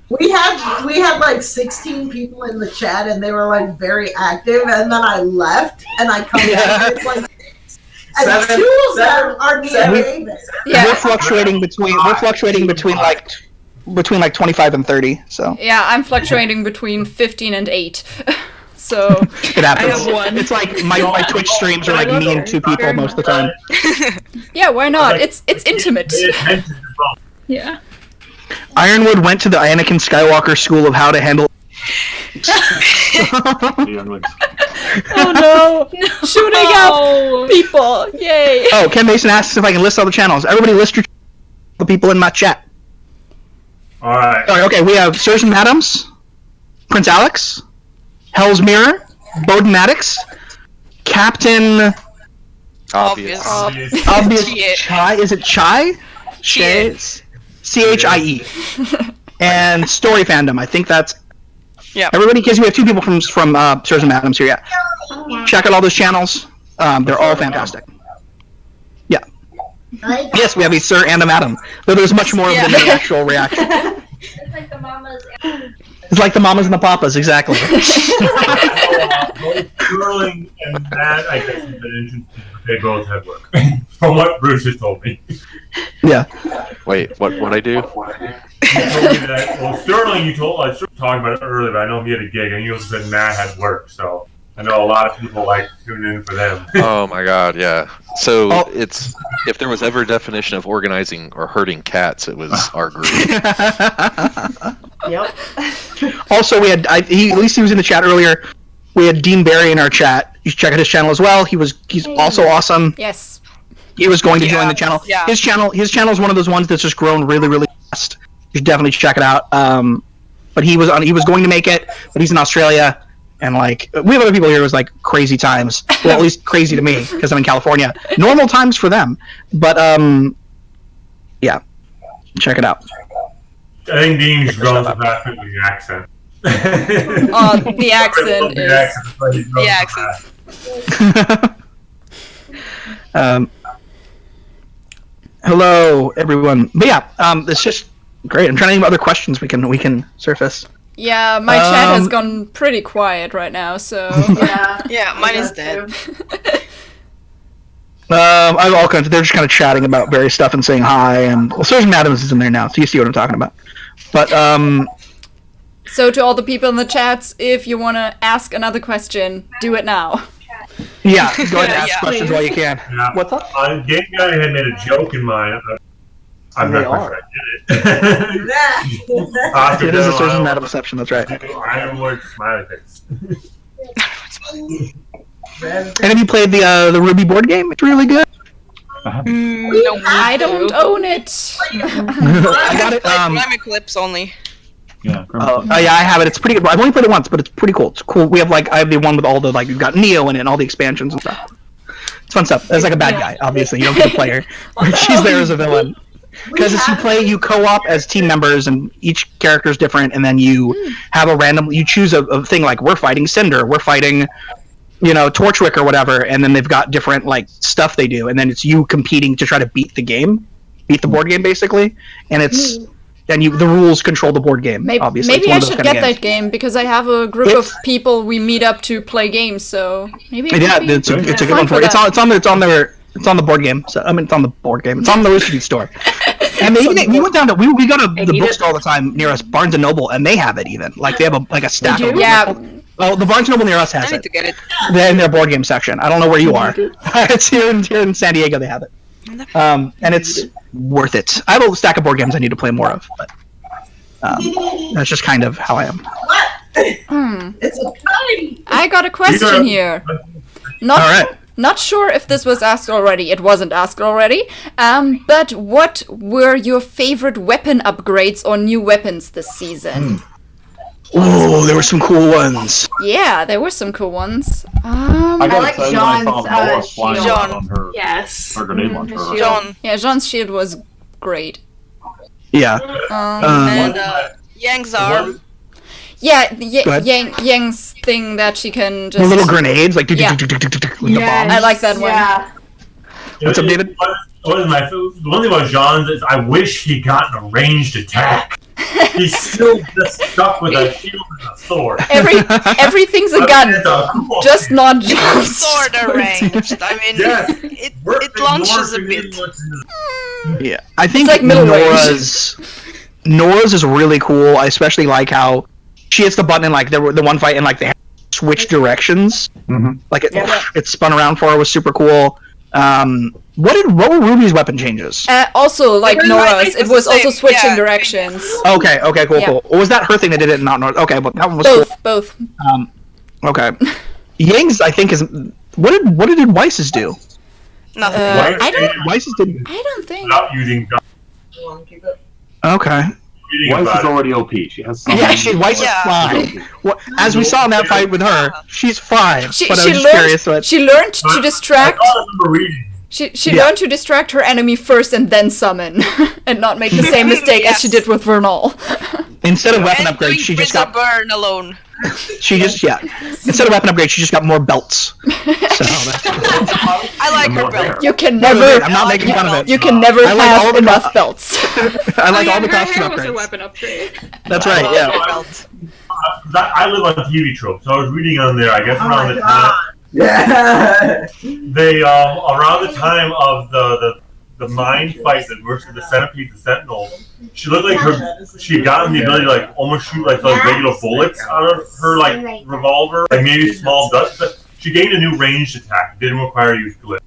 we had like 16 people in the chat, and they were like very active. And then I left, and I come back, and it's like, and 2 of them are near. We're fluctuating between like 25 and 30. So yeah, I'm fluctuating between 15 and 8. So it happens. I have 1. It's like my Twitch streams are like me and 2 people most of the time. Yeah, why not? It's intimate. Yeah. Ironwood went to the Anakin Skywalker School of how to handle. Oh no! Shooting up people! Yay! Oh, Ken Mason asks if I can list all the channels. Everybody list the people in my chat. Alright. Okay, we have Surgeon Adams, Prince Alex, Hell's Mirror, Bowden Maddox, Captain... Obvious. Chai? Is it Chai? Chie. CHIE. And Story Fandom. I think that's... Yeah. Everybody, because we have 2 people from Surgeon Adams here, yeah. Check out all those channels. They're all fantastic. Yeah. Yes, we have a Sir and a Madam. Though there's much more of them in the actual reaction. It's like the mamas. It's like the mamas and the papas, exactly. Both Sterling and Matt, I guess, have been interesting. They both have work. From what Bruce has told me. Yeah. Wait, what I do? He told me that, well, Sterling, I was talking about it earlier, but I know he had a gig, and he also said Matt had work, so I know a lot of people like to tune in for them. Oh my god, yeah. So it's if there was ever a definition of organizing or herding cats, it was our group. Yep. Also, we had at least he was in the chat earlier. We had Dean Barry in our chat. You should check out his channel as well. He's also awesome. Yes. He was going to join the channel. Yeah. His channel is one of those ones that's just grown really, really fast. You should definitely check it out. But he was going to make it, but he's in Australia, and like we have other people here. It was like crazy times. Well, at least crazy to me because I'm in California. Normal times for them, but yeah, check it out. I think Dean's grown so fast with the accent. Oh, the accent is. The accent. Hello, everyone. But yeah, it's just great. I'm trying to think of other questions we can surface. Yeah, my chat has gone pretty quiet right now, so Yeah, mine is dead. I've all kinds. They're just kind of chatting about various stuff and saying hi, and well, Surgeon Adams is in there now, so you see what I'm talking about. But So to all the people in the chats, if you want to ask another question, do it now. yeah, go ahead and ask questions while you can. Yeah. What's up? Game Guy had made a joke in mine. I'm not quite sure I did it. It is a Surgeon Adams exception. That's right. I am Lord Smiley Face. And have you played the RWBY board game? It's really good. No, I don't own it. I got it. Grimy clips only. Yeah. Yeah, I have it. It's pretty good. I've only played it once, but it's pretty cool. It's cool. We have I have the one with all the you've got Neo in it and all the expansions and stuff. It's fun stuff. There's like a bad guy, obviously. You don't get a player. She's there as a villain. Because as you co-op as team members, and each character is different, and then you have you choose a thing like we're fighting Cinder, we're fighting, Torchwick or whatever, and then they've got different stuff they do, and then it's you competing to try to beat the board game basically, and it's. And the rules control the board game, obviously. Maybe I should get that game, because I have a group of people we meet up to play games, so maybe it's a good one for it. It's on the board game. So it's on the board game. It's on the Rooster Teeth store. And we went down to we go to the bookstore all the time near us, Barnes and Noble, and they have it even. They have a stack of them. Yeah. Oh, the Barnes and Noble near us has I need to get it. They're in their board game section. I don't know where you are. It's here in San Diego. They have it. And it's worth it. I have a stack of board games I need to play more of, but that's just kind of how I am. It's a party. I got a question here. Not sure if this was asked already. It wasn't asked already. But what were your favorite weapon upgrades or new weapons this season? Oh, there were some cool ones. Yeah, there were some cool ones. I like John's shield. John. Her grenade launcher. John. Yeah, John's shield was great. Yeah. And Yang's arm. Yeah, Yang's thing that she can just... The little grenades, with the bombs. I like that one. Yeah. What's up, David? The one thing about Jean's is I wish he'd gotten a ranged attack. He's still just stuck with a shield and a sword. Everything's a gun, just not just Sword arranged. I mean, it launches a bit. Yeah, I think like middle Nora's is really cool. I especially like how she hits the button and the one fight and they switch directions. Mm-hmm. It spun around for her was super cool. What were Ruby's weapon changes? Also, Nora's, it was also switching directions. Okay, cool. Or was that her thing that did it in Mount North? Okay, but that one was both. Okay. Yang's, I think, is what did Weiss's do? Nothing. Weiss's didn't. I don't think. Not using guns. Okay. Weiss is already OP. She has some. Yeah, Weiss is fine. Well, as we saw in that fight with her, she's fine. She learned to distract. She learned to distract her enemy first and then summon, and not make the same mistake as she did with Vernal. Instead of weapon upgrades, she just got burn alone. Instead of weapon upgrades, she just got more belts. So I like her belt. You can never. I'm not making fun of it. You can never have enough belts. I like all the costume hair was a upgrades. weapon upgrade. That's right. Yeah. I live on TV tropes, so I was reading on there. I guess around the time. Yeah. They around the time of the mind fight that versus the Centipede, the Sentinel, she looked like she had gotten the ability to almost shoot those regular bullets out of her revolver, maybe small dust. But she gained a new ranged attack. It didn't require use glitch.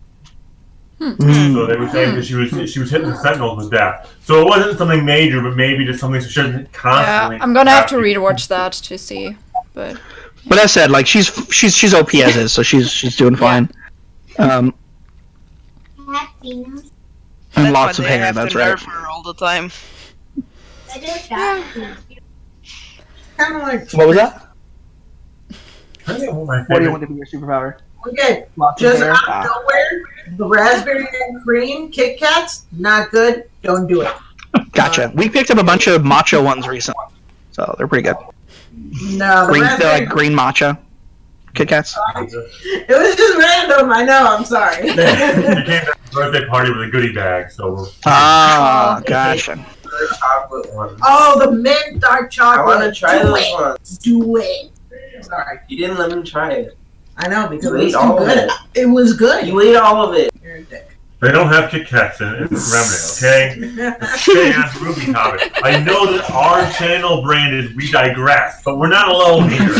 So they were saying that she was hitting the Sentinels with that. So it wasn't something major, but maybe just something she shouldn't constantly. Yeah, I'm gonna have to rewatch that to see, but. But as said, she's OP as is, so she's doing fine. And lots of hair. That's right. Her all the time. What was that? What do you want to be your superpower? Okay, Lots just of hair. out of nowhere, the raspberry and cream Kit Kats, not good. Don't do it. Gotcha. We picked up a bunch of matcha ones recently, so they're pretty good. No, Green, the they're like green matcha Kit Kats. it was just random. I know. I'm sorry. You came to the birthday party with a goodie bag, so. Ah, gotcha. Chocolate one. Oh, the mint dark chocolate. I want to try those ones. Do it. Sorry. You didn't let me try it. I know because You it was ate too all of good. it. It was good. You ate all of it. You're a dick. They don't have Kit Kats in Remedy, okay? Stay on RWBY topic. I know that our channel brand is We Digress, but we're not alone here.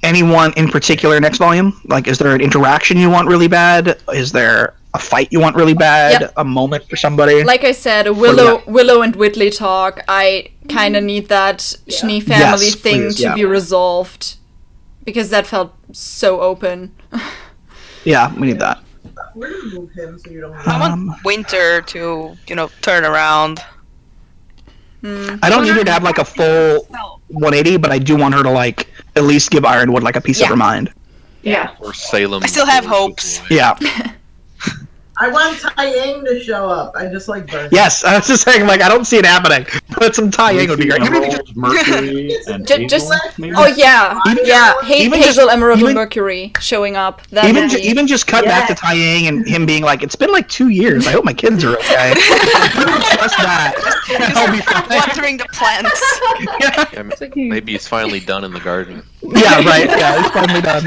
Anyone in particular next volume? Like, is there an interaction you want really bad? Is there a fight you want really bad? Yep. A moment for somebody? Like I said, Willow and Whitley talk. I kind of need that Schnee family thing please, to be resolved because that felt so open. Yeah, we need that. Where do you move him so you don't? I want Winter to, turn around. I don't need her to have like a full 180, but I do want her to like at least give Ironwood like a piece of her mind. Yeah. Or Salem. I still have hopes. Yeah. I want Taiyang to show up. I just like Bird. Yes, I was just saying, like, I don't see it happening, but some Taiyang would be great. Emerald, Mercury, and Just, Hazel, maybe? oh yeah, even Hazel, just- Emerald, even- and Mercury showing up. That Even would be... even just cut back to Taiyang and him being like, it's been like 2 years. I hope my kids are okay. Just that. I'll be fine. Watering the plants. Yeah, maybe he's finally done in the garden. Yeah, right. Yeah, it's finally done.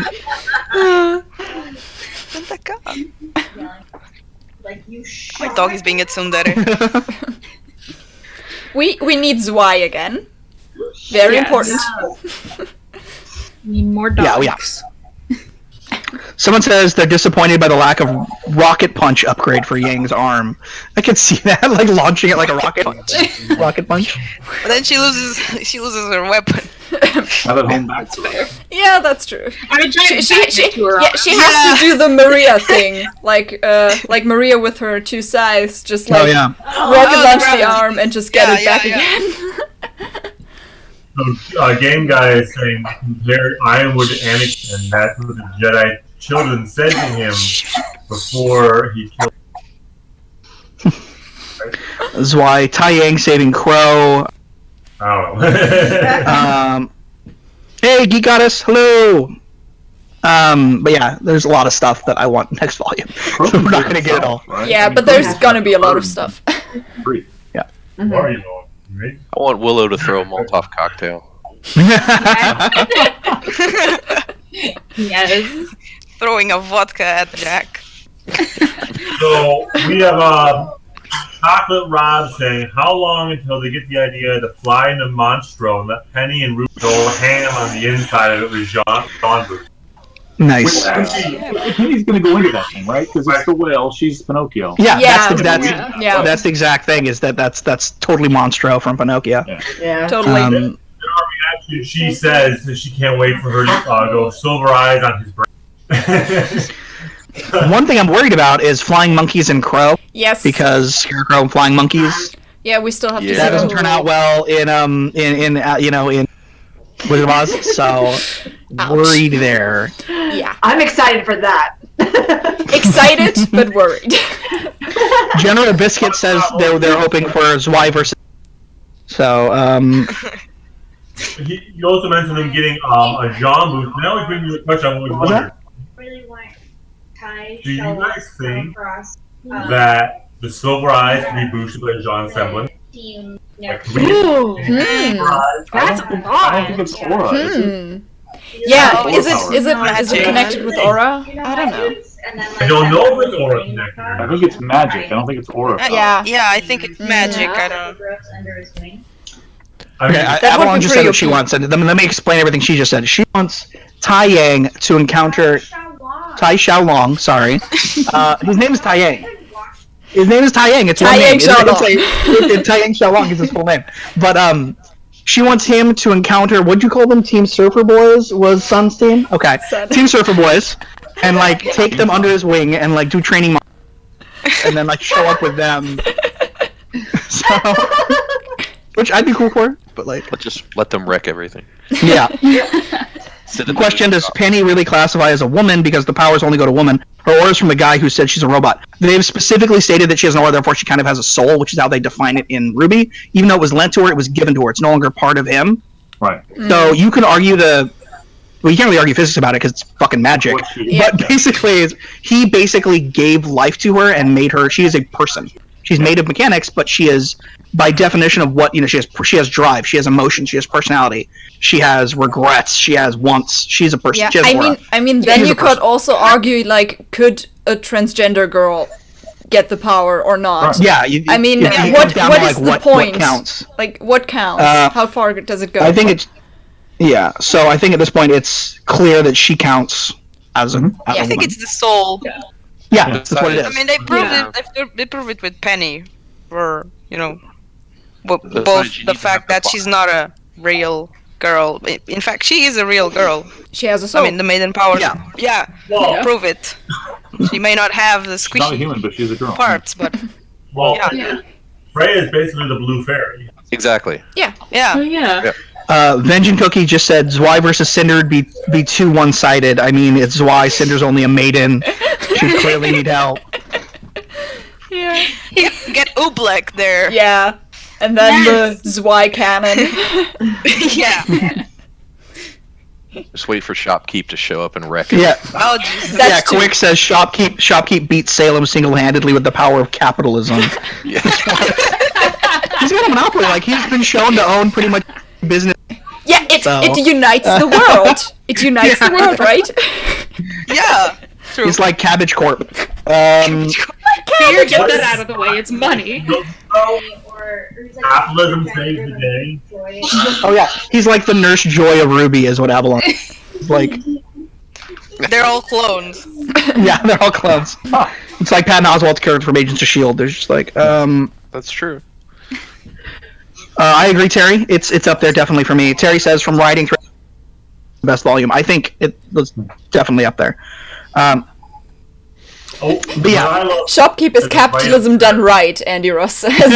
Like you. My dog is being a tsundere. We need Zwei again. Very important. Need more dogs. Yeah. Someone says they're disappointed by the lack of rocket punch upgrade for Yang's arm. I could see that, like launching it like a rocket. Rocket punch. But then she loses her weapon. Have it home back to her. Yeah, that's true. I would try She to has to do the Maria thing, like Maria with her 2 scythes, just like rocket launch the arm and just get it back again. So, Game Guy is saying compare Ironwood to Anakin, and that's what the Jedi children said to him before he killed. That's why Taiyang saving Crow. I don't know. Hey, Geek Goddess, hello. But yeah, there's a lot of stuff that I want next volume. So we're not gonna get it all. Yeah, but there's gonna be a lot of stuff. Yeah. What are you doing? Right? I want Willow to throw a Molotov cocktail. Yes. Throwing a vodka at Jack. So we have Chocolate Rob saying, how long until they get the idea to fly into Monstro and let Penny and Ruby go ham on the inside of it with John Booth? Nice. Penny's going to go into that thing, right? Because it's the whale. She's Pinocchio. Yeah, that's the exact thing. Is that's totally Monstro from Pinocchio. Yeah, totally. In our reaction, she says that she can't wait for her to go Silver Eyes on his birthday. One thing I'm worried about is flying monkeys and Crow. Yes. Because Scarecrow and flying monkeys. Yeah, we still have to. That doesn't turn out well in Wizard of Oz. So worried there. Yeah. I'm excited for that. Excited, but worried. General Biscuit says they're hoping for Zwei versus. So You also mentioned them getting a Jean Booth. And that always brings me the question I always wondered. Really want Kai. Do you guys think that the Silver Eyes can be boosted by Jean Semblin? Like, Ooh. That's I don't think it's Aura. Is it? Yeah, is it connected with Aura? I don't know. I don't know if it's Aura connected. I think it's magic. I don't think it's Aura. Yeah. Yeah, I think it's magic. I don't. Okay, Avalon just said what she wants, and let me explain everything she just said. She wants Taiyang to encounter Tai Xiaolong. Sorry, his name is Taiyang. His name is Taiyang. It's one name. Taiyang Xiaolong is his full name. But she wants him to encounter. What'd you call them? Team Surfer Boys was Sun's team. Okay, Team Surfer Boys, and like take them under his wing and like do training, and then like show up with them. So. Which I'd be cool for, but like... Just let them wreck everything. Yeah. The question, does Penny really classify as a woman because the powers only go to women? Her orders from a guy who said she's a robot. They've specifically stated that she has an order, therefore she kind of has a soul, which is how they define it in RWBY. Even though it was lent to her, it was given to her. It's no longer part of him. Right. So you can argue well, you can't really argue physics about it because it's fucking magic. Yeah. But basically, he basically gave life to her and made her. She is a person. She's made of mechanics, but she is, by definition of what she has drive, she has emotion, she has personality, she has regrets, she has wants. She's a person. Yeah, She has aura. I mean, then you could also argue, like, could a transgender girl get the power or not? Yeah, I mean, you what come down to, is the what point? counts? Like, what counts? How far does it go? I think it's So I think at this point it's clear that she counts as a. I think it's the soul. Yeah, that's what it is. I mean, they proved it. They proved it with Penny, or both the fact that she's not a real girl. In fact, she is a real girl. She has a soul. I mean, the maiden powers. Yeah. Well, Prove it. She may not have the She's not a squishy human, but she's a girl. parts, but Freya is basically the blue fairy. Exactly. yeah. Oh yeah. Vengeance Cookie just said Zwei versus Cinder would be too one-sided. I mean, it's Zwei. Cinder's only a maiden. She clearly need help. Yeah. Get Oobleck there. Yeah. And then the Zwei cannon. Yeah. Just wait for Shopkeep to show up and wreck it. Yeah. Oh, Jesus. Yeah, Quick says Shopkeep beat Salem single-handedly with the power of capitalism. Yeah. He's got a monopoly. Like, he's been shown to own pretty much business. Yeah, it unites the world. It unites the world, right? Yeah. True. He's like Cabbage Corp. Here, get that out of the way. It's money. Capitalism saves the day. Oh yeah, he's like the Nurse Joy of RWBY, is what Avalon is. Like. They're all clones. Yeah, they're all clones. It's like Patton Oswalt's character from Agents of S.H.I.E.L.D. They're just like, That's true. I agree, Terry. It's up there definitely for me. Terry says from writing through the best volume. I think it was definitely up there. But yeah, Shopkeep is capitalism done right, Andy Ross says.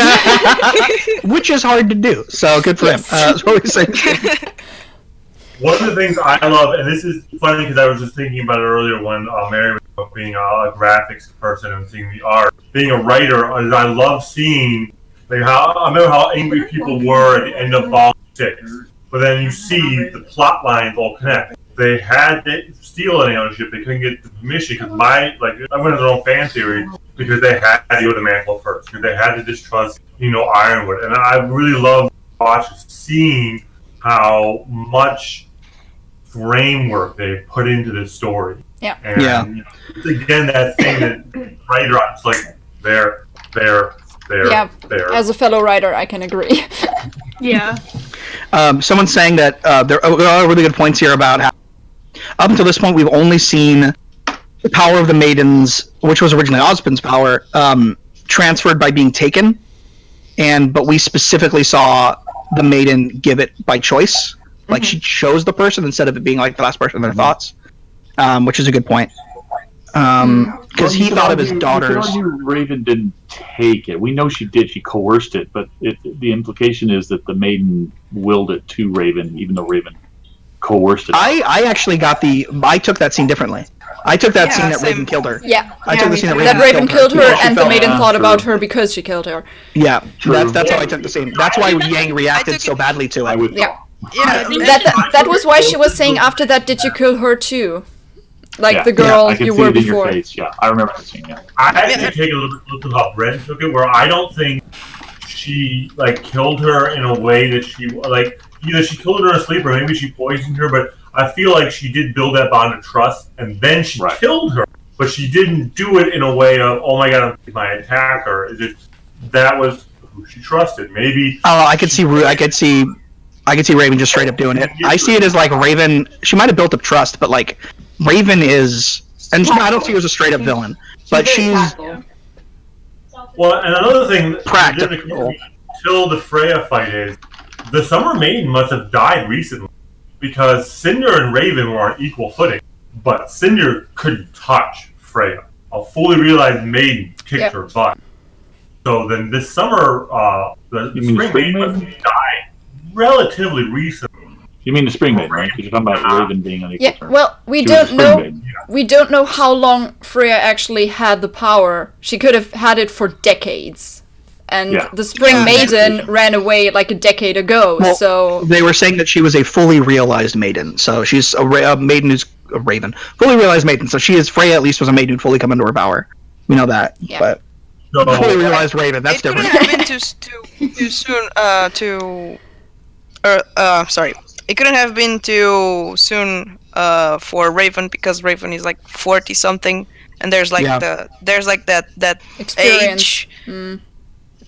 Which is hard to do. So good for him. That's what we say. One of the things I love, and this is funny because I was just thinking about it earlier when Mary was being a graphics person and seeing the art. Being a writer, is I love seeing I remember how angry people were at the end of Volume 6, but then you see the plot lines all connect. They had to steal any ownership. They couldn't get the permission because I went on their own fan theory because they had to go to Mantle first because they had to distrust Ironwood, and I really love seeing how much framework they put into this story. Yeah. And again, that thing that writer, it's like there. As a fellow writer, I can agree. Yeah. Someone's saying that there are really good points here about how up until this point we've only seen the power of the maidens, which was originally Ozpin's power, transferred by being taken, but we specifically saw the maiden give it by choice. Like she chose the person instead of it being like the last person in their thoughts, which is a good point. Because he thought of his daughters. Raven didn't take it. We know she did. She coerced it, but the implication is that the maiden willed it to Raven, even though Raven coerced it. I actually I took that scene differently. I took that scene that Raven killed her. Yeah. I took the scene that Raven killed her, and the maiden thought true. about her because she killed her. Yeah, that's how I took the scene. That's why Yang reacted so badly to it. Yeah. That was why she was saying after that, did you kill her too? Like the girl I can you see were it in your before. face. Yeah, I remember the scene. Yeah. I actually take a look at how Brent took it, where I don't think she killed her in a way that she either she killed her in her sleep or maybe she poisoned her. But I feel like she did build that bond of trust, and then she killed her. But she didn't do it in a way of, oh my god, I'm my attacker. That was who she trusted. Maybe. Oh, I could see Raven just straight up doing it. I see it as like Raven. She might have built up trust, but like Raven is, and I don't see her as a straight up villain, but she's. Well, and another thing, practical. Until the Freya fight is, the Summer Maiden must have died recently because Cinder and Raven were on equal footing, but Cinder couldn't touch Freya. A fully realized maiden kicked her butt. So then this summer, the Spring Maiden must have died relatively recently. You mean the Spring Maiden, right? Because you're talking about Raven being on equal Yeah, terms. well, we She was a don't Spring know. Maiden. We don't know how long Freya actually had the power. She could have had it for decades, and Yeah. the Spring Yeah. Maiden ran away like a decade ago. Well, So They were saying that she was a fully realized maiden. So she's a maiden who's a raven. Fully realized maiden. So she is, Freya at least was a maiden who'd fully come into her power. We know that. Yeah. But So, fully realized raven, that's It couldn't different. have been too soon. Sorry. It couldn't have been too soon for Raven because Raven is like 40 something, and there's like Yeah. that experience. age. Mm.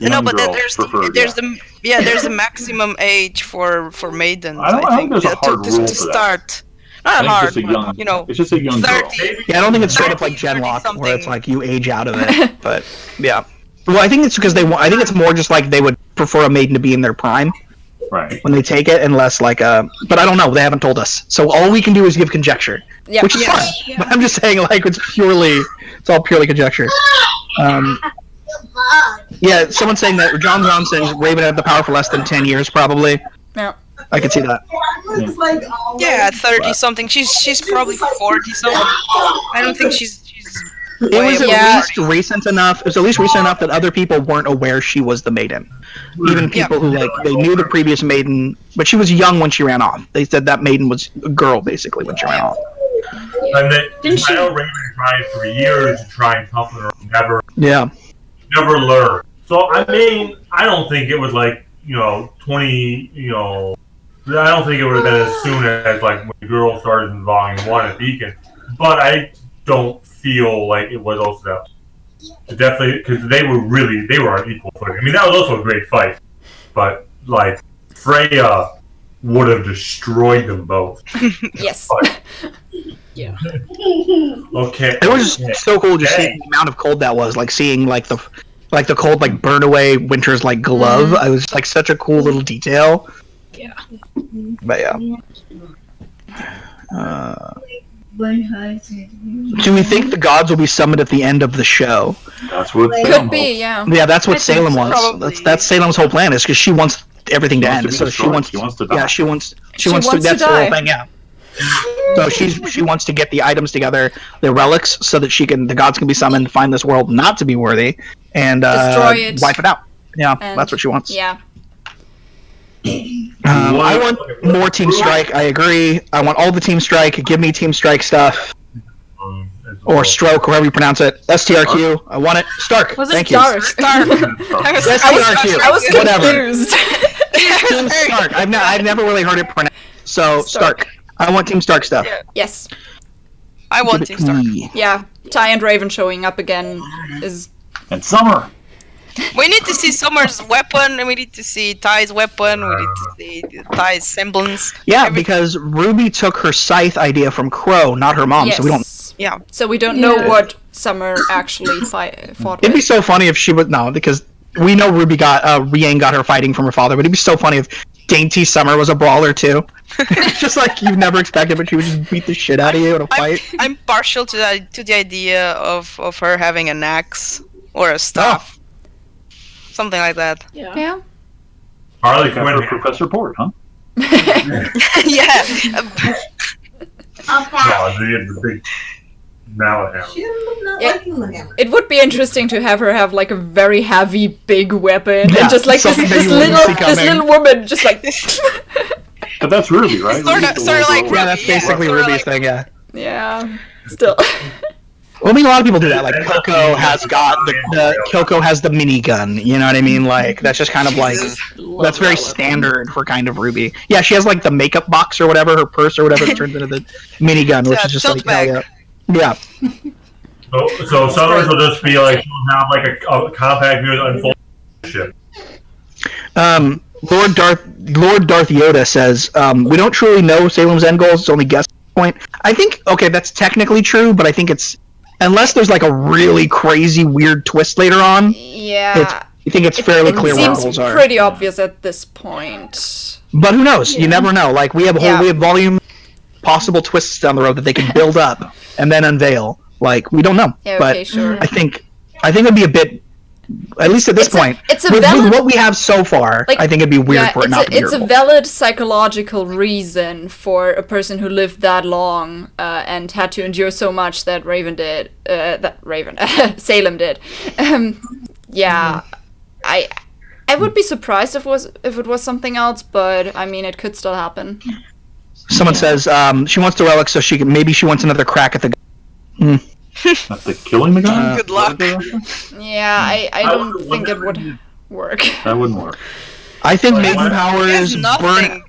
No, Young but then girl there's preferred, there's the maximum age for maidens. I don't think there's a hard to rule to for that. start. I Not think hard, it's just a but, young, you know, it's just a young girl. 30. Yeah, I don't think it's straight up like 30 Genlock, where it's something. like you age out of it. But yeah, well, I think it's because I think it's more just like they would prefer a maiden to be in their prime Right. when they take it, unless like But I don't know. They haven't told us, so all we can do is give conjecture, Yeah. which is Yes. fine. But I'm just saying, like it's all purely conjecture. Yeah, someone's saying that John Johnson Raven had the power for less than 10 years, probably. Yeah. I could see that. It's like Yeah, 30 something. She's probably 40 something. I don't think she's It way was at above least recent enough. It was at least recent enough that other people weren't aware she was the maiden. Even people who like they knew the previous maiden, but she was young when she ran off. They said that maiden was a girl basically when she ran off. and they, Didn't she- I know Raven tried for years to try and toughen her, Yeah. never learned. So I mean, I don't think it was like 20. I don't think it would have been as soon as like when the girl started in Volume 1 at Beacon. But I don't feel like it was also that. Definitely, because they were on equal footing. I mean, that was also a great fight. But like Freya would have destroyed them both. Yes. Yeah. Okay. It was just so cool just seeing the amount of cold that was, like seeing like the cold like burn away Winter's like glove. It was like such a cool little detail. Yeah. But yeah. Do we think the gods will be summoned at the end of the show? That's what Could Salem be, hopes. yeah. Yeah, that's what I think Salem so. wants. Probably. That's Salem's whole plan is because she wants everything to She wants end. to be So destroyed. She wants to die. Yeah, she wants She to. wants to That's the die. whole thing. Yeah. So she wants to get the items together, the relics, so that the gods can be summoned, find this world not to be worthy, and Destroy it. wipe it out. Yeah, And- that's what she wants. Yeah. I want more Team Strike. I agree. I want all the Team Strike. Give me Team Strike stuff. Or Stroke, however you pronounce it. STRQ. I want it. Stark. Was it Thank you. Stark. STRQ. I was Whatever. confused. Team Stark. I've never really heard it pronounced. So Stark. I want Team Stark stuff. Yeah. Yes. I want Give Team it Stark. me. Yeah. Ty and Raven showing up again is And Summer. We need to see Summer's weapon, and we need to see Ty's weapon. We need to see Ty's semblance. Yeah, Everything. because Ruby took her scythe idea from Crow, not her mom. yes. So we don't. Yeah. So we don't know Yeah. what Summer actually fought It'd be with. so funny if she was because we know Ruby got Rian got her fighting from her father, but it'd be so funny if Dainty Summer was a brawler too. Just like you've never expected, but she would just beat the shit out of you in a fight. I'm partial to the idea of her having an axe or a staff. Something like that. Yeah. Yeah. Harley Got her Quinn. Professor Port, huh? Yeah. The big mallet hammer. She ended up not Yeah. liking the hammer. It would be interesting to have her have like a very heavy big weapon Yeah, and just like this, something that this you wouldn't little see this coming. little woman just like But that's Ruby, right? Sorta- Ruby's the sorta little like girl. Yeah, that's basically Or Ruby's like- thing. Yeah. yeah. Still. Well, I mean, a lot of people do that. Like Coco has got the Coco has the minigun. You know what I mean? Like that's just kind of like that's very standard for kind of Ruby. Yeah, she has like the makeup box or whatever, her purse or whatever that turns into the minigun, which Yeah, is just tote like hell bag. yeah. Yeah. So Summers will just be like she'll have like a compact view of unfold ship. Lord Darth Yoda says, we don't truly know Salem's end goals, it's only guess point. I think, okay, that's technically true, but I think it's, unless there's like a really crazy weird twist later on, Yeah. I think it's fairly It clear what seems goals are. pretty obvious at this point. But who knows? You never know. Like, we have Yeah. volume possible twists down the road that they can build up and then unveil. Like, we don't know. Yeah, but okay, sure. I think it'd be a bit At least at this point. It's a with valid, what we have so far, like, I think it'd be weird for it not to be it's a Urkel. valid psychological reason for a person who lived that long and had to endure so much that Salem did. Yeah, I would be surprised if it was something else, but I mean, it could still happen. Someone says she wants the relic, so she wants another crack at the. At the killing the guy? Good luck. Yeah, I don't think it would work. That wouldn't work. I think maiden powers burn.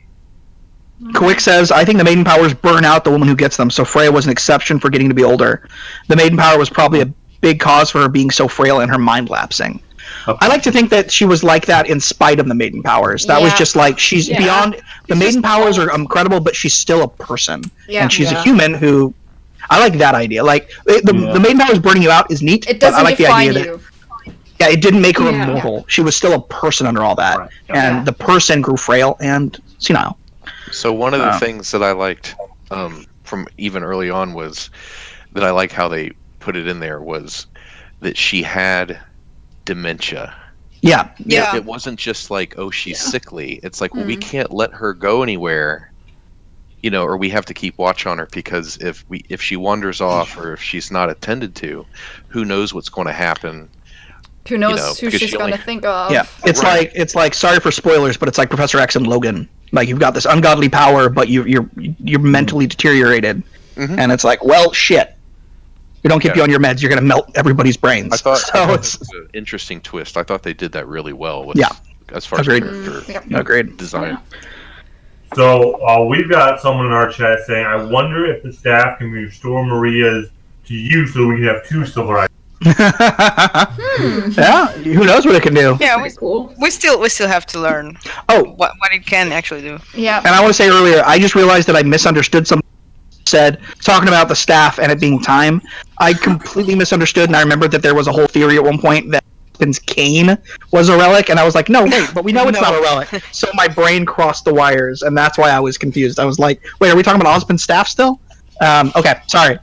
Quick says, I think the maiden powers burn out the woman who gets them, so Freya was an exception for getting to be older. The maiden power was probably a big cause for her being so frail and her mind lapsing. Okay. I like to think that she was like that in spite of the maiden powers. That was just like, she's beyond... The maiden powers are incredible, but she's still a person. Yeah. And she's a human who... I like that idea. Like, the maiden powers burning you out is neat, it doesn't but I like the define idea you. that... Yeah, it didn't make her immortal. She was still a person under all that. Right. And the person grew frail and senile. So one of the things that I liked from even early on was that I like how they put it in there was that she had dementia. Yeah. It wasn't just like, oh, she's sickly. It's like, well, we can't let her go anywhere, you know, or we have to keep watch on her, because if she wanders off or if she's not attended to, who knows what's going to happen. Who knows who she's going to think of. Yeah, it's like sorry for spoilers, but it's like Professor X and Logan. Like, you've got this ungodly power, but you're mentally deteriorated, and it's like, well, shit. We don't keep you on your meds, you're going to melt everybody's brains. I thought it was an interesting twist. I thought they did that really well with as far as character design. So we've got someone in our chat saying, I wonder if the staff can restore Maria's to you so we can have 2 silver items. Yeah, who knows what it can do? Yeah, we still have to learn. What it can actually do. Yeah. And I want to say earlier, I just realized that I misunderstood something said talking about the staff and it being time. I completely misunderstood, and I remembered that there was a whole theory at one point that Husband's cane was a relic, and I was like, no, wait, but we know it's not a relic. So my brain crossed the wires, and that's why I was confused. I was like, wait, are we talking about Husband's staff still? Okay, sorry.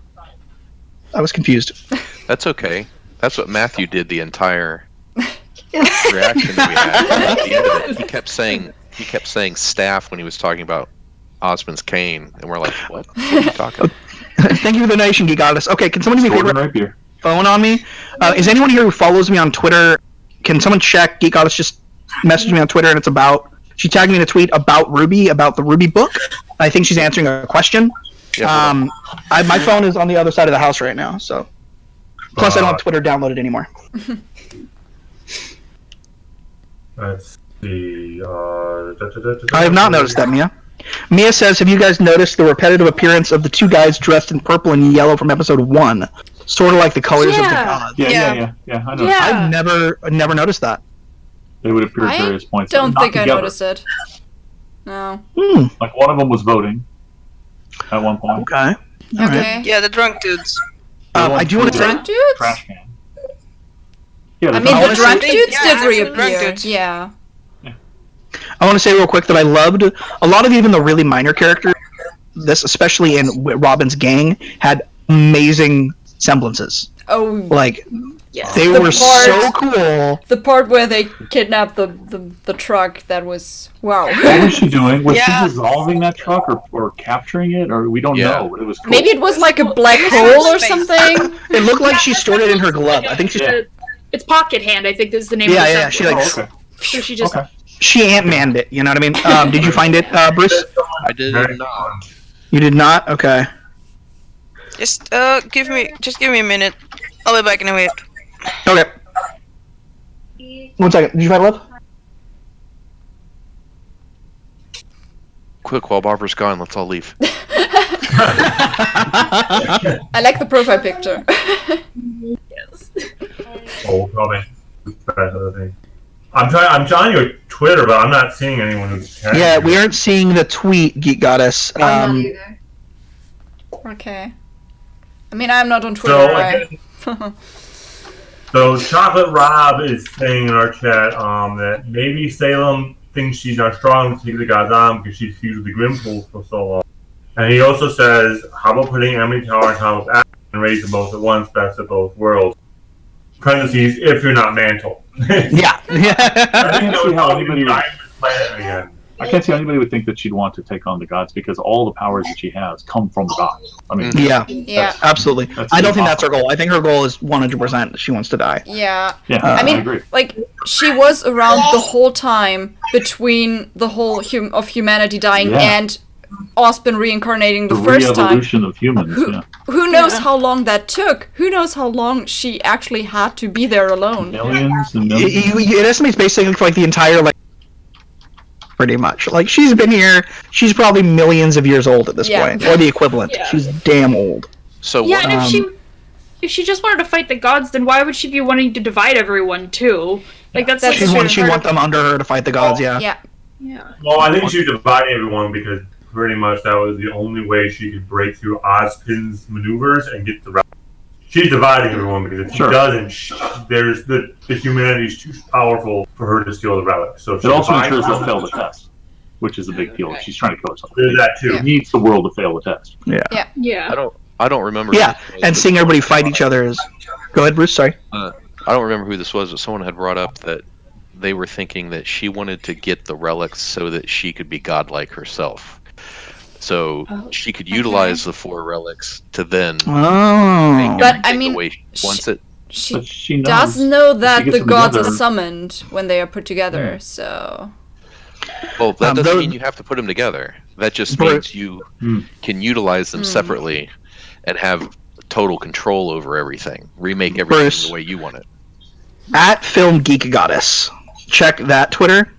I was confused. That's okay. That's what Matthew did the entire reaction we had at the end of it. He kept saying staff when he was talking about Osmond's cane, and we're like, what are you talking about? Thank you for the donation, Geek Goddess. Okay, can someone do me a favor? Phone on me? Is anyone here who follows me on Twitter? Can someone check? Geek Goddess just messaged me on Twitter, and it's about... She tagged me in a tweet about RWBY, about the RWBY book. I think she's answering a question. Yeah, my phone is on the other side of the house right now, so... Plus, I don't have Twitter downloaded anymore. Let's see. I have not noticed that, Mia. Mia says, have you guys noticed the repetitive appearance of the 2 guys dressed in purple and yellow from episode 1? Sort of like the colors of the gods. Yeah. I know. I've never noticed that. They would appear at various points. I don't think I noticed it. No. Like, one of them was voting at one point. Okay. Right. Yeah, the drunk dudes. I do want to say... Drunk dudes? Trash can. Yeah, I mean, the drunk dudes did reappear. Yeah. I want to say real quick that I loved a lot of even the really minor characters. This, especially in Robin's gang, had amazing semblances. Oh, like yes. They were so cool. The part where they kidnapped the truck, that was wow. What was she doing? Was she dissolving that truck or capturing it, or we don't know? But it was cool. Maybe it was like a black hole or something. It looked like she stored it in her glove. I think she. It's Pocket Hand, I think is the name of the Yeah, she like. So she just. She Ant-Manned it. You know what I mean? Did you find it, Bruce? I did not. You did not? Okay. Just give me a minute. I'll be back in a minute. Okay. 1 second. Did you find love? Quick, while Barbara's gone, let's all leave. I like the profile picture. Yes. Oh, probably. I'm trying your Twitter, but I'm not seeing anyone who's tagged. Yeah, we aren't seeing the tweet, Geek Goddess. I'm not either. Okay. I mean, I'm not on Twitter. So Chocolate Rob is saying in our chat that maybe Salem thinks she's not strong to take the gods on because she's fused with the Grimpools for so long. And he also says, how about putting Emily Tower on top of Ash and raise them both at once, best of both worlds? parentheses, if you're not Mantle. Yeah. I can't see how anybody would, Planet again. I can't see how anybody would think that she'd want to take on the gods because all the powers that she has come from the gods. I mean, Yeah. Absolutely. I don't think that's her goal. I think her goal is 100% she wants to die. Yeah. Yeah, I mean, agree. like, she was around the whole time between the whole of humanity dying and Ospen reincarnating the first time. Re-evolution of humans, Who knows how long that took? Who knows how long she actually had to be there alone? Millions and millions. It estimates basically for like the entire, like, pretty much. Like, she's been here, she's probably millions of years old at this point, or the equivalent. Yeah. She's damn old. So yeah, and if she just wanted to fight the gods, then why would she be wanting to divide everyone too? Like that's she want them under her to fight the gods. Yeah. Well, I think she's dividing everyone because pretty much that was the only way she could break through Ozpin's maneuvers and get the relic. She's dividing everyone because if she doesn't, there's the humanity is too powerful for her to steal the relic. So it also ensures they'll fail the test, which is a big deal. She's trying to kill herself. There's that too. She needs the world to fail the test. Yeah. I don't remember. Yeah, and seeing everybody fight each other is. Go ahead, Bruce. Sorry. I don't remember who this was, but someone had brought up that they were thinking that she wanted to get the relics so that she could be godlike herself. So she could utilize the 4 relics to then. Oh. But I mean, she does know that the gods are summoned when they are put together. So. Well, that doesn't mean you have to put them together. That just means you can utilize them separately and have total control over everything. Remake everything the way you want it. At Film Geek Goddess. Check that Twitter.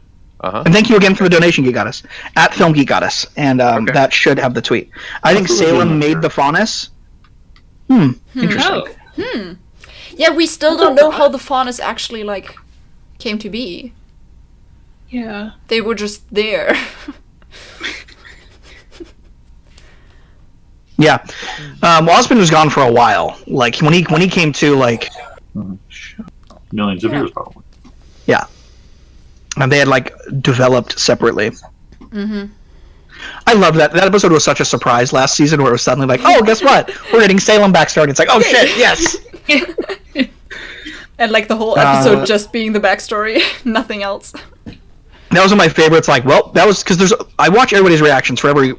And thank you again for the donation, Geek Goddess. At Film Geek Goddess. And that should have the tweet. I think Salem made the faunus. Interesting. Yeah, we still don't know how the faunus actually, like, came to be. Yeah. They were just there. Yeah. Ospen was gone for a while. Like, when he came to, like... Millions of years, probably. Yeah. And they had, like, developed separately. Mm-hmm. I love that. That episode was such a surprise last season where it was suddenly like, oh, guess what? We're getting Salem backstory. It's like, oh, shit, yes! And, like, the whole episode just being the backstory. Nothing else. That was one of my favorites. Like, well, that was because I watch everybody's reactions for every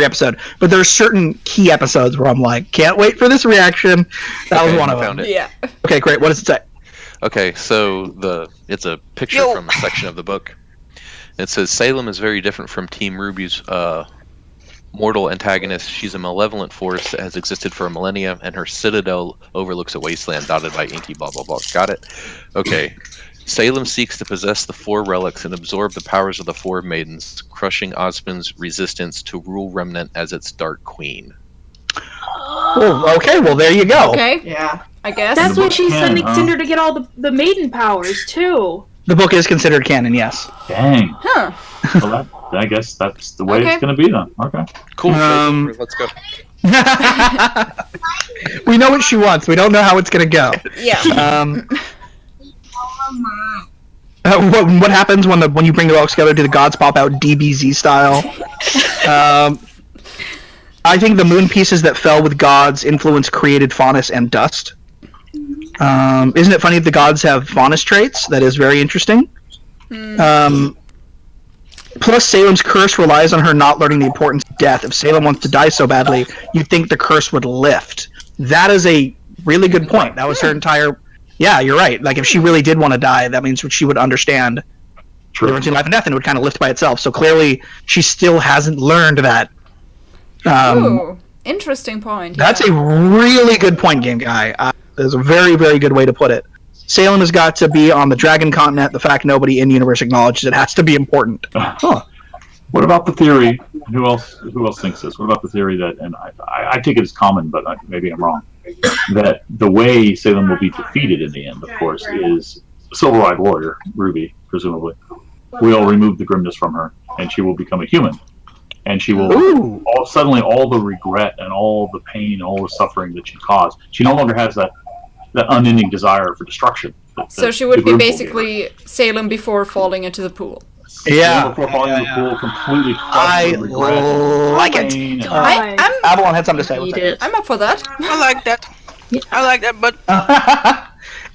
episode, but there are certain key episodes where I'm like, can't wait for this reaction. That was one of them. Yeah. Okay, great. What does it say? Okay, so it's a picture from a section of the book. It says Salem is very different from Team RWBY's mortal antagonist. She's a malevolent force that has existed for a millennia, and her citadel overlooks a wasteland dotted by inky blah blah blah. Got it? Okay. Salem seeks to possess the 4 relics and absorb the powers of the 4 maidens, crushing Ozpin's resistance to rule Remnant as its Dark Queen. Oh, okay, well, there you go. Okay. Yeah. I guess. That's why she's sending Cinder to get all the maiden powers, too. The book is considered canon, yes. Dang. Huh. Well, I guess that's the way it's going to be then. Okay. Cool. Let's go. We know what she wants. We don't know how it's going to go. Yeah. What happens when you bring the relics together? Do the gods pop out DBZ style? I think the moon pieces that fell with gods influence created faunus and dust. Isn't it funny that the gods have faunus traits? That is very interesting. Plus, Salem's curse relies on her not learning the importance of death. If Salem wants to die so badly, you'd think the curse would lift. That is a really good point. That was her entire... Yeah, you're right. Like, if she really did want to die, that means she would understand the difference between life and death, and it would kind of lift by itself. So clearly, she still hasn't learned that. Ooh, interesting point. That's a really good point, Game Guy. There's a very, very good way to put it. Salem has got to be on the Dragon Continent. The fact nobody in universe acknowledges it has to be important. What about the theory? Who else thinks this? What about the theory that, and I take it as common, but maybe I'm wrong, that the way Salem will be defeated in the end, of course, is Silver-Eyed Warrior, RWBY, presumably, will remove the grimness from her, and she will become a human. And she will, suddenly all the regret and all the pain and all the suffering that she caused, she no longer has that unending desire for destruction. So she would be basically Salem before falling into the pool. Yeah. Before falling into the pool, completely I like it. Avalon had something to say. I'm up for that. I like that. I like that, but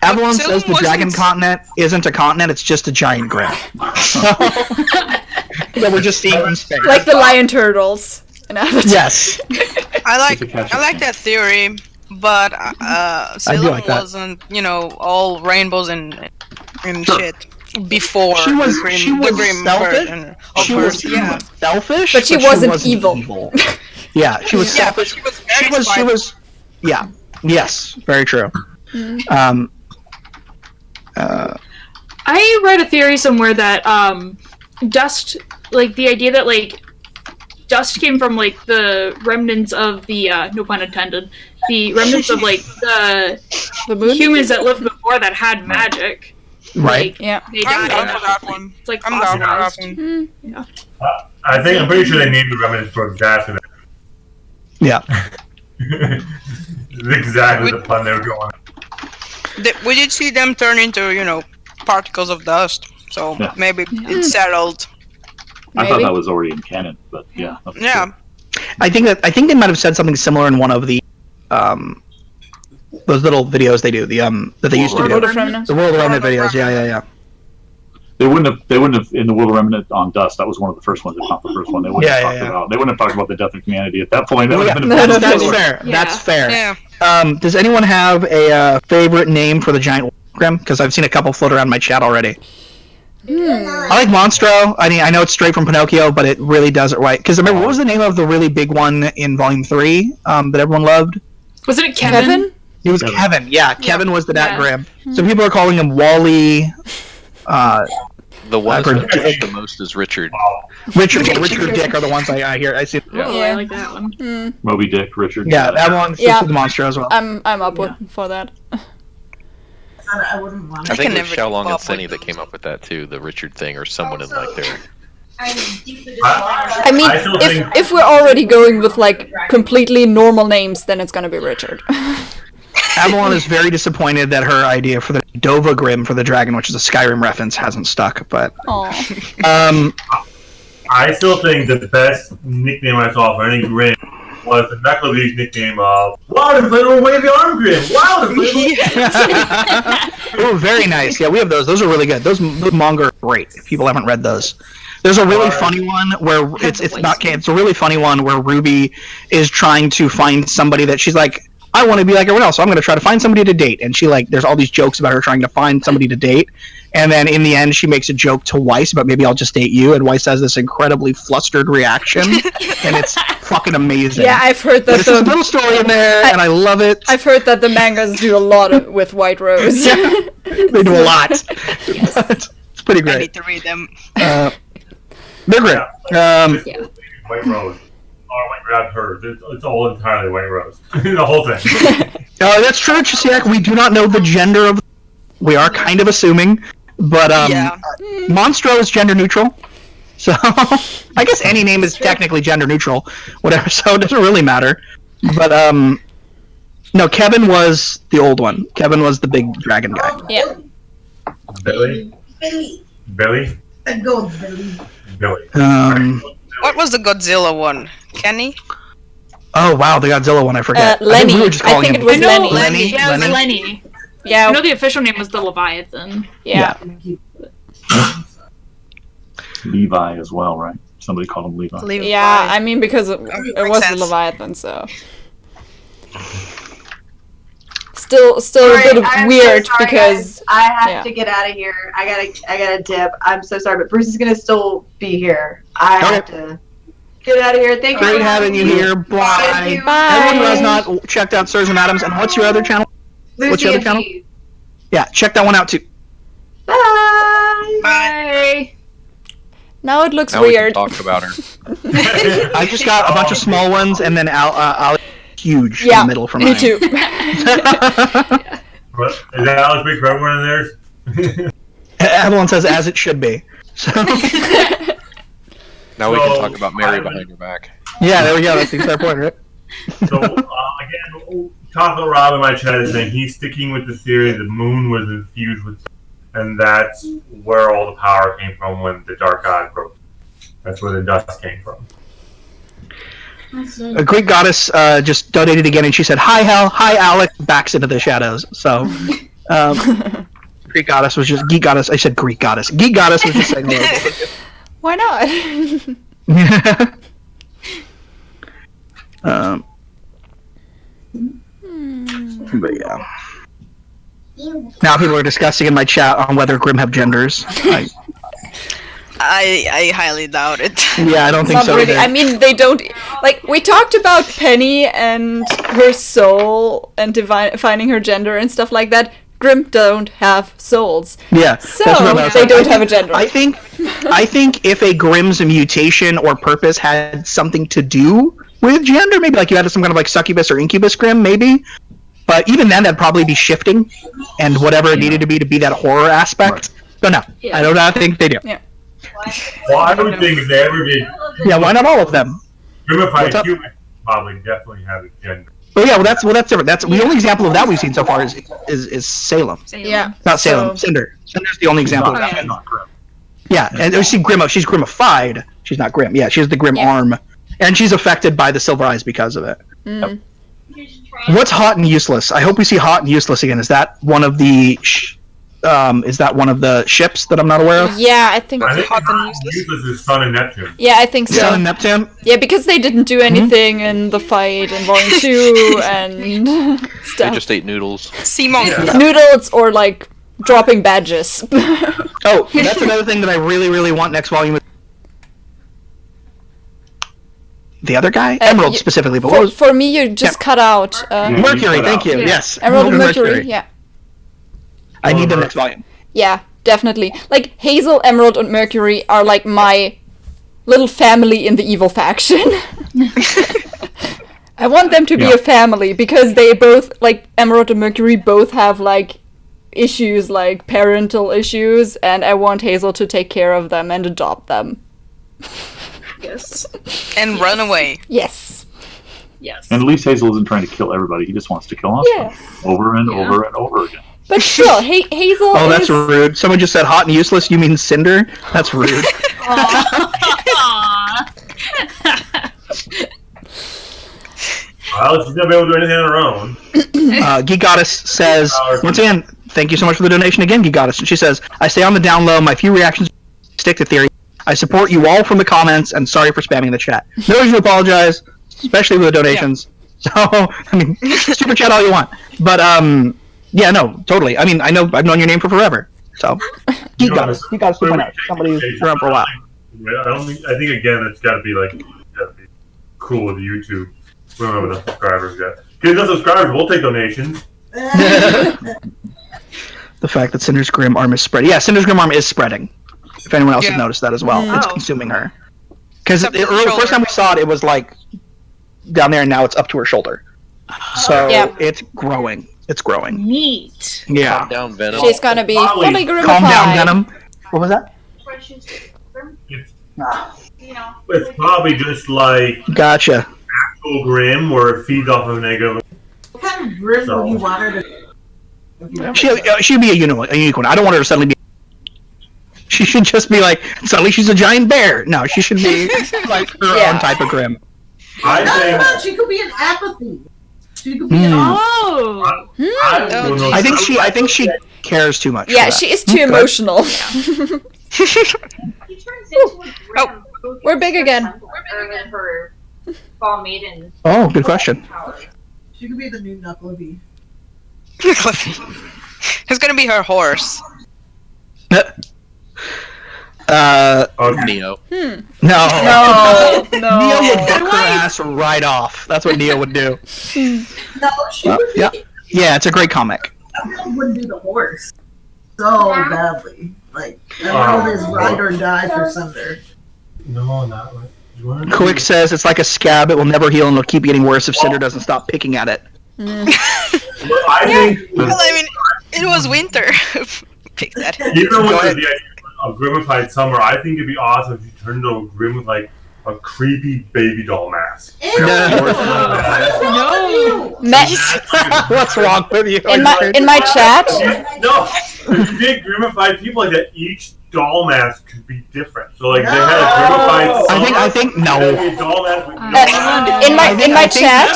Avalon says Salem the dragon wasn't- continent isn't a continent; it's just a giant grim. So we're just seeing from space. Like the lion turtles in Avatar. Yes. I like that theory, but Salem like that. wasn't, all rainbows and shit before She was the grim, she the was grim selfish. version of She her. was Yeah. selfish, But she wasn't evil. Yeah, she was Yeah, selfish. but she was She very was. She spiteful. was. Yeah. Yes. Very true. I read a theory somewhere that dust, like the idea that like dust came from like the remnants of the no pun intended, the remnants of like the moon? humans that lived before that had magic. Right. Like, Yeah. they I'm died. down and for that one. It's like I'm down for that fossilized. one. Yeah. I'm pretty sure they named the remnants for exactly Yeah. exactly the pun they were going. We did see them turn into, particles of dust. So Yeah. maybe it's settled. I thought Maybe. that was already in canon, but yeah. that's Yeah. cool. I think they might have said something similar in one of the those little videos they do that they used to World do. of Remnants. The World of Remnant videos. Yeah. They wouldn't have in the World of Remnant on Dust. That was one of the first ones, if not the first one. They wouldn't Yeah, have yeah, talked about. They wouldn't have talked about the death of humanity at that point. That Oh, would yeah. have been a No, That's no, fair. Yeah. That's fair. Yeah. Does anyone have a favorite name for the giant grim? Because I've seen a couple float around my chat already. I like Monstro. I mean, I know it's straight from Pinocchio, but it really does it right. Because remember, what was the name of the really big one in Volume 3 that everyone loved? Wasn't it Kevin? It was Kevin. Yeah, Kevin was the Dat Yeah. Grim. So people are calling him Wally. The one I've that heard- gets the most is Richard. Richard or Dick are the ones I hear. I see. Yeah. Oh, I like that one. Moby Dick, Richard. Yeah, that one. Yeah. The Monster as well. I'm up for that. I wouldn't want I I think can it was never Xiaolong keep and up Cindy with that came up with that too, the Richard thing, or someone in like their. I'm deeply I mean, I still think- if we're already going with like completely normal names, then it's gonna be Richard. Avalon is very disappointed that her idea for the Dova Grim for the dragon, which is a Skyrim reference, hasn't stuck. But Aw. I still think that the best nickname I saw for any Grim was the Knuckle League's nickname of Wild Inflatable Wavy Arm Grim. Wild Inflatable. Oh, very nice. Yeah, we have those. Those are really good. Those manga are great. If people haven't read those, there's a really funny one where it's not. It's a really funny one where Ruby is trying to find somebody that she's like, I want to be like everyone else, so I'm going to try to find somebody to date. And she there's all these jokes about her trying to find somebody to date. And then in the end, she makes a joke to Weiss about maybe I'll just date you. And Weiss has this incredibly flustered reaction. And it's fucking amazing. Yeah, I've heard But that it's this little story in there, and I love it. I've heard that the mangas do a lot with White Rose. They do a lot. But it's pretty I great. need to read them. They're great. White Rose. Or when grabbed hers. It's all entirely White Rose. The whole thing. That's true, Chisiak. We do not know the gender of. We are kind of assuming, but Yeah. Monstro is gender neutral, so I guess any name is technically gender neutral, whatever. So it doesn't really matter. But no, Kevin was the old one. Kevin was the big dragon guy. Yeah. Billy. Billy. Billy. Go, Billy. Billy. What was the Godzilla one? Kenny? Oh wow, the Godzilla one. I forget. Lenny. I think we were just I calling think him it was I know Lenny. Lenny. Yeah, it was Lenny? Lenny. I Yeah. know the official name was the Leviathan. Yeah. Levi as well, right? Somebody called him Levi. Levi. Yeah, I mean because it makes was the sense. Leviathan, so still a Alright, bit I'm so weird sorry, because guys. I have yeah. to get out of here. I gotta dip. I'm so sorry, but Bruce is gonna still be here. I have to get out of here. Thank you. Great for having you here. Bye. Thank you. Everyone who has not checked out Sirs and Madams, and what's your other channel? Lucy What's your other and channel? Pete. Yeah, check that one out too. Bye. Bye. now it looks Now we can weird. talk about her. I just got a bunch of small ones, and then Al huge in Yeah, the middle for me mine. too. What? Is that Alex big for everyone in theirs? Avalon says as it should be. So Now we can So, talk about Mary behind your back. yeah, there we go. That's the entire point, right? So again, Taco Rob in my chat is saying he's sticking with the theory the moon was infused with, and that's where all the power came from when the Dark God broke. That's where the dust came from. A Greek goddess just donated again, and she said, "Hi, Hal. Hi, Alec." Backs into the shadows. So Greek Goddess was just Geek Goddess. I said Greek Goddess. Geek Goddess was just saying hello. Why not? But yeah. Now people are discussing in my chat on whether Grimm have genders. I highly doubt it. Yeah, I don't think Not so. really. Either. I mean, they don't. Like, we talked about Penny and her soul and finding her gender and stuff like that. Grimm don't have souls. Yeah, so they don't have a gender. I think if a Grimm's mutation or purpose had something to do with gender, maybe like you had some kind of like succubus or incubus Grimm, maybe. But even then, that'd probably be shifting, and whatever it needed to be that horror aspect. But no, I don't think they do. Yeah. Well, I would think if they ever did. Yeah, why not all of them? Grimmified humans probably definitely have a gender. Oh yeah, well that's different. That's the only example of that we've seen so far is Salem. Yeah. Not Salem. Cinder. Cinder's the only example of that. Not Grimm. Yeah, and we see Grimm. She's Grimmified. She's not Grimm. Yeah, she has the Grimm arm, and she's affected by the silver eyes because of it. Mm. What's hot and useless? I hope we see hot and useless again. Is that one of the ships that I'm not aware of? Yeah, I think. I think hot and useless is Sun and Neptune. Yeah, I think so. Sun and Neptune. Yeah, because they didn't do anything in the fight in Volume 2 and stuff. They just ate noodles. Sea monkeys. Noodles or like dropping badges. Oh, that's another thing that I really, really want next volume. The other guy? Emerald specifically, but what was... For me, you just cut out... Mercury, thank you, yes. Emerald and Mercury, yeah. I need the next volume. Yeah, definitely. Like, Hazel, Emerald, and Mercury are like my little family in the evil faction. I want them to be a family, because they both, like, Emerald and Mercury both have, like, issues, like parental issues, and I want Hazel to take care of them and adopt them. Yes. And run away. Yes. Yes. And at least Hazel isn't trying to kill everybody. He just wants to kill us over and over and over again. But still, Hazel Oh, that's rude. Someone just said hot and useless. You mean Cinder? That's rude. Well, she's not be able to do anything on her own. Geek Goddess says, once again, thank you so much for the donation again, Geek Goddess. She says, I stay on the down low. My few reactions stick to theory. I support you all from the comments, and sorry for spamming the chat. No reason to apologize, especially with the donations. So, I mean, super chat all you want. But, yeah, no, totally. I mean, I know I've known your name for forever. So, Geek Goddess 2.0. Somebody who's around for a while. I think again, it's got to be like, cool with YouTube. We don't have enough subscribers yet. Get enough subscribers, we'll take donations. The fact that Cinder's Grim arm is spreading. Yeah, Cinder's Grim arm is spreading. If anyone else has noticed that as well. It's consuming her. Because the first time we saw it, it was like down there, and now it's up to her shoulder. So it's growing. It's growing. Neat. Yeah. Calm down, Venom. She's gonna be fully Grimmified. Calm down, Venom. What was that? It's probably just like Gotcha. actual Grim, where it feeds off of negative. What kind of Grim would you want her to? She'd be a unicorn. I don't want her to suddenly be. She should just be like, suddenly she's a giant bear. No, she should be like her own type of Grim. No, she could be an apathy. She could be an I think she cares too much. Yeah, she is too emotional. We're big again. Oh, good question. She could be the new Knuckleby. Who's gonna be her horse? Neo. No. No. Neo would buck her ass right off. That's what Neo would do. No, she would be. Yeah, it's a great comic. Emerald wouldn't do the horse so badly. Like, Emerald is ride or die for Cinder. No, not like. Quick says it's like a scab. It will never heal and it'll keep getting worse if Cinder doesn't stop picking at it. I think. Well, I mean, it was winter. Pick that. Even with the idea of Grimmified Summer, I think it'd be awesome if you turned into a Grim with like a creepy baby doll mask. No. What's wrong with you? In my chat. No, if you did Grimmified people like that, each doll mask could be different. So like they had a certified. I think no. Doll mask with In my chat,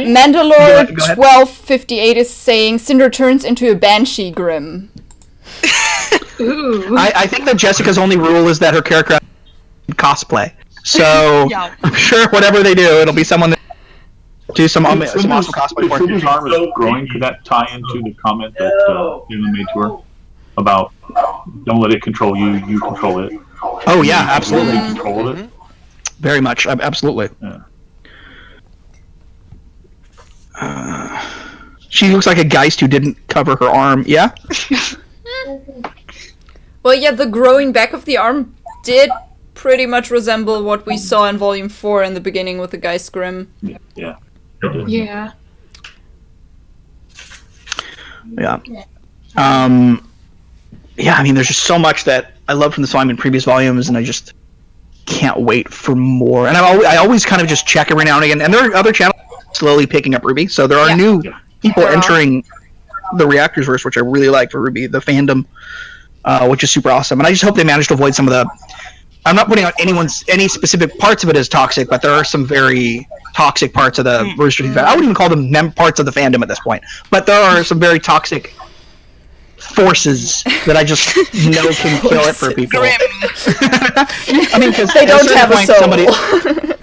Mandalore 1258 is saying Cinder turns into a banshee Grim. I think that Jessica's only rule is that her character cosplay. So I'm sure whatever they do, it'll be someone that do some awesome cosplay for it. If Cinder's arm is growing, could that tie into the comment that Dylan made to her about don't let it control you, you control it? Oh yeah, absolutely. Control it. Very much, absolutely. Yeah. She looks like a Geist who didn't cover her arm. Yeah. Well, yeah, the growing back of the arm did pretty much resemble what we saw in Volume 4 in the beginning with the Geist Grim. Yeah. Yeah. Yeah. Yeah, I mean, there's just so much that I love from the song in previous volumes, and I just can't wait for more. And I always kind of just check every now and again. And there are other channels slowly picking up RWBY, so there are new people entering the Reactors verse, which I really like for RWBY, the fandom, which is super awesome. And I just hope they manage to avoid some of the. I'm not putting out any specific parts of it as toxic, but there are some very toxic parts of the Rooster Teeth. I wouldn't even call them parts of the fandom at this point, but there are some very toxic forces that I just know can kill it for people. I mean, because they don't have a soul.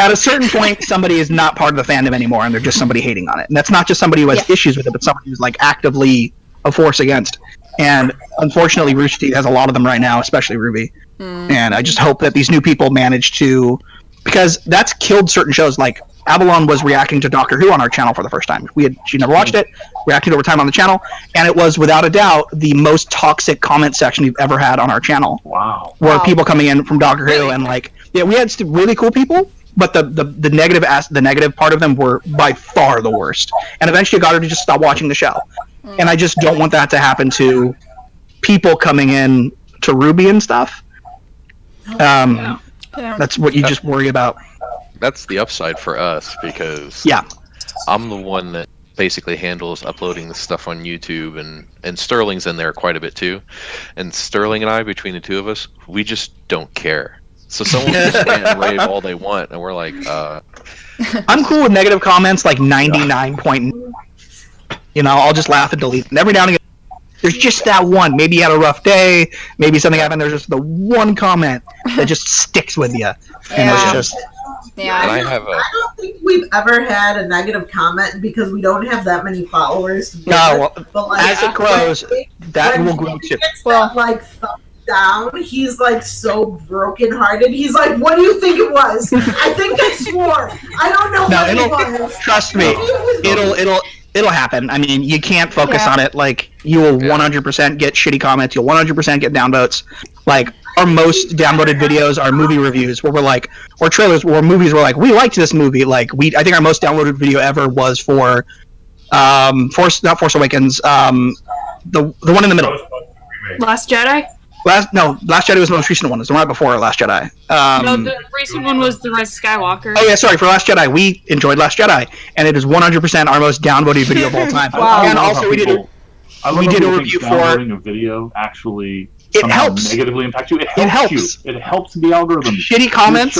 At a certain point, somebody is not part of the fandom anymore, and they're just somebody hating on it. And that's not just somebody who has issues with it, but somebody who's like actively a force against. And unfortunately, Rooster Teeth has a lot of them right now, especially RWBY. And I just hope that these new people manage to, because that's killed certain shows. Like Avalon was reacting to Doctor Who on our channel for the first time. She never watched it, reacted over time on the channel, and it was without a doubt the most toxic comment section we've ever had on our channel. Wow. Where people coming in from Doctor Who and like, we had really cool people, but the negative part of them were by far the worst. And eventually got her to just stop watching the show. And I just don't want that to happen to people coming in to RWBY and stuff. That's what you just worry about. That's the upside for us, because I'm the one that basically handles uploading the stuff on YouTube, and Sterling's in there quite a bit too. And Sterling and I, between the two of us, we just don't care. So someone can stand and rave all they want, and we're like, I'm cool with negative comments, like 99 point. I'll just laugh and delete. And every now and again, there's just that one. Maybe you had a rough day. Maybe something happened. There's just the one comment that just sticks with you. And it's just. Yeah, I don't think we've ever had a negative comment because we don't have that many followers. No, but like, as it grows, that will grow too. Well, like thumb down, he's like so brokenhearted. He's like, "What do you think it was? I think I swore. I don't know what it was." Trust me, it'll happen. I mean, you can't focus on it. Like, you will 100% get shitty comments. You'll 100% get downvotes. Like, our most downvoted videos are movie reviews where we're like, or trailers where movies were like, we liked this movie. Like, I think our most downloaded video ever was for Force Awakens, the one in the middle. Last Jedi? Last Jedi was the most recent one. It was the one right before Last Jedi. No, the recent one was The Rise of Skywalker. Oh yeah, sorry, for Last Jedi. We enjoyed Last Jedi, and it is 100% our most downvoted video of all time. Wow. And also we did a review for a video actually. It helps. Negatively impact you. It helps you. It helps the algorithm. Shitty comments,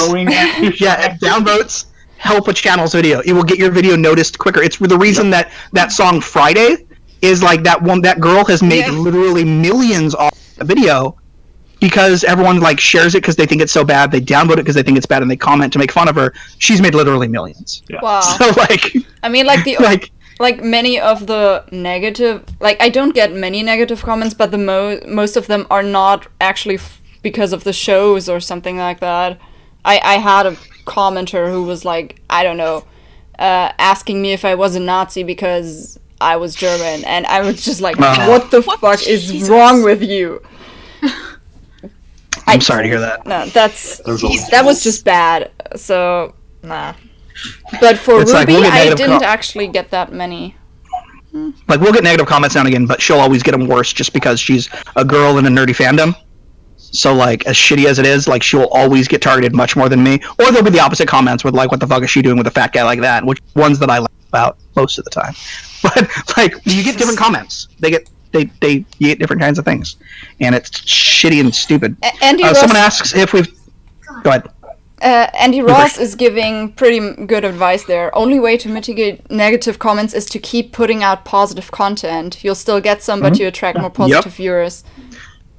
downvotes help a channel's video. It will get your video noticed quicker. It's the reason that song Friday is like that girl has made literally millions off the video because everyone like shares it because they think it's so bad. They downvote it because they think it's bad, and they comment to make fun of her. She's made literally millions. Yeah. Wow. So like, I mean, like the like many of the negative, like I don't get many negative comments, but the most of them are not actually because of the shows or something like that. I had a commenter who was like, I don't know, asking me if I was a Nazi because I was German, and I was just like, what the fuck is wrong with you? I'm sorry to hear that. No, that was just bad. So nah. But for It's RWBY, like, we'll get I negative didn't actually get that many. Like, we'll get negative comments now and again, but she'll always get them worse just because she's a girl in a nerdy fandom. So, like, as shitty as it is, like, she'll always get targeted much more than me. Or there'll be the opposite comments with, like, what the fuck is she doing with a fat guy like that? Which ones that I laugh about most of the time. But, like, you get different comments. They get they eat different kinds of things, and it's shitty and stupid. Andy Ross, someone asks if we've. Go ahead. Andy Ross is giving pretty good advice there. Only way to mitigate negative comments is to keep putting out positive content. You'll still get some, but you attract more positive viewers.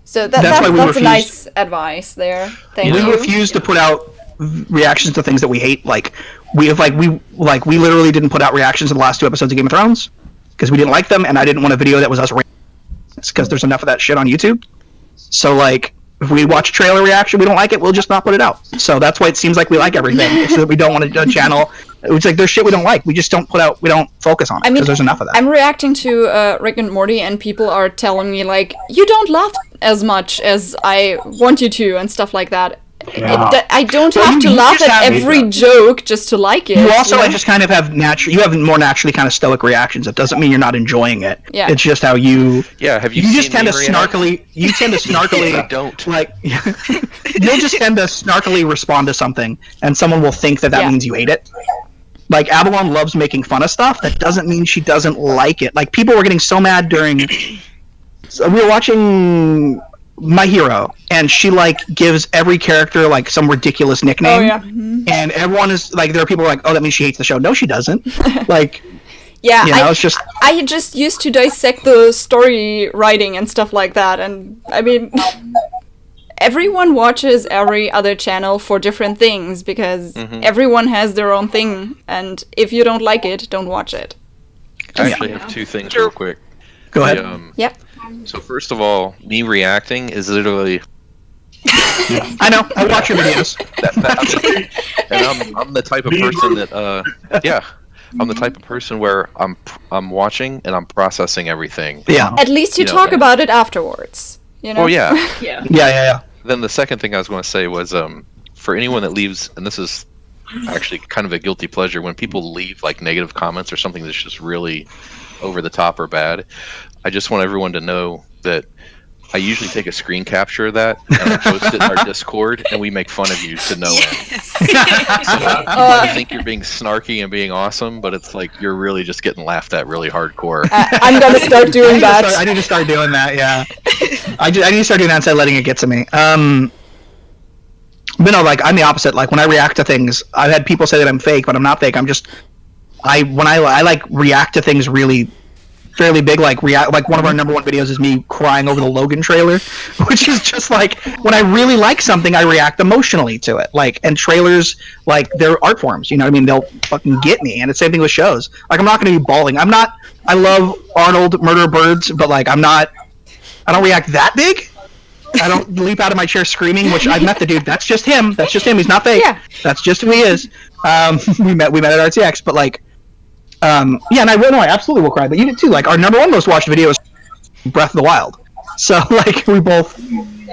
So that's a nice advice there. Thank you. We refuse to put out reactions to things that we hate. We literally didn't put out reactions to the last 2 episodes of Game of Thrones because we didn't like them, and I didn't want a video that was us because there's enough of that shit on YouTube. So if we watch a trailer reaction, we don't like it, we'll just not put it out. So that's why it seems like we like everything. It's that we don't want a channel. It's like there's shit we don't like. We just don't put out. We don't focus on it because there's enough of that. I'm reacting to Rick and Morty, and people are telling me you don't laugh as much as I want you to, and stuff like that. Yeah. I don't have to laugh at every joke just to like it. You also just kind of have you have more naturally kind of stoic reactions. It doesn't mean you're not enjoying it. Yeah. It's just how you. Yeah. Have you? You just tend to snarkily. You tend to snarkily. I don't. You'll just tend to snarkily respond to something, and someone will think that means you hate it. Avalon loves making fun of stuff. That doesn't mean she doesn't like it. People were getting so mad during. So we were watching My Hero, and she gives every character some ridiculous nickname. Oh yeah. Mm-hmm. And everyone is there are people oh, that means she hates the show. No, she doesn't. Yeah, it's just I just used to dissect the story writing and stuff like that, and I mean, everyone watches every other channel for different things because everyone has their own thing, and if you don't like it, don't watch it. I actually have 2 things real quick. Go ahead. Yep. So first of all, me reacting is literally. I know. I watch your videos. And I'm the type of person that I'm the type of person where I'm watching and I'm processing everything. Yeah. At least you talk about it afterwards. Oh yeah. Yeah. Then the second thing I was going to say was for anyone that leaves, and this is actually kind of a guilty pleasure, when people leave negative comments or something that's just really over the top or bad, I just want everyone to know that I usually take a screen capture of that and I post it in our Discord, and we make fun of you to no end. So you think you're being snarky and being awesome, but it's you're really just getting laughed at really hardcore. I'm gonna start doing that. I need to start doing that. Yeah, I need to start doing that instead of letting it get to me. But no, I'm the opposite. When I react to things, I've had people say that I'm fake, but I'm not fake. I'm just I react to things really fairly big. One of our number 1 videos is me crying over the Logan trailer, which is just when I really like something, I react emotionally to it. And trailers, they're art forms. You know what I mean? They'll fucking get me, and it's the same thing with shows. I'm not going to be bawling. I love Arnold Murder Birds, but I don't react that big. I don't leap out of my chair screaming, which I've met the dude. That's just him. He's not fake. Yeah. That's just who he is. We met at RTX, but and I absolutely will cry. But you did too. Our number 1 most watched video is Breath of the Wild. So we both,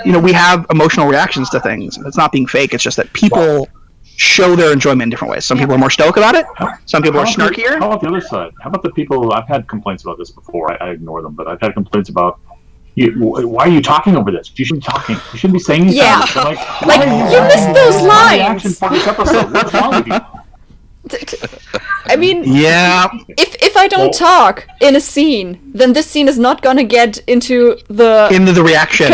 we have emotional reactions to things. It's not being fake. It's just that people show their enjoyment in different ways. Some people are more stoic about it. Some people are snarkier. How about the other side? How about the people? I've had complaints about this before. I ignore them, but I've had complaints about. Why are you talking over this? You shouldn't be talking. You shouldn't be saying these things. So you missed those lines. For this episode. What's wrong with you? I mean, yeah. If I don't talk in a scene, then this scene is not gonna get into the reaction.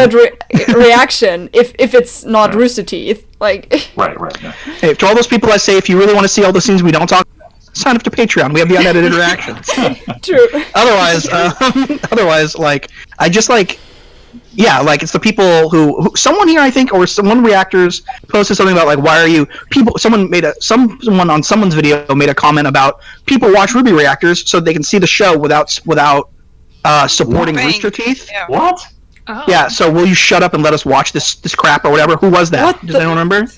Reaction if it's not Rooster Teeth. Right. Yeah. Hey, to all those people I say, if you really want to see all the scenes we don't talk, sign up to Patreon. We have the unedited reactions. True. Otherwise, I just it's the people who someone here, I think, or someone reactors posted something about why are you people? Someone on someone's video made a comment about people watch RWBY reactors so they can see the show without supporting Rooster Teeth. Yeah. What? Oh. Yeah. So will you shut up and let us watch this crap or whatever? Who was that? Does anyone remember?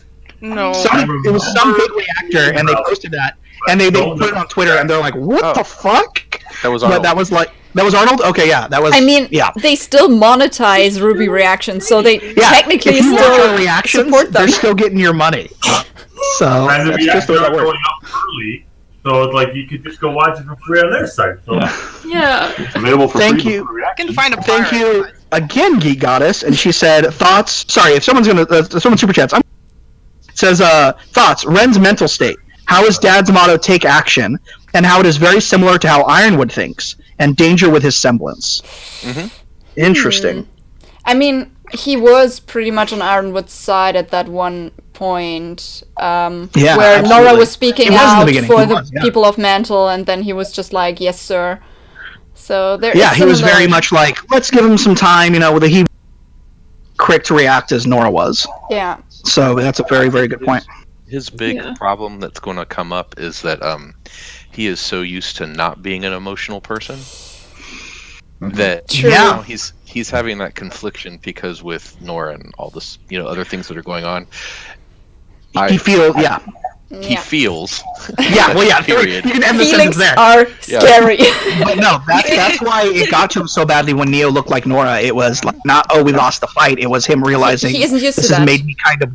No. It was some big reactor, and they posted that, and they put it on Twitter, and they're like, "What the fuck?" That was Arnold. That was Arnold? Okay, yeah, that was... I mean, they still monetize RWBY reactions, so they technically if you still watch our reactions, support them. They're still getting your money. So, and that's just the way that works. Going up early, so it's you could just go watch it for free on their site. So. Yeah. It's available for Thank free. you. You can find a Thank you again, Geek Goddess, and she said, thoughts... Sorry, if someone's someone super chats... It says, thoughts, Ren's mental state. How is Dad's motto, take action, and how it is very similar to how Ironwood thinks, and danger with his semblance. Interesting. I mean, he was pretty much on Ironwood's side at that one point, Yeah, where absolutely. Nora was speaking He was in the out beginning, for he the was, yeah. people of Mantle, and then he was just like, "Yes, sir." So there. Yeah, it's he was similar. very much like, let's give him some time, with he quick to react as Nora was. Yeah. So that's a very, very good point. His big problem that's going to come up is that he is so used to not being an emotional person that True. he's having that confliction because with Nora and all this other things that are going on. He feels, He feels. Yeah, well, yeah. Period. You can end the sentence Feelings there. are scary. But no, that's why it got to him so badly when Neo looked like Nora. It was like not, oh, we lost the fight. It was him realizing He isn't used this to has that. made me kind of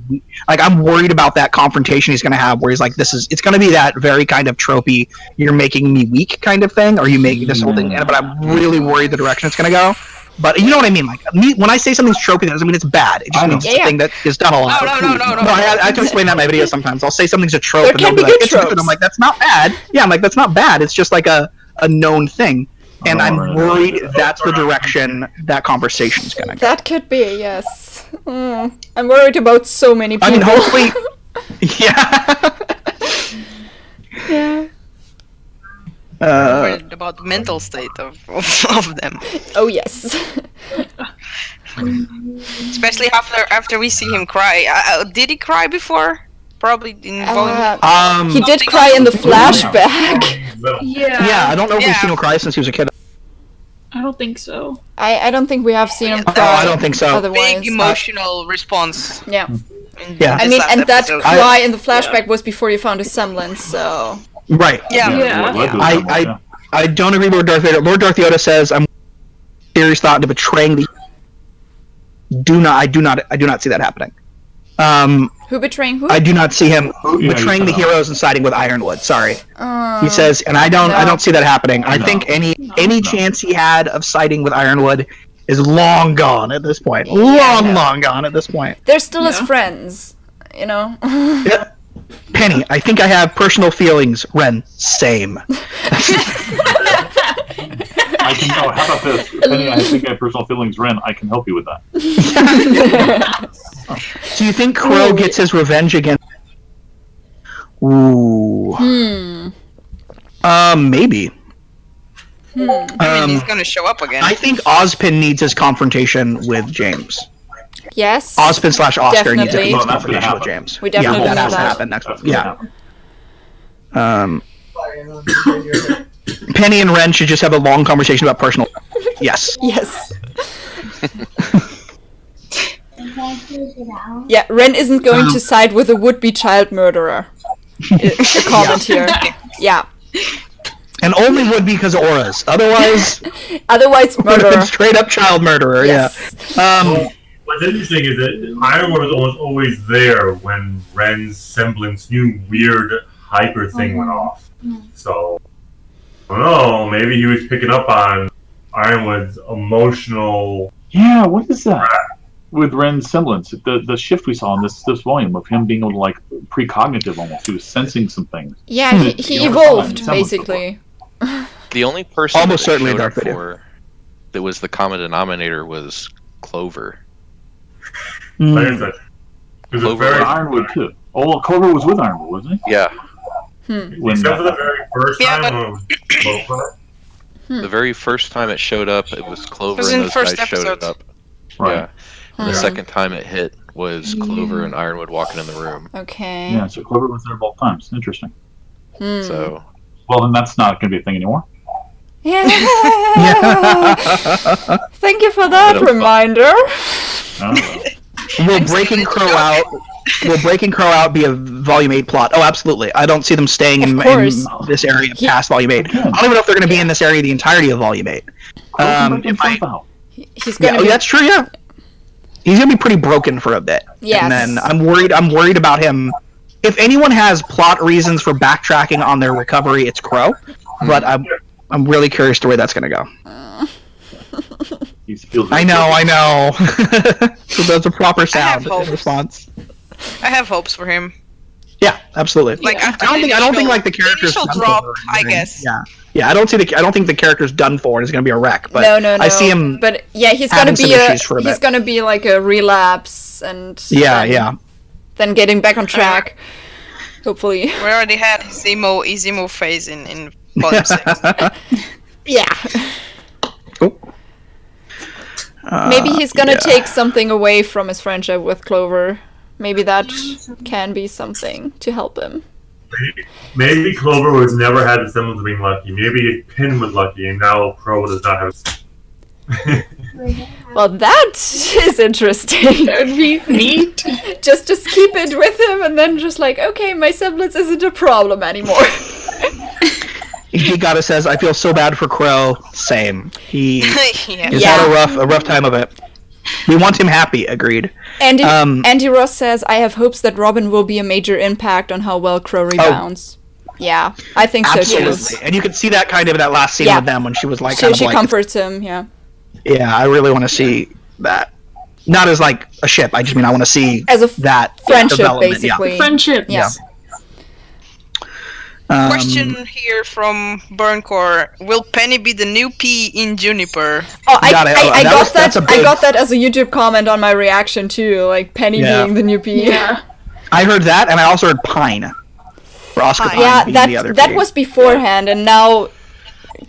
like I'm worried about that confrontation he's going to have, where he's like, it's going to be that very kind of tropey, you're making me weak kind of thing, or you making this whole thing. But I'm really worried the direction it's going to go. But you know what I mean? Like when I say something's tropey, that doesn't mean it's bad. It just means it's a thing that is done a lot. No. I can explain that in my videos sometimes. I'll say something's a trope, There and can they'll be be like, good it's good. tropes. I'm like, that's not bad. Yeah, I'm like, that's not bad. It's just like a known thing. And I'm worried that's the direction that conversation's going to go. That could be, yes. I'm worried about so many people. I mean, hopefully... yeah. Yeah. Worried about the mental state of them. Oh, yes. Especially after we see him cry. Did he cry before? Probably in volume. He did cry in the flashback. Yeah, I don't know if we've seen him cry since he was a kid. I don't think so. I don't think we have seen him cry. No, I don't think so. Otherwise, Big emotional response. yeah. Yeah. I mean, last and that episode. cry in the flashback was before he found his semblance, so... Right. I don't agree with Darth Vader. Lord Darth Yoda says, I'm serious thought into betraying the... I do not see that happening. Who betraying who? I do not see him betraying the heroes and siding with Ironwood. Sorry, he says, and I don't see that happening. I think any chance he had of siding with Ironwood is long gone at this point. Long gone at this point. They're still his friends, you know. Yeah. Penny, I think I have personal feelings. Ren, same. I can. Oh, how about this? Penny, I think I have personal feelings. Ren, I can help you with that. Do you think Crow gets his revenge again? Ooh. Maybe. I mean, he's gonna show up again. I think Ozpin needs his confrontation with James. Yes. Ozpin/Oscar needs Definitely. his confrontation with James. We definitely that need has to that. happen next one. Yeah. Penny and Ren should just have a long conversation about personal. Yes. Yes. Yeah, Ren isn't going to side with a would-be child murderer. A comment here. Yeah. And only would be because of auras. Otherwise, murderer. Straight up child murderer. Yes. Yeah. What's interesting is that Ironwood was almost always there when Ren's semblance, new weird hyper thing went off. So, I don't know, maybe he was picking up on Ironwood's emotional... Yeah, what is that? With Ren's semblance, the shift we saw in this volume of him being able to, like, precognitive almost. He was sensing some things. Yeah, he evolved, basically. The only person Almost that certainly showed up Darth Vader. for that was the common denominator was Clover. Like I said, it was a very... Ironwood, too. Oh, well, Clover was with Ironwood, wasn't he? Yeah. Except for the very first time when it was Clover. The very first time it showed up, it was Clover was and in those first guys showed episode. up. Right. Yeah. And the second time it hit was Clover and Ironwood walking in the room. Okay. Yeah, so Clover was there both times. Interesting. So. Well, then that's not going to be a thing anymore. Yeah. Thank you for that reminder. Will Breaking Crow out be a Volume 8 plot? Oh, absolutely. I don't see them staying in this area past Volume 8. I don't even know if they're going to be in this area the entirety of Volume 8. He's going to be... that's true, yeah. He's going to be pretty broken for a bit. Yes. And then I'm worried about him. If anyone has plot reasons for backtracking on their recovery, it's Crow. But I'm really curious to where that's going to go. I know. So that's a proper sound in response. I have hopes for him. Yeah, absolutely. Like after I don't think like the character's initial done drop, for or I anything. guess. Yeah. I don't think the character's done for and is gonna be a wreck. But no. I see him. But yeah, he's having gonna be some issues for a he's bit. gonna be like a relapse and then getting back on track. Hopefully. We already had his emo phase in Volume 6. Yeah. Oh. Maybe he's gonna take something away from his friendship with Clover. Maybe that can be something to help him. Maybe Clover was never had the semblance of being lucky. Maybe Pin was lucky, and now Crow does not have. Well, that is interesting. That would be neat. Just keep it with him, and then just like, okay, my semblance isn't a problem anymore. Gigata says, "I feel so bad for Crow." Same. He Yeah. has had a rough time of it. We want him happy. Agreed. Andy Ross says, "I have hopes that Robin will be a major impact on how well Crow rebounds." Yeah, I think so too. Absolutely. And you could see that kind of in that last scene with them when she was like, she comforts him. Yeah. Yeah, I really want to see that. Not as like a ship. I just mean I want to see as that friendship, development. basically. Yeah. Friendship. Yeah. Question here from Burncore: will Penny be the new P in Juniper? Oh, I got that. I got that as a YouTube comment on my reaction too. Like Penny being the new P. Yeah. I heard that, and I also heard Pine. Or Oscar Pine. Yeah, being the other that P. was beforehand, and now,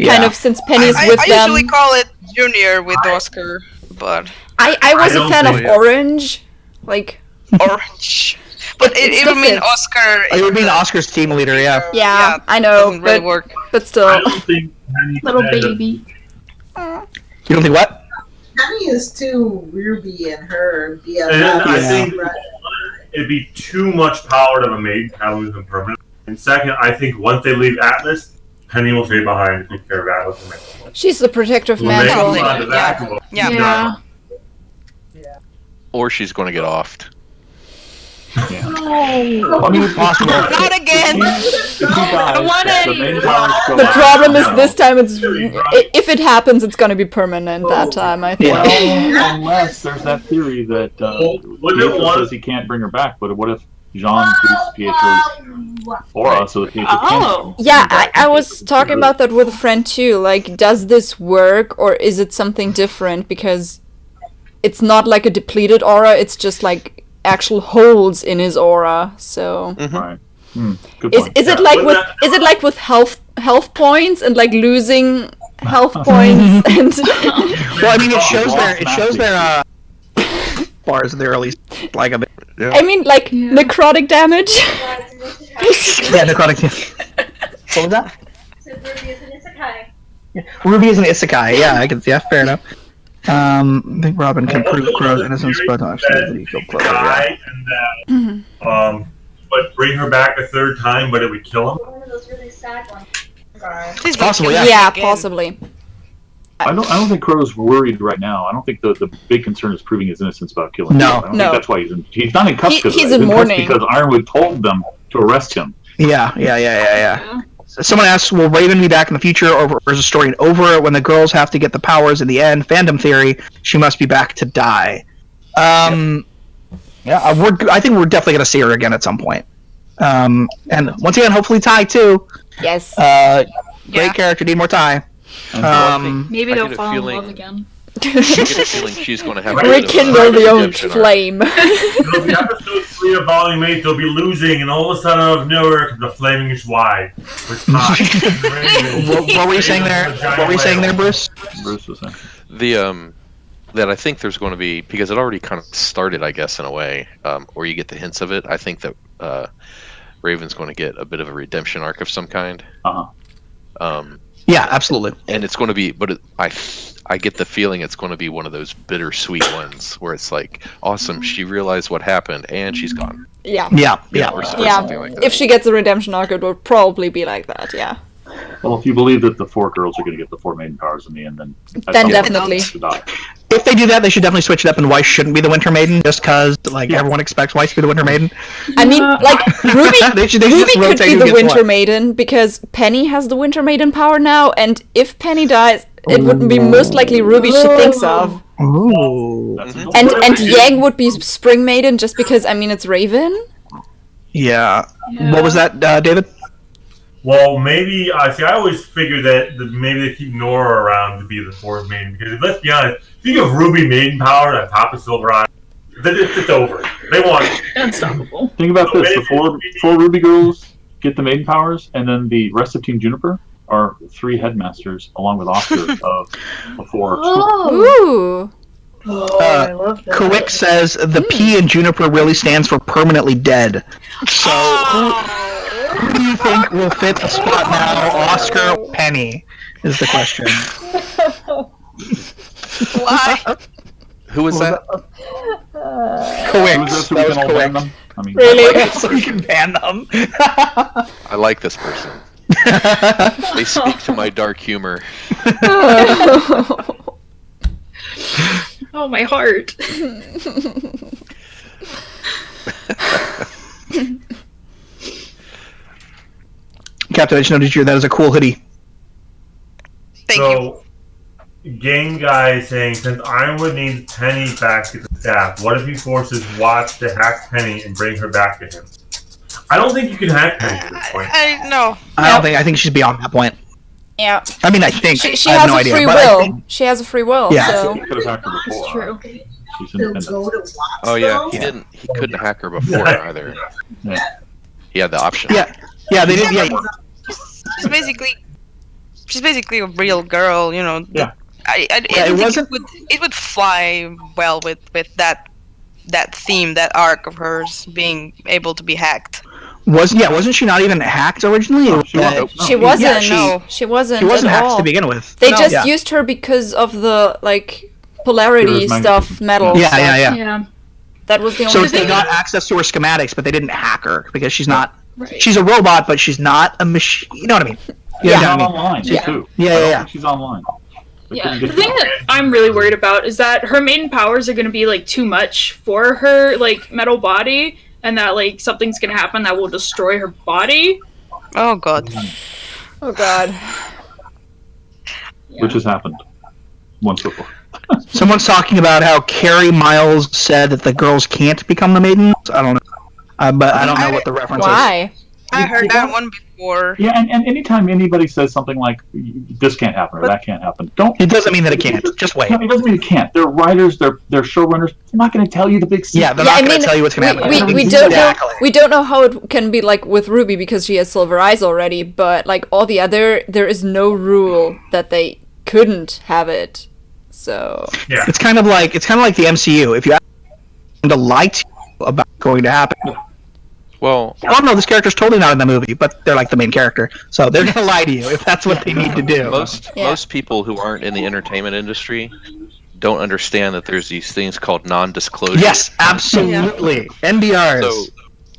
kind of since Penny's with I them. usually call it Junior with Oscar, but I was a fan of Orange, like Orange. But it would mean Oscar. It would mean Oscar's team leader, yeah. Yeah, I know, doesn't really work. But still. I don't think Little baby. You don't think what? Penny is too Ruby and her BFF. And I think it'd be too much power to have a maiden have lose them permanent. And second, I think once they leave Atlas, Penny will stay behind to take care of Atlas. She's the protective When they mantle. move on to that, Yeah. Or she's going to get offed. I mean, it's possible. Not again. The problem is this time if it happens, it's gonna be permanent that time. I think. Well, unless there's that theory that Pietro says he can't bring her back, but what if Jean boosts Pietro's aura so that Pietro can? Yeah, I was talking about that with a friend too. Like, does this work or is it something different? Because it's not like a depleted aura; it's just like actual holes in his aura. So Right. is it like with health points and like losing health points and well, I mean it shows their bars there at least like a bit. Yeah. I mean like necrotic damage. Yeah, necrotic damage. What was that? So Ruby is an isekai. Yeah. Ruby is an isekai, fair enough. I think Robin can prove Crow's innocence, but actually go closer. Die and then, but bring her back a third time, but it would kill him. One of those really sad ones. It's possible, yeah. Yeah, possibly. I don't think Crow's worried right now. I don't think the big concern is proving his innocence about killing. No. him. I don't think that's why he's not in cuffs. He's in mourning because Ironwood told them to arrest him. Yeah. Someone asks, will Raven be back in the future, or is the story over when the girls have to get the powers in the end? Fandom theory, she must be back to die. I think we're definitely going to see her again at some point. And once again, hopefully Ty too. Yes. Great character, need more Ty. Maybe I they'll get a fall in feeling- love again. I get a feeling she's going to have Rekindle the old redemption arc. flame. It'll be episode 3 of Volume 8, they'll be losing, and all of a sudden out of nowhere comes the flaming wide. What were you saying there? What were you saying there, Bruce? Bruce was saying. That I think there's going to be, because it already kind of started, I guess, in a way, or you get the hints of it. I think that Raven's going to get a bit of a redemption arc of some kind. Yeah, absolutely. And it's going to be, but I get the feeling it's going to be one of those bittersweet ones where it's like, awesome, she realized what happened and she's gone. Yeah. Or something like that. If she gets a redemption arc, it will probably be like that. Yeah. Well, if you believe that the 4 girls are going to get the 4 maiden powers in the end, then definitely. If they do that, they should definitely switch it up, and Weiss shouldn't be the Winter Maiden, just because everyone expects Weiss to be the Winter Maiden. I mean, like Ruby, they should Ruby just could rotate be who the gets Winter what. Maiden because Penny has the Winter Maiden power now, and if Penny dies, it would be most likely Ruby she thinks of. Ooh. And Yang would be Spring Maiden just because, I mean, it's Raven. Yeah. What was that, David? Well, maybe see. I always figured that maybe they keep Nora around to be the fourth maiden because let's be honest, if you give Ruby maiden power on top of Silver Eye, it's over. They want unstoppable. Think about this: the four Ruby girls get the maiden powers, and then the rest of Team Juniper are 3 headmasters along with Oscar of the 4. Ooh. I love that. Quick says the P in Juniper really stands for permanently dead. So who do you think will fit the spot now, Oscar or Penny? Is the question. Why? Who was that? Quick. So we can all ban them? I mean, Really? So we can ban them. I like this person. They speak to my dark humor. Oh, my heart. Captain, I just noticed that is a cool hoodie. Thank you. Game guy is saying, since Ironwood needs Penny back to the staff, what if he forces Watts to hack Penny and bring her back to him? I don't think you can hack Penny at this point. No. I think she's beyond that point. Yeah. I mean, I think She I have has no a idea, free but I will. think- She has a free will. Yeah. So. you could have hacked her before. It's true. She's independent. Oh yeah, he couldn't hack her before either. Yeah. He had the option. Yeah, they did. Yeah, She's basically a real girl, you know. Yeah. I it think it would fly well with that theme, that arc of hers being able to be hacked. Wasn't she not even hacked originally? No, she wasn't. She wasn't. Yeah, she wasn't. She wasn't at hacked all. to begin with. They No. just Yeah. used her because of the polarity Charismatic. stuff, metal. Yeah, stuff. Yeah. That was the only So thing. they got access to her schematics, but they didn't hack her because she's not. Right. She's a robot, but she's not a machine. You know what I mean? You know She's what I mean? online Yeah. too. Yeah, I don't yeah. think she's online. They Yeah, couldn't the get thing that I'm really worried about is that her maiden powers are going to be too much for her metal body, and that something's going to happen that will destroy her body. Oh god. Oh god. which has happened once before. Someone's talking about how Carrie Miles said that the girls can't become the maidens. I don't know, but I don't know what the reference is. Why? I heard that one before. Yeah, and anytime anybody says something like this can't happen or that can't happen, don't. It doesn't mean that it can't. Just wait. It doesn't mean it can't. They're writers. They're showrunners. They're not going to tell you the big secret. Yeah, they're not going to tell you what's going to happen. We don't know. We don't know how it can be with Ruby because she has silver eyes already. But all the other, there is no rule that they couldn't have it. So Yeah. It's kind of like the MCU. If you ask them to lie to you about what's going to happen, Well, oh no, this character's totally not in the movie, but they're the main character, so they're gonna lie to you if that's what they need to do. most people who aren't in the entertainment industry don't understand that there's these things called non-disclosure. Yes, absolutely. NDRs.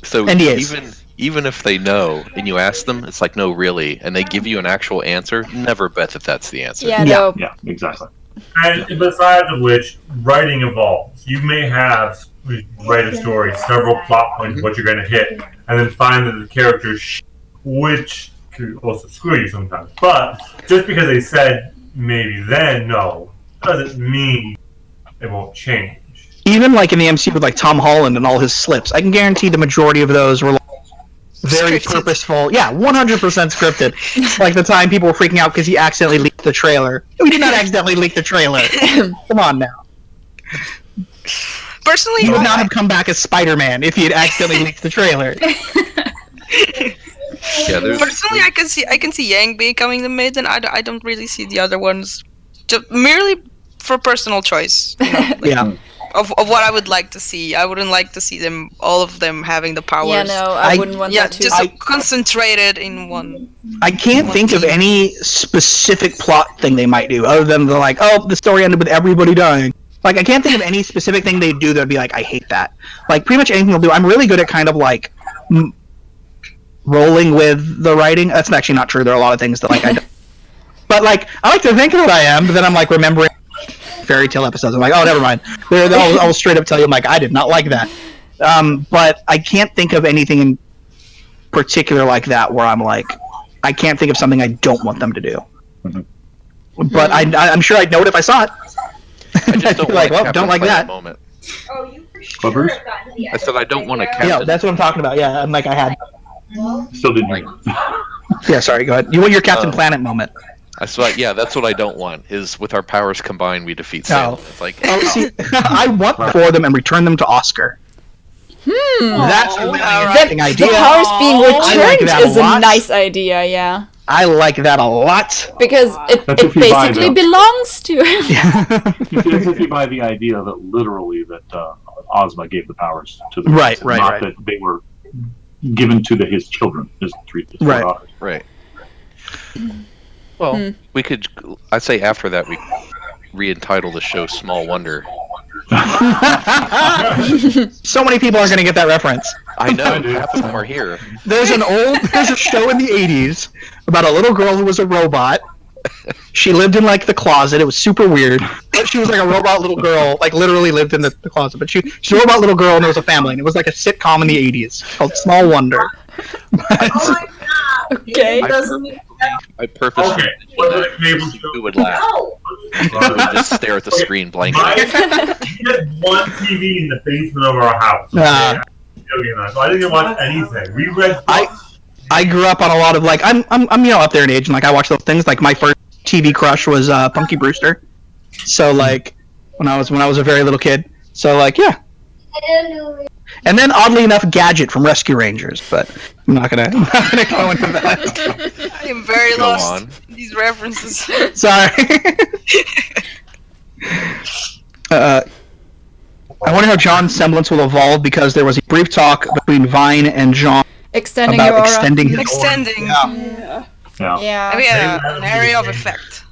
So NDAs. even if they know and you ask them, it's no, really, and they give you an actual answer, never bet that that's the answer. yeah, no. Yeah, exactly. And besides of which, writing evolves. You may write a story, several plot points, what you're going to hit, and then find that the characters, which could also screw you sometimes. But just because they said maybe then, no, doesn't mean it won't change. Even in the MCU with Tom Holland and all his slips, I can guarantee the majority of those were very Scripted. purposeful. Yeah, 100% scripted. Like the time people were freaking out because he accidentally leaked the trailer. We did not accidentally leak the trailer. Come on now. Personally, He would not have come back as Spider-Man if he had accidentally leaked the trailer. Yeah, there's personally, I can see Yang becoming the maiden. I don't really see the other ones, just merely for personal choice. Yeah. Of what I would like to see. I wouldn't like to see all of them having the powers. Yeah, no, I wouldn't want that too. Just concentrated in one. I can't think of any specific plot thing they might do other than the story ended with everybody dying. I can't think of any specific thing they do that would be I hate that. Pretty much anything they'll do. I'm really good at kind of rolling with the writing. That's actually not true. There are a lot of things that I don't. But I like to think that I am, but then I'm remembering fairy tale episodes. I'm oh, never mind. I'll straight up tell you I did not like that. But I can't think of anything in particular like that where I'm I can't think of something I don't want them to do. Mm-hmm. But I'm sure I'd know it if I saw it. I just don't well, have don't to like play that. moment. Oh, you Clippers? I said I don't want a captain. Yeah, that's what I'm talking about. Yeah, I'm like I had. Still didn't hear. Yeah, sorry. Go ahead. You want your Captain Planet moment? That's what I don't want. Is with our powers combined, we defeat Salem. It's like, see, I want for them and return them to Oscar. That's a really interesting idea. The powers being returned like is a nice idea, yeah. I like that a lot. Because it basically belongs to him. It's if you buy the idea that literally that Ozma gave the powers to the Right. not that they were given to his children, his three daughters. Right. Well, we could. I'd say after that we re-entitle the show "Small Wonder." So many people are going to get that reference. I know. Half of them are here. There's a show in the 80s about a little girl who was a robot. She lived in like the closet. It was super weird. She was like a robot little girl, like literally lived in the closet. But she's a robot little girl and there was a family. And it was like a sitcom in the 80s called Small Wonder. Okay. I purposely who would laugh. Who would just stare at the screen blankly. We had one TV in the basement of our house. Okay? So I didn't watch anything. We read books. I grew up on a lot of like I'm up there in age and like I watch those things. Like my first TV crush was Punky Brewster. So like when I was a very little kid. So like yeah. And then oddly enough, Gadget from Rescue Rangers, but I'm not gonna go into that. I am very lost in these references. Sorry. I wonder how John's semblance will evolve because there was a brief talk between Vine and John extending about your aura. extending his Extending. aura. Yeah. Maybe an area of effect.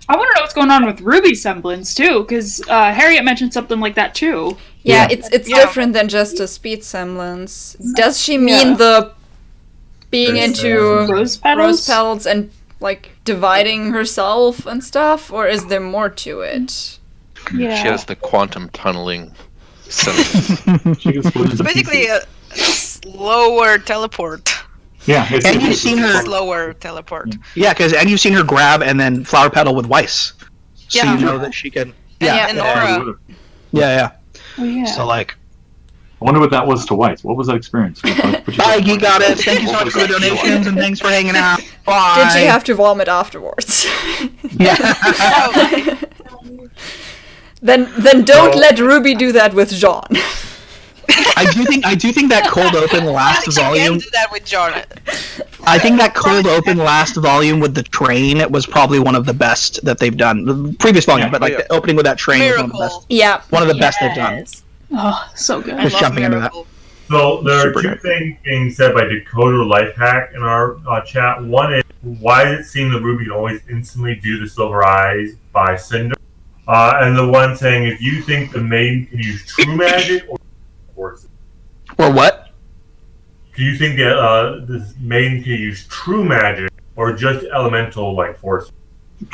I want to know what's going on with RWBY's semblance too, because Harriet mentioned something like that too. Yeah, it's different than just a speed semblance. Does she mean the being into rose petals and like dividing herself and stuff, or is there more to it? Yeah. She has the quantum tunneling semblance. It's basically a slower teleport. Yeah, and you've seen her slower teleport. Yeah, and you've seen her grab and then flower petal with Weiss, so you know that she can. And Aura. Yeah. Oh, yeah. So like, I wonder what that was to Weiss. What was that experience? Bye, Geek Goddess. Thank you so much for the donations and thanks for hanging out. Bye. Did she have to vomit afterwards? Yeah. Then don't let RWBY do that with Jean. I do think that cold open last volume. Do that with John. I think that cold open last volume with the train was probably one of the best that they've done. The previous volume, but like the opening with that train was one of the best. Yeah, one of the best they've done. Oh, so good. Just jumping into that. So there are two things being said by Decoder Lifehack in our chat. One is, why does it seem that RWBY can always instantly do the Silver Eyes by Cinder? And the one saying, if you think the maiden can use true magic or what? Do you think that this maiden can use true magic or just elemental like force?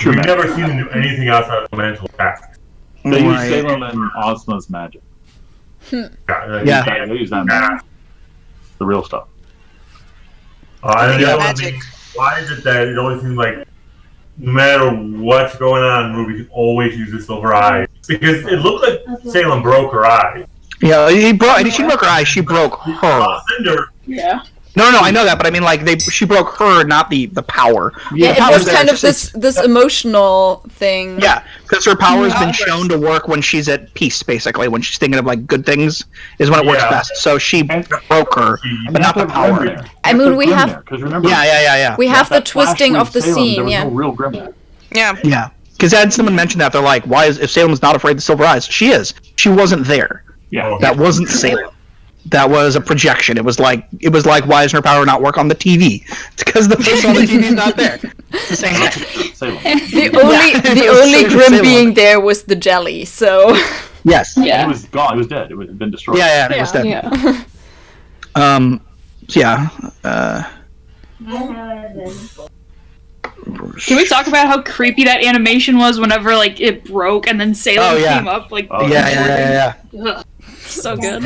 We've never seen them do anything outside of elemental attacks. They use Salem and Ozma's magic. They use that magic. The real stuff. And the other one being, why is it that it always seems like no matter what's going on, RWBY can always use the Silver Eye? Because it looked like Salem broke her eye. Yeah, she broke her eye. She broke her. Cinder. Yeah. No, I know that, but I mean, like she broke her, not the power. Yeah, it was kind of this emotional thing. Yeah, because her power has been shown to work when she's at peace, basically. When she's thinking of like good things, is when it works best. So she broke her, but not the power. I mean, we have. Yeah. We have the twisting of the scene. Yeah. Real Grim. Yeah. Because had someone mentioned that, they're like, "Why is if Salem's not afraid of the Silver Eyes? She is. She wasn't there. Yeah, that wasn't Salem. That was a projection. It was like, why doesn't her power not work on the TV? It's because the person on the TV is not there. It's the same thing. The only Grim being there was the jelly. So. Yes. Yeah. It was gone. It was dead. It had been destroyed. Yeah. It was dead. Yeah. Can we talk about how creepy that animation was whenever like it broke and then Salem came up like? Yeah. Ugh. So good.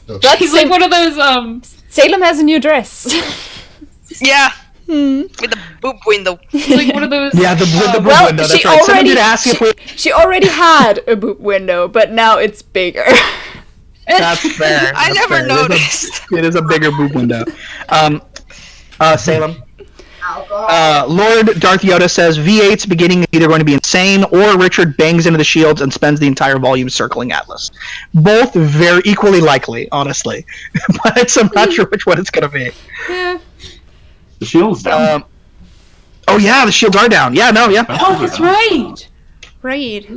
That's like one of those. Salem has a new dress. Yeah. With the Boob window. It's like one of those. Yeah, the boob well, window. she That's right. Someone already did ask if we. she already had a boob window, but now it's bigger. That's fair. I That's never fair. noticed. It is a bigger boob window. Salem. Alcohol. Lord Darth Yoda says V8's beginning is either going to be insane or Richard bangs into the shields and spends the entire volume circling Atlas. Both very equally likely, honestly. But I'm not sure which one it's going to be. Yeah. The shield's down. Oh yeah, the shields are down. Yeah, no, yeah. Oh, that's right. Right.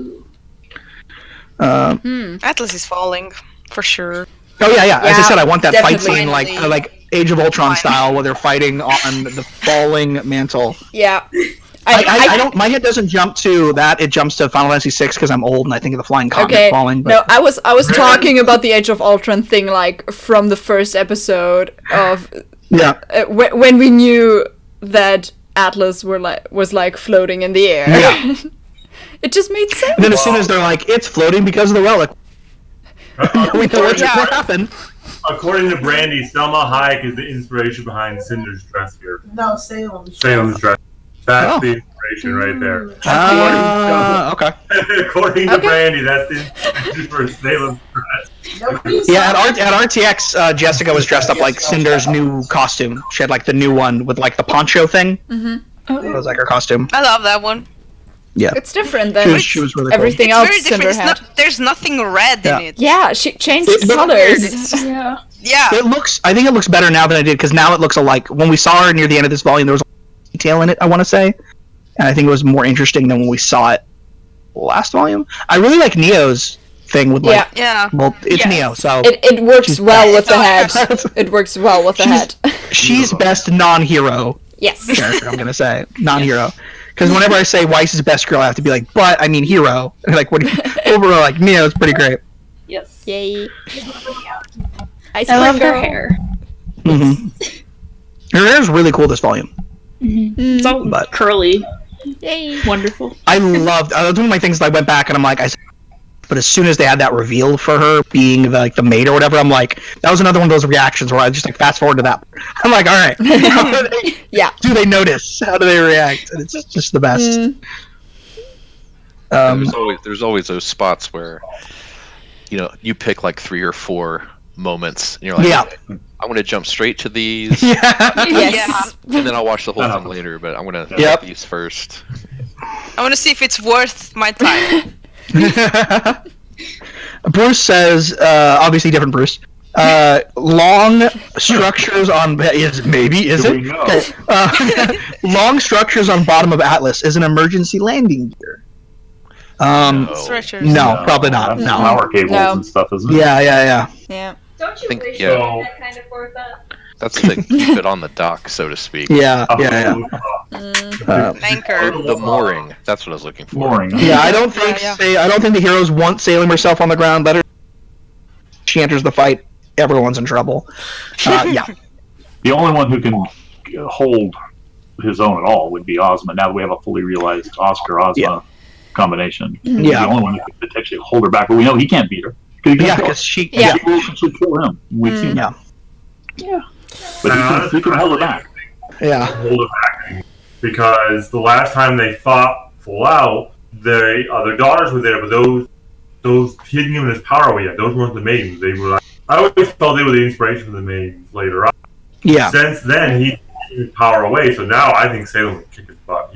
Atlas is falling for sure. Oh yeah. As I said, I want that fight definitely. scene like Age of Ultron style, where they're fighting on the falling mantle. Yeah. I don't. My head doesn't jump to that. It jumps to Final Fantasy VI because I'm old and I think of the flying comet Okay. falling. But No, I was talking about the Age of Ultron thing, like from the first episode of yeah. when we knew that Atlas was like floating in the air. Yeah. It just made sense. And then as soon as they're like, it's floating because of the relic, we know what happened. According to Brandy, Selma Hayek is the inspiration behind Cinder's dress here. No, Salem's dress. That's the inspiration right there. Okay. According to Brandy, that's the inspiration for Salem's dress. Yeah, at RTX, Jessica was dressed up like Cinder's new costume. She had like the new one with like the poncho thing. Mm-hmm. It was like her costume. I love that one. Yeah. It's different than She was really cool. everything It's else very Cinder different. had. There's nothing red in it. Yeah, she changed It looked colors. Yeah. Yeah. I think it looks better now than it did because now it looks like when we saw her near the end of this volume, there was detail in it. I want to say, and I think it was more interesting than when we saw it last volume. I really like Neo's thing with like. Yeah. Well, it's Neo, so It works well with the head. best. It works well with the head. She's best non-hero Yes. character. I'm gonna say non-hero. Because whenever I say Weiss is best girl, I have to be like, but I mean hero. Like, what? Overall, like Neo's pretty great. Yes. Yay. I love her hair. Mm-hmm. Her hair is really cool this volume. It's all curly. Yay. Wonderful. I loved. One of my things that I went back and I'm like, but as soon as they had that reveal for her being the maid or whatever, I'm like, that was another one of those reactions where I just like fast forward to that. I'm like, all right, yeah. Do they notice? How do they react? And it's just the best. There's always those spots where, you pick like 3 or 4 moments, and you're like, yeah. Okay, I want to jump straight to these. Yes. And then I'll watch the whole thing later, but I'm going to Yep. pick these first. I want to see if it's worth my time. Bruce says, obviously different Bruce. Long structures on long structures on bottom of Atlas is an emergency landing gear. Stretchers. No, probably not. That's No. power cables and stuff, isn't it? Yeah. Yeah. Don't you think- wish yeah. you had that kind of forethought? That's to keep it on the dock, so to speak. Yeah. Anchor. The mooring. That's what I was looking for. Mooring. Yeah, I don't think the heroes want Salem herself on the ground. Let her. She enters the fight. Everyone's in trouble. Yeah. The only one who can hold his own at all would be Ozma. Now that we have a fully realized Oscar-Ozma combination, he's the only one who could potentially hold her back. But we know he can't beat her. Because she. Yeah. She'll kill him. We've seen that. Yeah. But he can hold her back. Yeah. Hold it back. Because the last time they fought full out, their daughters were there, but those he hadn't given his power away yet. Those weren't the maidens. They were like, I always thought they were the inspiration for the maidens later on. Yeah. Since then, he gave his power away, so now I think Salem would kick his butt.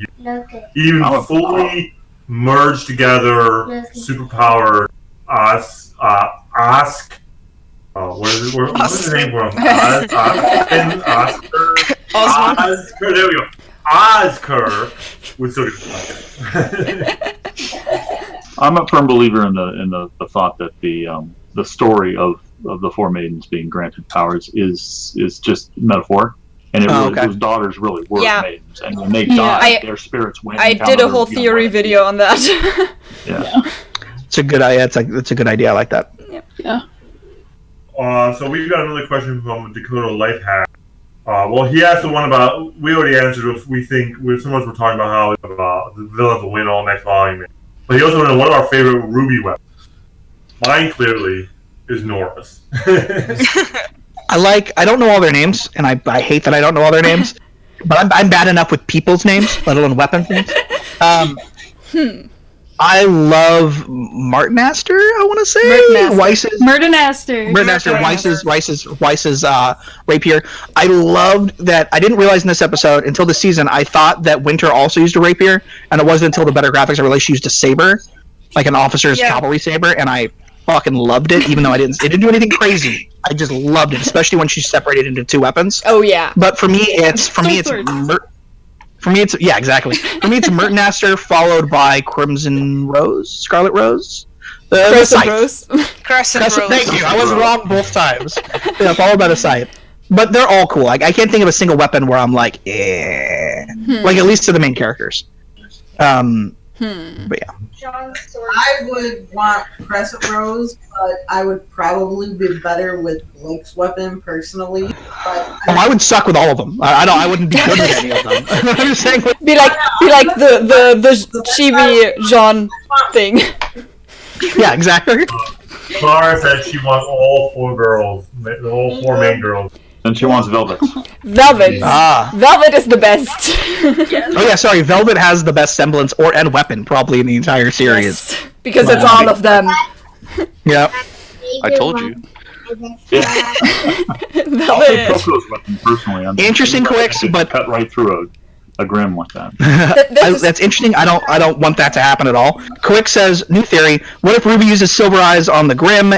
Even fully merged together, superpowered what is it? What is the name for him? Oscar. There we go. Oscar would still get I'm a firm believer in the thought that the story of the 4 maidens being granted powers is just metaphor, and those daughters really were maidens, and when they died, their spirits went. I did a whole theory video on that. Yeah, it's a good idea. It's a good idea. I like that. Yeah. So we've got another question from Dakota Lifehack. Well, he asked the one about, we already answered if we think, some of us were talking about how the villains will win all next volume. But he also wanted one of our favorite RWBY weapons. Mine, clearly, is Norris. I don't know all their names, and I hate that I don't know all their names. but I'm bad enough with people's names, let alone weapons names. I love Martinaster, I want to say. Weiss's rapier. I loved that. I didn't realize in this episode, until this season, I thought that Winter also used a rapier, and it wasn't until the better graphics I realized she used a saber, like an officer's cavalry saber, and I fucking loved it, even though it didn't do anything crazy. I just loved it, especially when she's separated into two weapons. Oh yeah. But for me, it's yeah, exactly. For me, it's Martinaster followed by Crimson Rose, Scarlet Rose, Crescent Rose. Crescent Rose. Thank you. I was wrong both times. Yeah, followed by the scythe. But they're all cool. Like I can't think of a single weapon where I'm like, like at least to the main characters. But yeah. I would want Crescent Rose, but I would probably be better with Blake's weapon personally. But I would suck with all of them. I wouldn't be good with any of them. I'm just saying. Be like the Chibi Jean thing. Yeah, exactly. Clara said she wants all 4 girls, all 4 main girls. And she wants Velvet. Velvet. Velvet is the best. Oh yeah, sorry. Velvet has the best semblance and weapon probably in the entire series. Yes, because it's all of them. Yep. I told you. Yeah. I'll take Coco's weapon personally. Interesting quicks, but cut right through a Grim like that. That's interesting. I don't want that to happen at all. Quick says, new theory. What if RWBY uses Silver Eyes on the Grim?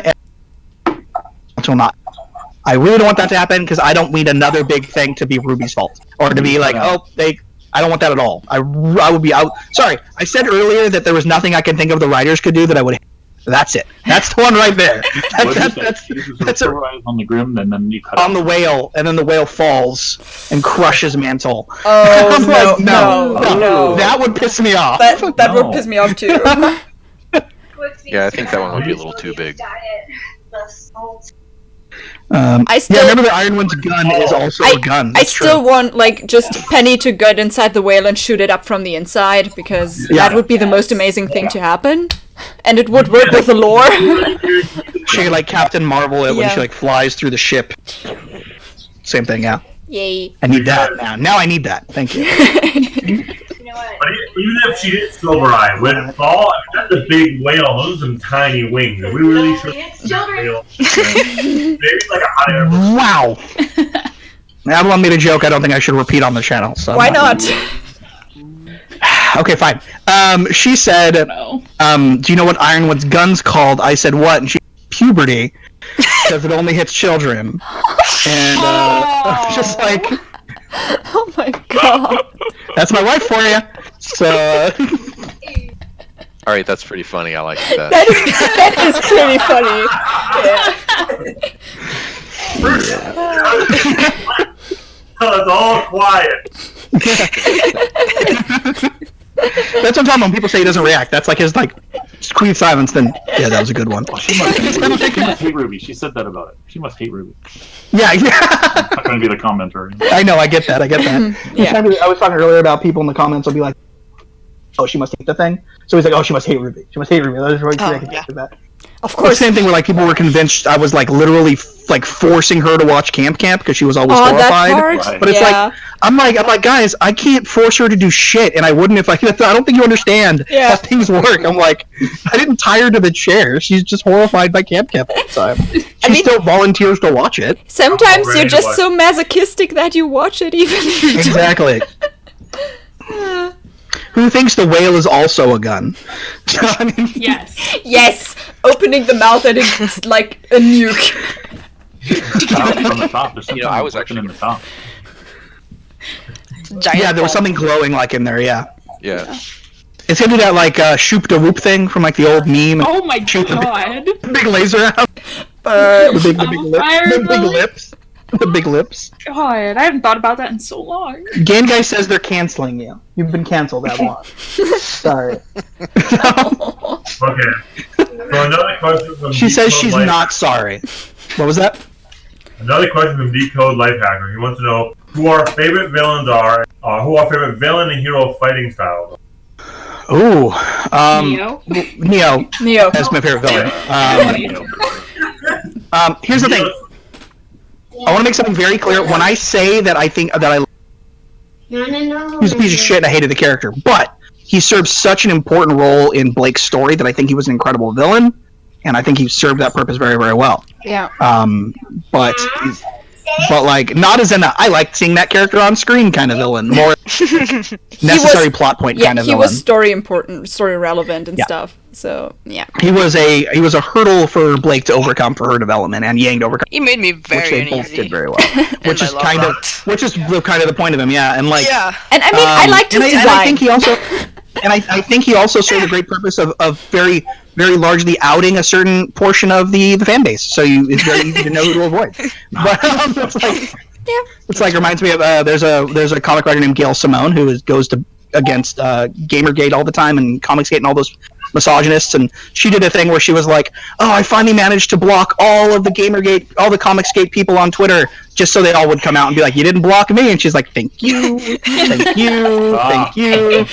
Until not. I really don't want that to happen because I don't need another big thing to be RWBY's fault or to be like, I don't want that at all. I would be out. Sorry, I said earlier that there was nothing I can think of the writers could do that I would. That's it. That's the one right there. That's Silver Eyes on the Grim, and then you cut on the whale, and then the whale falls and crushes Mantle. Oh no! That would piss me off. That would piss me off too. Yeah, I think that one would be a little too big. Remember the Iron One's gun is also a gun. I still want just Penny to get inside the whale and shoot it up from the inside because that would be the most amazing thing to happen, and it would work with the lore. She Captain Marvel it when she flies through the ship. Same thing, yeah. Yay! I need that now. Now I need that. Thank you. But even if she did Silver Eye, when it fall, that's a big whale. Those are some tiny wings. Are we really sure? Maybe like a hot air. Wow. Avalon made a joke I don't think I should repeat on the channel. So why not? Okay, fine. She said, do you know what Iron One's gun's called? I said, what? And she said, puberty. Because it only hits children. And just like... Oh my god. That's my wife for you. So... Alright, that's pretty funny. I like that. That is pretty funny. It's all quiet. That's what I'm talking about when people say he doesn't react. That's like his complete silence. Then yeah, that was a good one. She must hate RWBY. She said that about it. She must hate RWBY. Yeah. I'm not going to be the commenter. I know. I get that. Yeah. I was talking earlier about people in the comments will be like, "Oh, she must hate the thing." So he's like, "Oh, she must hate RWBY. She must hate RWBY." That is right. That. Of course. The same thing where people were convinced I was literally forcing her to watch Camp because she was always horrified. Right. But it's I'm like guys, I can't force her to do shit, and I wouldn't if I don't think you understand how things work. I'm like, I didn't tie her to the chair. She's just horrified by Camp all the time. She still volunteers to watch it. Sometimes you're just so masochistic that you watch it even if you exactly. Who thinks the whale is also a gun? Yes. Yes. Opening the mouth and it's like a nuke. From the top. There's I was actually in the top. Yeah, there was something glowing in there. Yeah. Yeah. It's gonna do that shoop de whoop thing from the old meme. Oh my god. The big laser out. The big lips. The big lips. God, I haven't thought about that in so long. Game Guy says they're canceling you. You've been canceled that long. Sorry. Okay. So another question from she says she's not sorry. What was that? Another question from Decode Lifehacker. He wants to know who our favorite villains are, who our favorite villain and hero fighting styles. Ooh. Neo. Neo. That's my favorite villain. Here's the thing. I want to make something very clear. When I say that I think that No. He was a piece of shit and I hated the character. But he served such an important role in Blake's story that I think he was an incredible villain, and I think he served that purpose very, very well. Yeah. But like, not as I liked seeing that character on screen kind of villain, more necessary plot point kind of villain. He was story important, story relevant and stuff. So yeah. He was a hurdle for Blake to overcome for her development, and Yang to overcome. He made me very which they uneasy. both did very well. which is kind of the point of him, yeah. And like, yeah. And I mean, I liked his design. And I think he also, I think he also served a great purpose of very, very largely outing a certain portion of the fan base. So it's very easy to know who to avoid. But it's like, it's like reminds me of there's a comic writer named Gail Simone who goes against Gamergate all the time and Comicsgate and all those misogynists, and she did a thing where she was like, "Oh, I finally managed to block all of the Gamergate, all the Comicsgate people on Twitter, just so they all would come out and be like, you didn't block me," and she's like, "Thank you, thank you, thank you."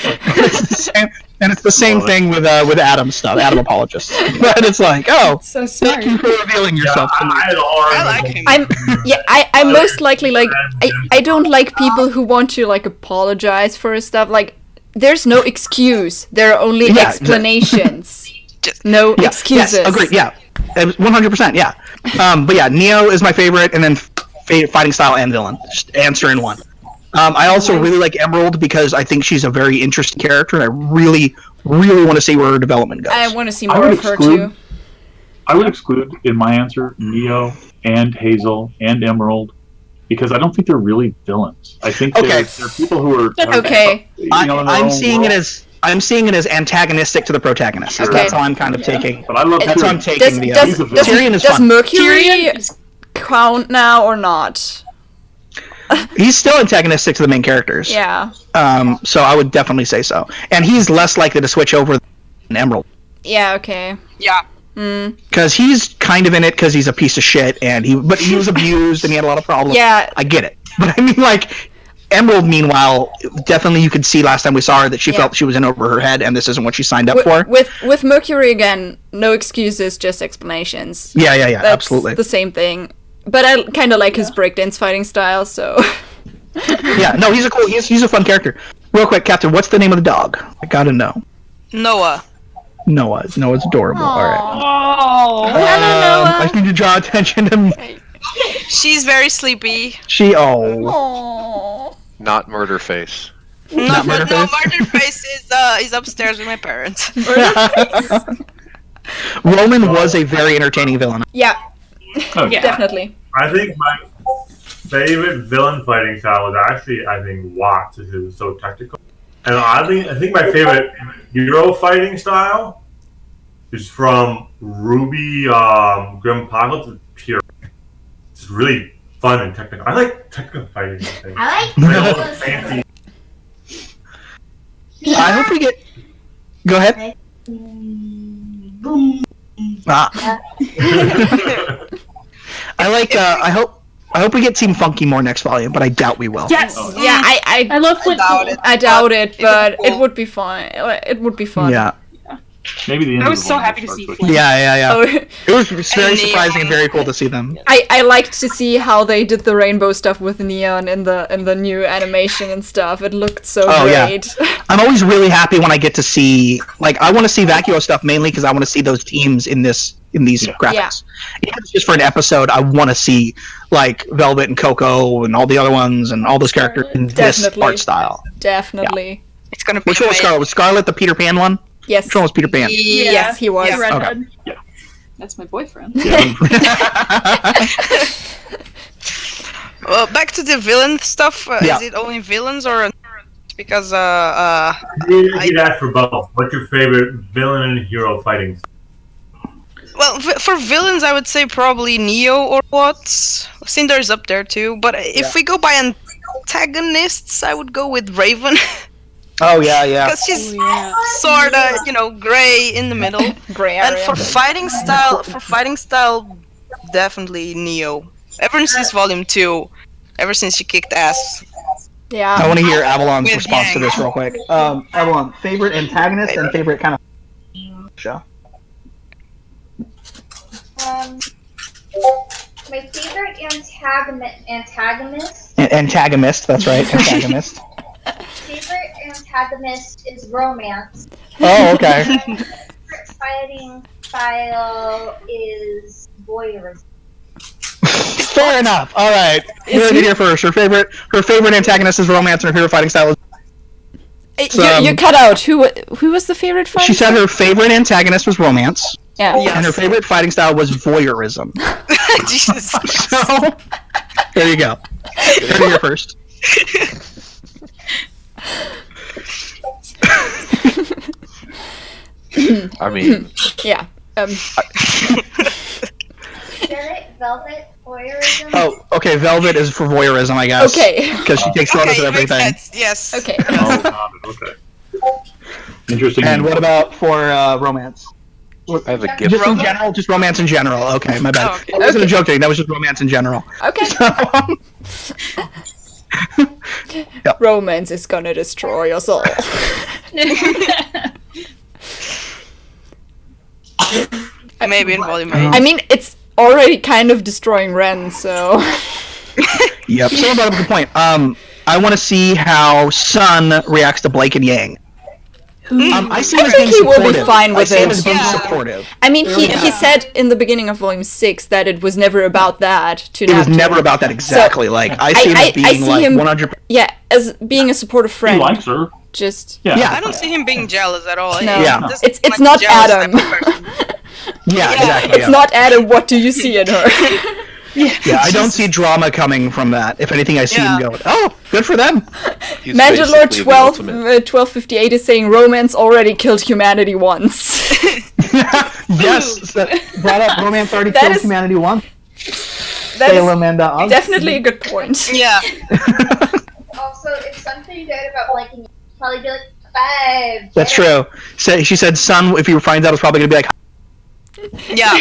And it's the same thing with Adam stuff, Adam apologists. But it's like, oh, so smart. Thank you for revealing yourself to me. I like him. I'm most likely like I don't like people who want to like apologize for stuff. Like, there's no excuse. There are only explanations. No excuses. Yes, agreed. Yeah, 100%. Yeah. But yeah, Neo is my favorite, and then fighting style and villain. Just answer in one. I also really like Emerald because I think she's a very interesting character, and I really, really want to see where her development goes. I want to see more of her too. I would exclude in my answer Neo and Hazel and Emerald because I don't think they're really villains. I think they're people who are okay. I'm seeing it as antagonistic to the protagonist. Sure. That's how I'm kind of taking. But I love that's how I'm taking Tyrion is fun. Does Mercury count now or not? He's still antagonistic to the main characters. Yeah. So I would definitely say so. And he's less likely to switch over than Emerald. Yeah, okay. Yeah. Because he's kind of in it because he's a piece of shit, but he was abused and he had a lot of problems. Yeah. I get it. But I mean, like, Emerald, meanwhile, definitely you could see last time we saw her that she felt she was in over her head and this isn't what she signed up for. With Mercury, again, no excuses, just explanations. Yeah, That's absolutely. the same thing. But I kind of like his breakdance fighting style, so... Yeah, no, he's a fun character. Real quick, Captain, what's the name of the dog? I gotta know. Noah's adorable. Alright. Oh, hello, Noah. I just need to draw attention to... She's very sleepy. Not Murderface. No, Murderface is upstairs with my parents. Roman was a very entertaining villain. Yeah. Definitely. I think my favorite villain fighting style was actually, I think, Watts, because it was so technical. And I think my favorite hero fighting style is from RWBY Grim Apocalypse with Pure. It's really fun and technical. I like technical fighting. I like fancy. I hope we get... Go ahead. I like. I hope we get Team Funky more next volume, but I doubt we will. Yes. Yeah, I love Flintstone. I doubt it, but it would be fun. It would be fun. Yeah. Maybe the end I of was the so volume happy to starts see with- Flint. Yeah. Oh. It was very surprising and very cool to see them. I liked to see how they did the rainbow stuff with Neon in the new animation and stuff. It looked so great. Yeah. I'm always really happy when I get to see, like, I want to see Vacuo stuff mainly because I want to see those teams in these graphics. Yeah. Even if it's just for an episode, I want to see like Velvet and Coco and all the other ones and all those characters in this art style. Definitely. Yeah. It's gonna be. Which one was Scarlet? Was Scarlet the Peter Pan one? Yes. Which one was Peter Pan? Yes, he was. Yeah, Red Okay. Red. Yeah. That's my boyfriend. Well, back to the villain stuff. Is it only villains or because You get that for both. What's your favorite villain and hero fighting? Well, for villains, I would say probably Neo or Watts. Cinder's up there too. But if we go by antagonists, I would go with Raven. Oh yeah. Because she's sorta, gray in the middle. Gray And area. for fighting style, definitely Neo. Ever since Volume 2, ever since she kicked ass. Yeah. I want to hear Avalon's With response to Yang. this real quick. Avalon, favorite antagonist and favorite kind of show. My favorite antagonist. Antagonist, that's right, antagonist. antagonist is romance. Oh, okay. My favorite fighting style is voyeurism. Fair enough. All right. You heard it here first. Her favorite antagonist is romance, and her favorite fighting style is. You cut out. Who was the favorite fighting? She said her favorite antagonist was romance. Yeah. Yes. And her favorite fighting style was voyeurism. Jesus. So, there you go. Heard it here first. I mean, Yeah. Velvet voyeurism. Oh, okay. Velvet is for voyeurism, I guess. Okay. Because she takes photos of makes everything. sense. Yes. Okay. Oh, got it. Okay. Interesting. And what about for romance? I have a gift. Just in general, just romance in general. Okay, my bad. Oh, okay. That wasn't a joke thing. That was just romance in general. Okay. Yep. Romance is gonna destroy us all. Maybe in volume 8. I mean, it's already kind of destroying Ren, so. Yep. Someone brought up a good point. I want to see how Sun reacts to Blake and Yang. I see him as being think he will be supportive. fine with I see him it. as being Yeah. supportive. I mean, he said in the beginning of Volume 6 that it was never about that. To It was Neptune. never about that exactly. So, like I see him as being see like him- 100. Yeah, as being a supportive He friend. likes her. Just. Yeah. Yeah. I don't see him being jealous at all. No. Yeah. Just It's like not jealous Adam. type of person. Yeah, Yeah, exactly. It's not Adam, what do you see in her? Yeah, I don't see drama coming from that. If anything, I see him Yeah. going, "Oh, good for them." He's Mandalore basically the 1258 is saying romance already killed humanity once. Yes, that brought up romance already That killed is- humanity once. That is Amanda, Oz. definitely a good point. Yeah. Also, if something good about blanking, you'd probably be like 5. That's true. She said, "Son, if he finds out, it's probably gonna be like, Yeah.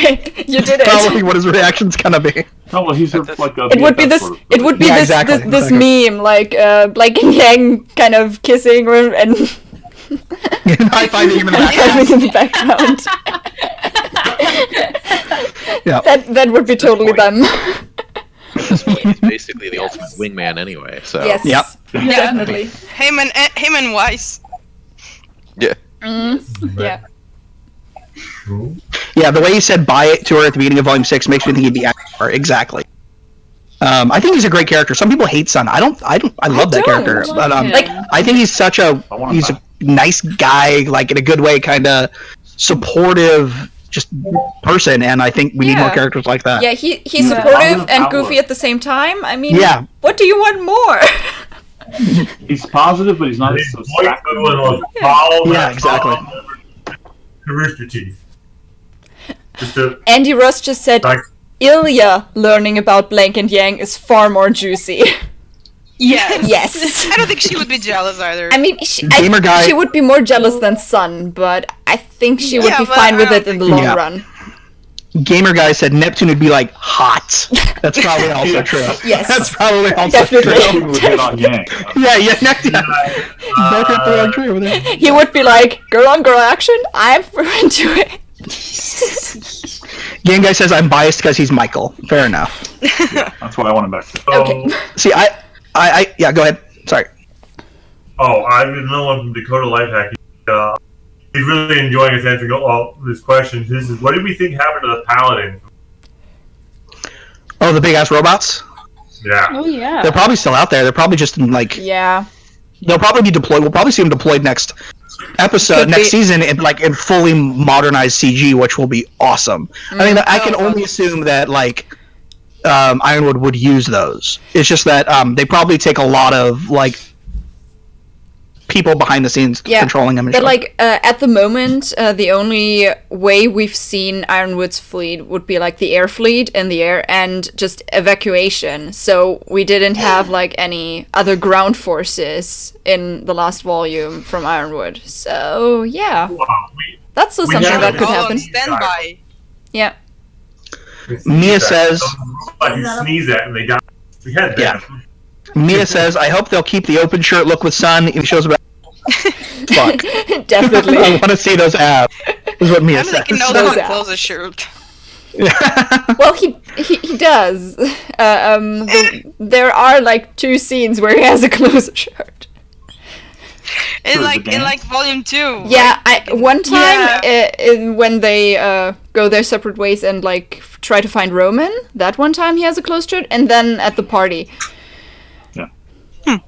You did probably it. what his reaction's gonna be." Oh, well, he's like a It would be BFF this. sort of It would be Yeah, this. exactly, This exactly. meme like Blake and Yang kind of kissing and I find him in the background. having in the background. Yeah. That would be totally them. He's basically the ultimate wingman anyway. So Yes. Yep. Definitely. Him and Weiss. yeah. Yeah. Yeah, the way he said "bye" it to her at the beginning of Volume 6 makes me think he'd be her. Exactly. I think he's a great character. Some people hate Sun. I love that don't. character. But Like- I think he's such a I want him he's a back. nice guy, like in a good way, kind of supportive, just person. And I think we need more Yeah. characters like that. Yeah, he's Yeah. supportive Positive and outlook. goofy at the same time. I mean, Yeah. what do you want more? He's positive, but he's not His so voice saccharine. was follow Yeah, that exactly. song over to Rooster Teeth. Just to, Andy Russ just said like, Ilya learning about Blank and Yang is far more juicy. Yes. Yes. I don't think she would be jealous either. I mean, Gamer guy- she would be more jealous than Sun, but I think she would Yeah, be but fine I with don't it in the long Yeah. run. Gamer guy said Neptune would be like hot. That's probably also true. Yes. That's probably also Definitely. true. He would hit on Yang. Yeah. Definitely agree with it. He would be like, girl on girl action, I'm into it. Game guy says I'm biased because he's Michael. Fair enough. That's what I want him back to. Okay. See, yeah. Go ahead. Sorry. I didn't know one from Dakota Lifehack. He's really enjoying us answering all these questions. This is, what do we think happened to the Paladin? Oh, the big ass robots. Yeah. Oh yeah. They're probably still out there. They're probably just in like. Yeah. They'll probably be deployed. We'll probably see them deployed next episode, Could next be. season, in fully modernized CG, which will be awesome. I mean, I can only assume that like Ironwood would use those. It's just that they probably take a lot of like people behind the scenes controlling them. And But shit. like at the moment, the only way we've seen Ironwood's fleet would be like the air fleet in the air and just evacuation. So we didn't have like any other ground forces in the last volume from Ironwood. So yeah, that's still something that could All happen. on standby. Yeah. Mia says. Like you sneeze at and they got we had that. Mia says, I hope they'll keep the open shirt look with Sun. He shows about. Fuck. Definitely. I want to see those abs. Is what Mia I'm says. thinking no Those one out. close a shirt. Well, he does. There are like 2 scenes where he has a closer shirt. in like volume 2. Yeah, one time when they go their separate ways and like try to find Roman, that one time he has a close to it, and then at the party. Yeah.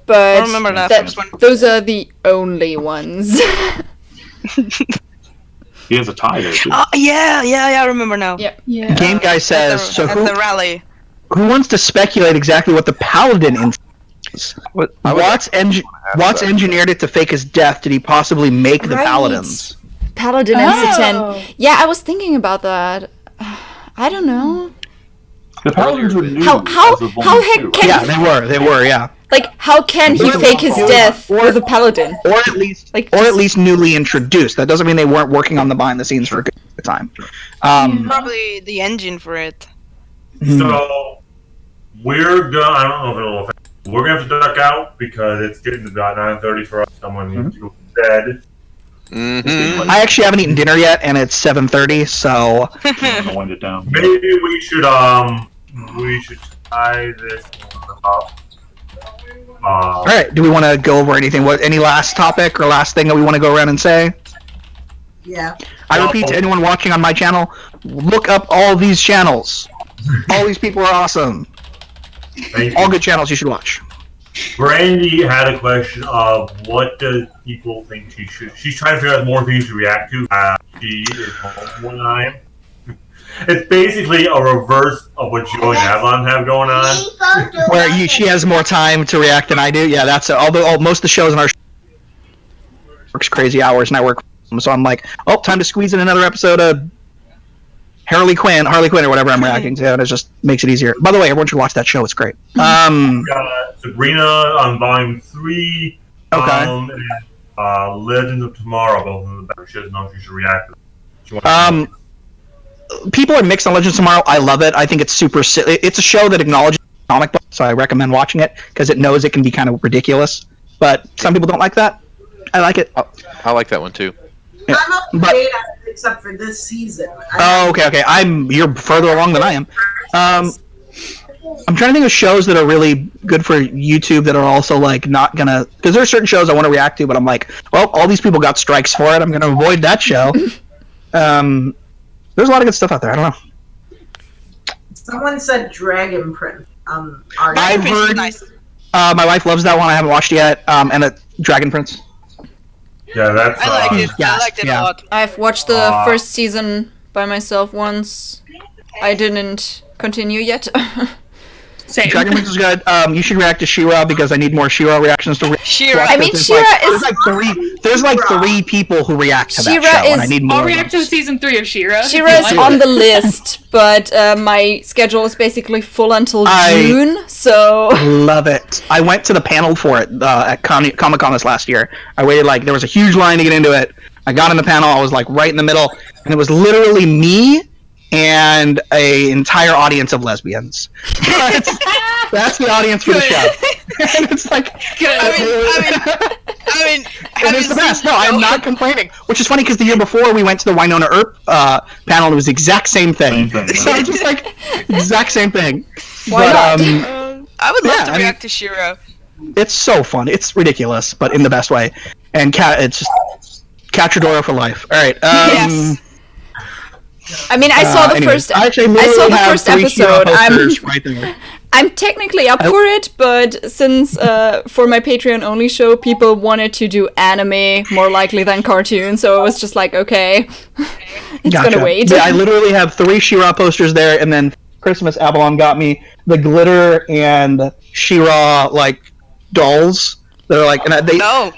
But I remember that first one. those are the only ones. He has a tie there too. Oh, yeah, I remember now. Yeah. Game Guy says, at the rally. Who wants to speculate exactly what the Paladin is? Watts engineered it to fake his death. Did he possibly make the Paladins? Paladin and Satan. Yeah, I was thinking about that. I don't know. The Paladins were new. How heck can they were, yeah. Like, how can he fake his death with a paladin? Or at least newly introduced. That doesn't mean they weren't working on the behind the scenes for a good time. Probably the engine for it. So we're gonna. I don't know if we're gonna have to duck out because it's getting to about 9:30 for us. Someone needs to go to bed. I actually haven't eaten dinner yet, and it's 7:30. So I'm gonna wind it down. Maybe we should tie this up. All right. Do we want to go over anything? Any last topic or last thing that we want to go around and say? Yeah. I repeat to anyone watching on my channel: look up all these channels. All these people are awesome. All good channels you should watch. Brandy had a question of what does people think she should. She's trying to figure out more things to react to. She is home one time. It's basically a reverse of what Joey and Avalon have going on. Where she has more time to react than I do. Yeah, that's although most of the shows in our works crazy hours, and I work, so I'm like, oh, time to squeeze in another episode of Harley Quinn or whatever I'm reacting to, and it just makes it easier. By the way, everyone should watch that show; it's great. Sabrina on Volume 3. Okay. And Legends of Tomorrow. Both of them better. She doesn't know if she should react to them. People are mixed on Legends Tomorrow. I love it. I think it's super silly. It's a show that acknowledges comic books, so I recommend watching it because it knows it can be kind of ridiculous. But some people don't like that. I like it. I like that one too. I'm up to date on it except for this season. Okay. You're further along than I am. I'm trying to think of shows that are really good for YouTube that are also like not gonna, because there are certain shows I want to react to, but I'm like, well, all these people got strikes for it. I'm gonna avoid that show. There's a lot of good stuff out there. I don't know. Someone said Dragon Prince. I've heard. Nice. My wife loves that one. I haven't watched it yet. And Dragon Prince. Yeah, that's. I liked it. I liked it a lot. I've watched the first season by myself once. I didn't continue yet. Same. Dragon Prince is good. You should react to She-Ra because I need more She-Ra reactions to She-Ra. I mean, She-Ra is... There's like three people who react to that She-Ra show, and I need more. I'll react to season 3 of She-Ra. She-Ra is on the list, but my schedule is basically full until June, so... Love it. I went to the panel for it at Comic-Con this last year. I waited there was a huge line to get into it. I got in the panel, I was like right in the middle, and it was literally me and an entire audience of lesbians. That's the audience for the show. And it's like, I mean, it is the best. No, I'm not complaining. Which is funny because the year before we went to the Winona Earp panel, it was the exact same thing. So it's just like exact same thing. Why not? I would love to react to She-Ra. It's so fun. It's ridiculous, but in the best way. And it's just Cachadora for life. All right. Yes. I mean, I saw the first. I saw the first episode. I'm technically up for it, but since for my Patreon only show, people wanted to do anime more likely than cartoon, so it was just like, okay, it's gonna wait. Yeah, I literally have 3 She-Ra posters there, and then Christmas Avalon got me the glitter and She-Ra dolls. They're like, and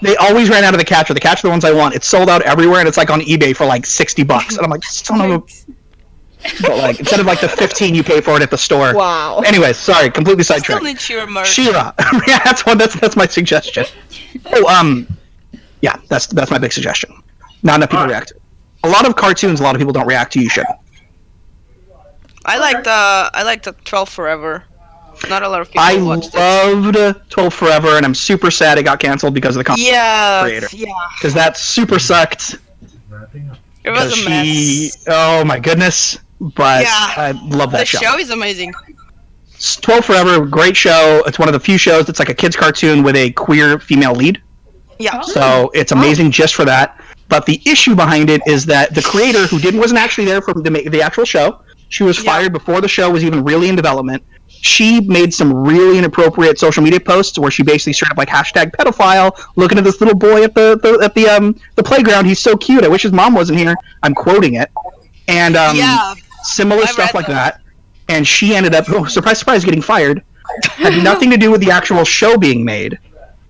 they always ran out of the Catcher. The Catcher, the ones I want, it's sold out everywhere, and it's like on eBay for like $60. And I'm like, son of a... But instead of the 15 you pay for it at the store. Wow. Anyways, sorry, completely sidetracked. Still need She-Ra merch. She-Ra. Yeah, that's my suggestion. Yeah, that's my big suggestion. Not enough people react. A lot of cartoons, a lot of people don't react to. You should. I liked 12 Forever. Not a lot of people watched it. I loved 12 Forever, and I'm super sad it got canceled because of the creator. Yeah. Because that super sucked. It was a mess. Oh my goodness. But I love that show. The show is amazing. 12 Forever, great show. It's one of the few shows that's like a kid's cartoon with a queer female lead. Yeah. So it's amazing just for that. But the issue behind it is that the creator, who wasn't actually there for the actual show, she was fired before the show was even really in development. She made some really inappropriate social media posts where she basically straight up like hashtag pedophile, looking at this little boy at the playground. He's so cute. I wish his mom wasn't here. I'm quoting it, and similar stuff like that. And she ended up, surprise, surprise, getting fired. Had nothing to do with the actual show being made,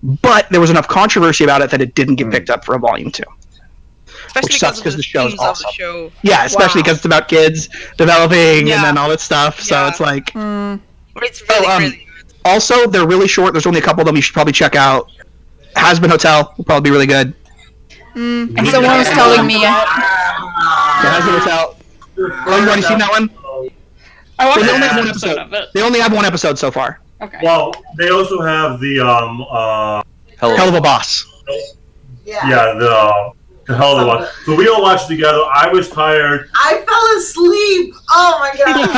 but there was enough controversy about it that it didn't get picked up for a volume 2. Especially which sucks because the show's awesome. The show. Yeah, especially because it's about kids developing and then all that stuff. So it's like. It's really, really good. Also, they're really short. There's only a couple of them you should probably check out. Has Been Hotel will probably be really good. Someone was telling me. Has Been Hotel. Oh, you already seen that one? I watched they only have one one episode episode. of it. They only have one episode so far. Okay. Well, they also have the Hell of a Boss. Yeah, the hell of a one. So we all watched together. I was tired. I fell asleep. Oh my god.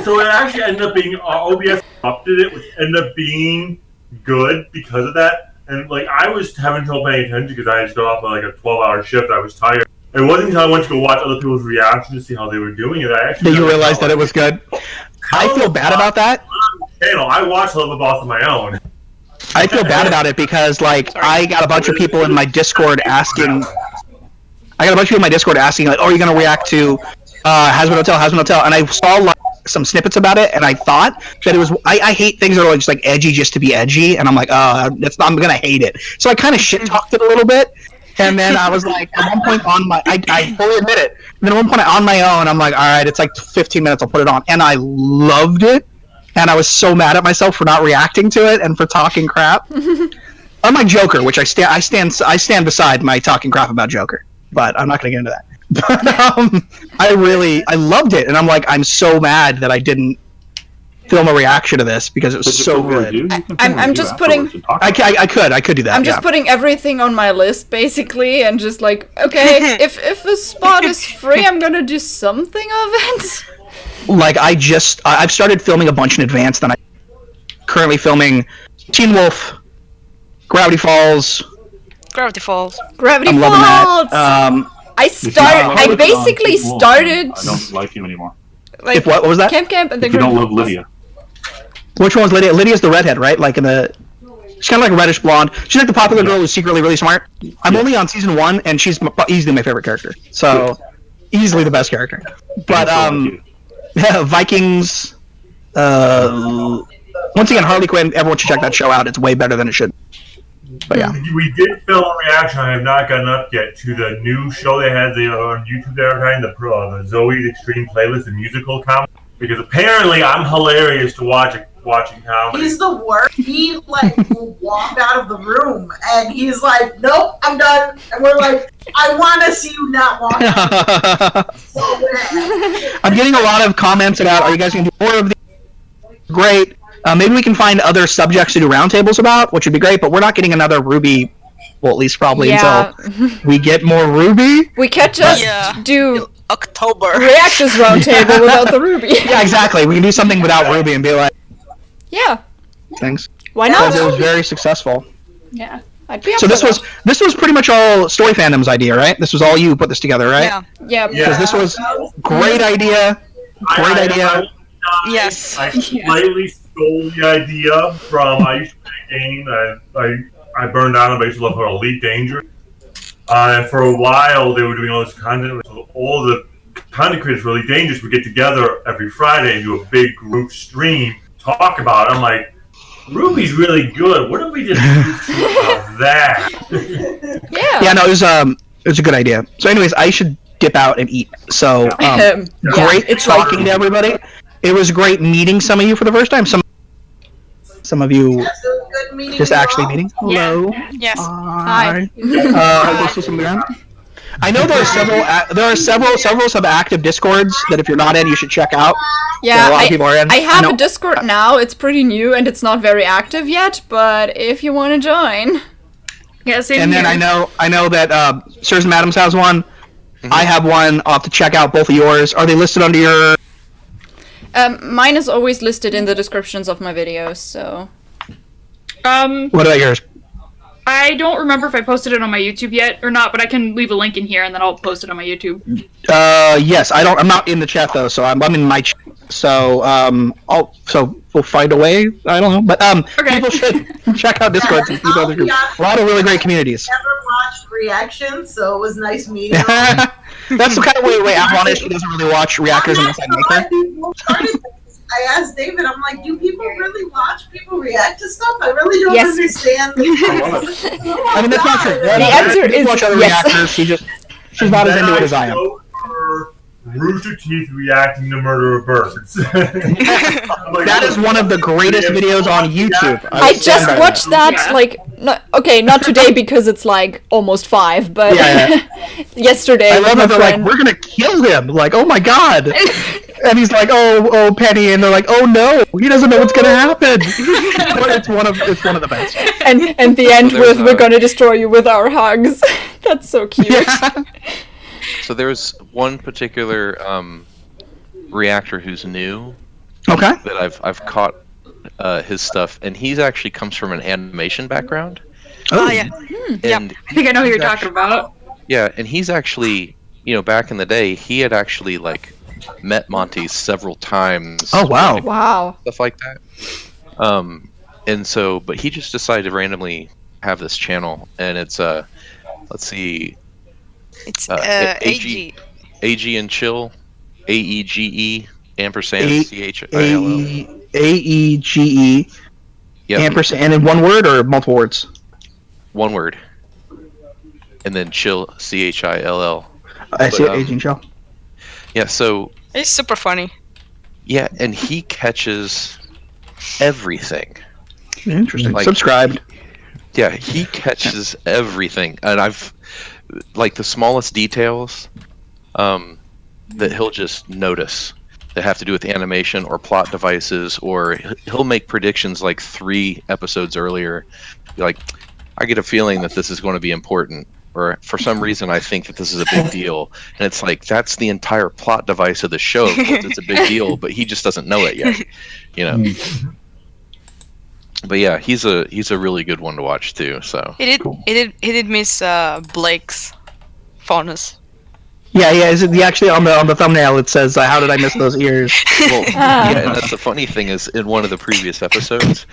So it actually ended up being OBS opted it, which ended up being good because of that. And like I was having trouble paying attention because I just got off of like a 12-hour shift. I was tired. It wasn't until I went to go watch other people's reaction to see how they were doing it. I actually Did you realize that it was good? I feel bad about that. I watched Hell of a Boss on my own. I feel bad about it because, like, I got a bunch of people in my Discord asking. like, oh, are you going to react to Has Been Hotel, and I saw like some snippets about it, and I thought that it was. I hate things that are just like edgy just to be edgy, and I'm like, I'm going to hate it. So I kind of shit talked it a little bit, and then I was like, at one point on my, I fully admit it. And then at one point on my own, I'm like, all right, it's like 15 minutes, I'll put it on, and I loved it. And I was so mad at myself for not reacting to it and for talking crap. Unlike Joker, which I stand beside my talking crap about Joker, but I'm not going to get into that. But I loved it, and I'm like, I'm so mad that I didn't film a reaction to this because it was so good. I'm just putting. I could do that. I'm just putting everything on my list basically, and just like, okay, if a spot is free, I'm gonna do something of it. Like I've started filming a bunch in advance. Then I'm currently filming Teen Wolf, Gravity Falls. Gravity Falls. Gravity Falls. Loving that. I basically started. I don't like you anymore. Like, if what was that? Camp, and then if you don't love Lydia. Which one's Lydia? Lydia's the redhead, right? Like in the. She's kind of like a reddish blonde. She's like the popular girl who's secretly really smart. I'm only on season 1, and she's easily my favorite character. So, easily the best character. But Vikings. Once again, Harley Quinn. Everyone should check that show out. It's way better than it should. But yeah, we did film a reaction. I have not gotten up yet to the new show they had on YouTube. They're trying the Zoe's Extreme Playlist, the musical comedy. Because apparently I'm hilarious to watching comedy. He's the worst. He like walked out of the room and he's like, "Nope, I'm done." And we're like, "I want to see you not walk out." So I'm getting a lot of comments about, are you guys going to do more of these? Great. Maybe we can find other subjects to do roundtables about, which would be great, but we're not getting another RWBY, well, at least probably until we get more RWBY. We can't just do October Reactors Roundtable without the RWBY. Yeah, exactly. We can do something without RWBY and be like, yeah. Thanks. Why not? Because it was very successful. Yeah. I'd be up So for this was pretty much all Story Fandom's idea, right? This was all you put this together, right? Yeah. Yeah. Because this was great idea. Great idea. Yes. I slightly stole the idea from, I used to play a game I burned down and basically left for Elite Dangerous. And for a while they were doing all this content. So all the content creators for Elite Dangerous would get together every Friday and do a big group stream, talk about it. I'm like, RWBY's really good. What if we just do about that? Yeah, no, it was a good idea. So anyways, I should dip out and eat. So great talking to everybody. It was great meeting some of you for the first time. Some of you just actually meeting. Hello. Yes. Hi. I know there are several sub-active Discords that if you're not in, you should check out. Yeah, a lot of people are in. I have a Discord now. It's pretty new and it's not very active yet, but if you want to join. Yeah, same And here. then I know that Sirs and Madams has one. I have one. I'll have to check out both of yours. Are they listed under your... Mine is always listed in the descriptions of my videos, so... What about yours? I don't remember if I posted it on my YouTube yet or not, but I can leave a link in here and then I'll post it on my YouTube. Yes, I'm not in the chat though, so I'm in my chat. So we'll find a way. I don't know, but people should check out Discord and keep other groups. A lot of really great communities. Never watched reactions, so it was nice meeting you. That's the kind of way Avalon is. He doesn't really watch reactors unless I make it. I asked David, I'm like, do people really watch people react to stuff? I really don't Yes. understand. I mean, that's not true. The answer is watch other yes. reactors. She's not as into it as I am. Rooster Teeth reacting to murder of birds. That is one of the greatest videos on YouTube. I just watched that, like, not today because it's like almost 5, but yesterday I with love my it. They're friend. like, we're gonna kill him. Like, oh my god. And he's like, oh, Penny, and they're like, oh no, he doesn't know what's gonna happen. It's one of the best. And the end with, we're gonna destroy you with our hugs. That's so cute. Yeah. So there's one particular reactor who's new. Okay. That I've caught his stuff, and he's actually comes from an animation background. Oh yeah. And I think I know who you're talking about. yeah, and he's actually, back in the day, he had actually like met Monty several times. Oh wow. Wow. Stuff like that. And so, but he just decided to randomly have this channel, and it's let's see. It's AG and chill, AEGE ampersand CHILL. AEGE ampersand, and in one word or multiple words? One word. And then chill, CHILL. I see aging chill. Yeah, so it's super funny. Yeah, and he catches everything. Interesting. Like, subscribed. Yeah, he catches everything, and I've like the smallest details that he'll just notice that have to do with animation or plot devices, or he'll make predictions like 3 episodes earlier. Like, I get a feeling that this is going to be important, or for some reason I think that this is a big deal, and it's like that's the entire plot device of the show. Of course, it's a big deal, but he just doesn't know it yet, But yeah, he's a really good one to watch too. So He did miss Blake's fondness. Yeah. Is it actually on the thumbnail? It says, "How did I miss those ears?" Well, yeah, and that's the funny thing is, in one of the previous episodes,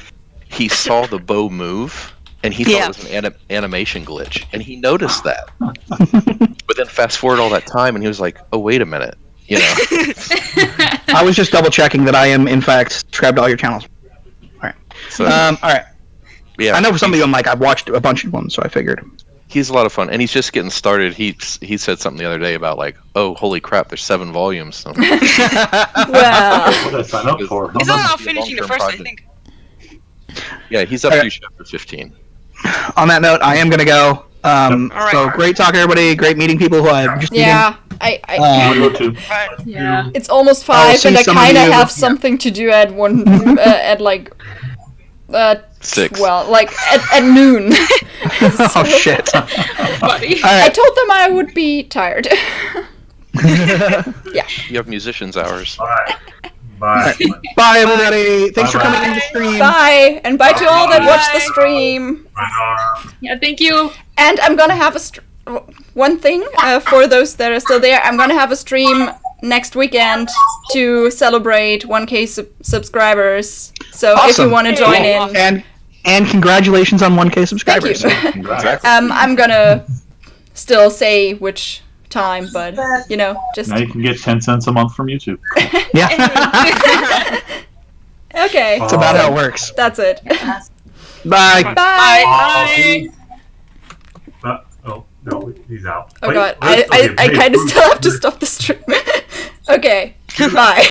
he saw the bow move, and he thought it was an animation glitch, and he noticed that. But then fast forward all that time, and he was like, "Oh, wait a minute," I was just double checking that I am in fact subscribed to all your channels. All right. So, all right. Yeah, I know for some of you, I've watched a bunch of ones, so I figured. He's a lot of fun, and he's just getting started. He said something the other day about like, oh, holy crap, there's 7 volumes. So. Well, What did I sign up for? He's not finishing the first, I think. Yeah, he's up to chapter 15. On that note, I am gonna go. So great talking, everybody. Great meeting people who I've just yeah. Yeah. It's almost 5, see and I some of kind of you- have something to do at 1 at like 6. well, like at noon. Oh shit. Buddy. I told them I would be tired. Yeah. You have musicians' hours. Bye. Bye. Bye, everybody. Thanks for coming in the stream. Bye, and bye to all that watch the stream. Yeah, thank you. And I'm gonna have one thing for those that are still there. I'm gonna have a stream next weekend to celebrate 1K subscribers. So if you Awesome. want to join in, and congratulations on 1K subscribers. Thank you. Congrats. I'm gonna still say which time, but just Now you can get 10 cents a month from YouTube. Yeah. okay. That's about how it works. That's it. Bye. Bye. Oh no, he's out. Oh Wait, god, let's I get paid. kind of still have to stop the stream. Okay, bye.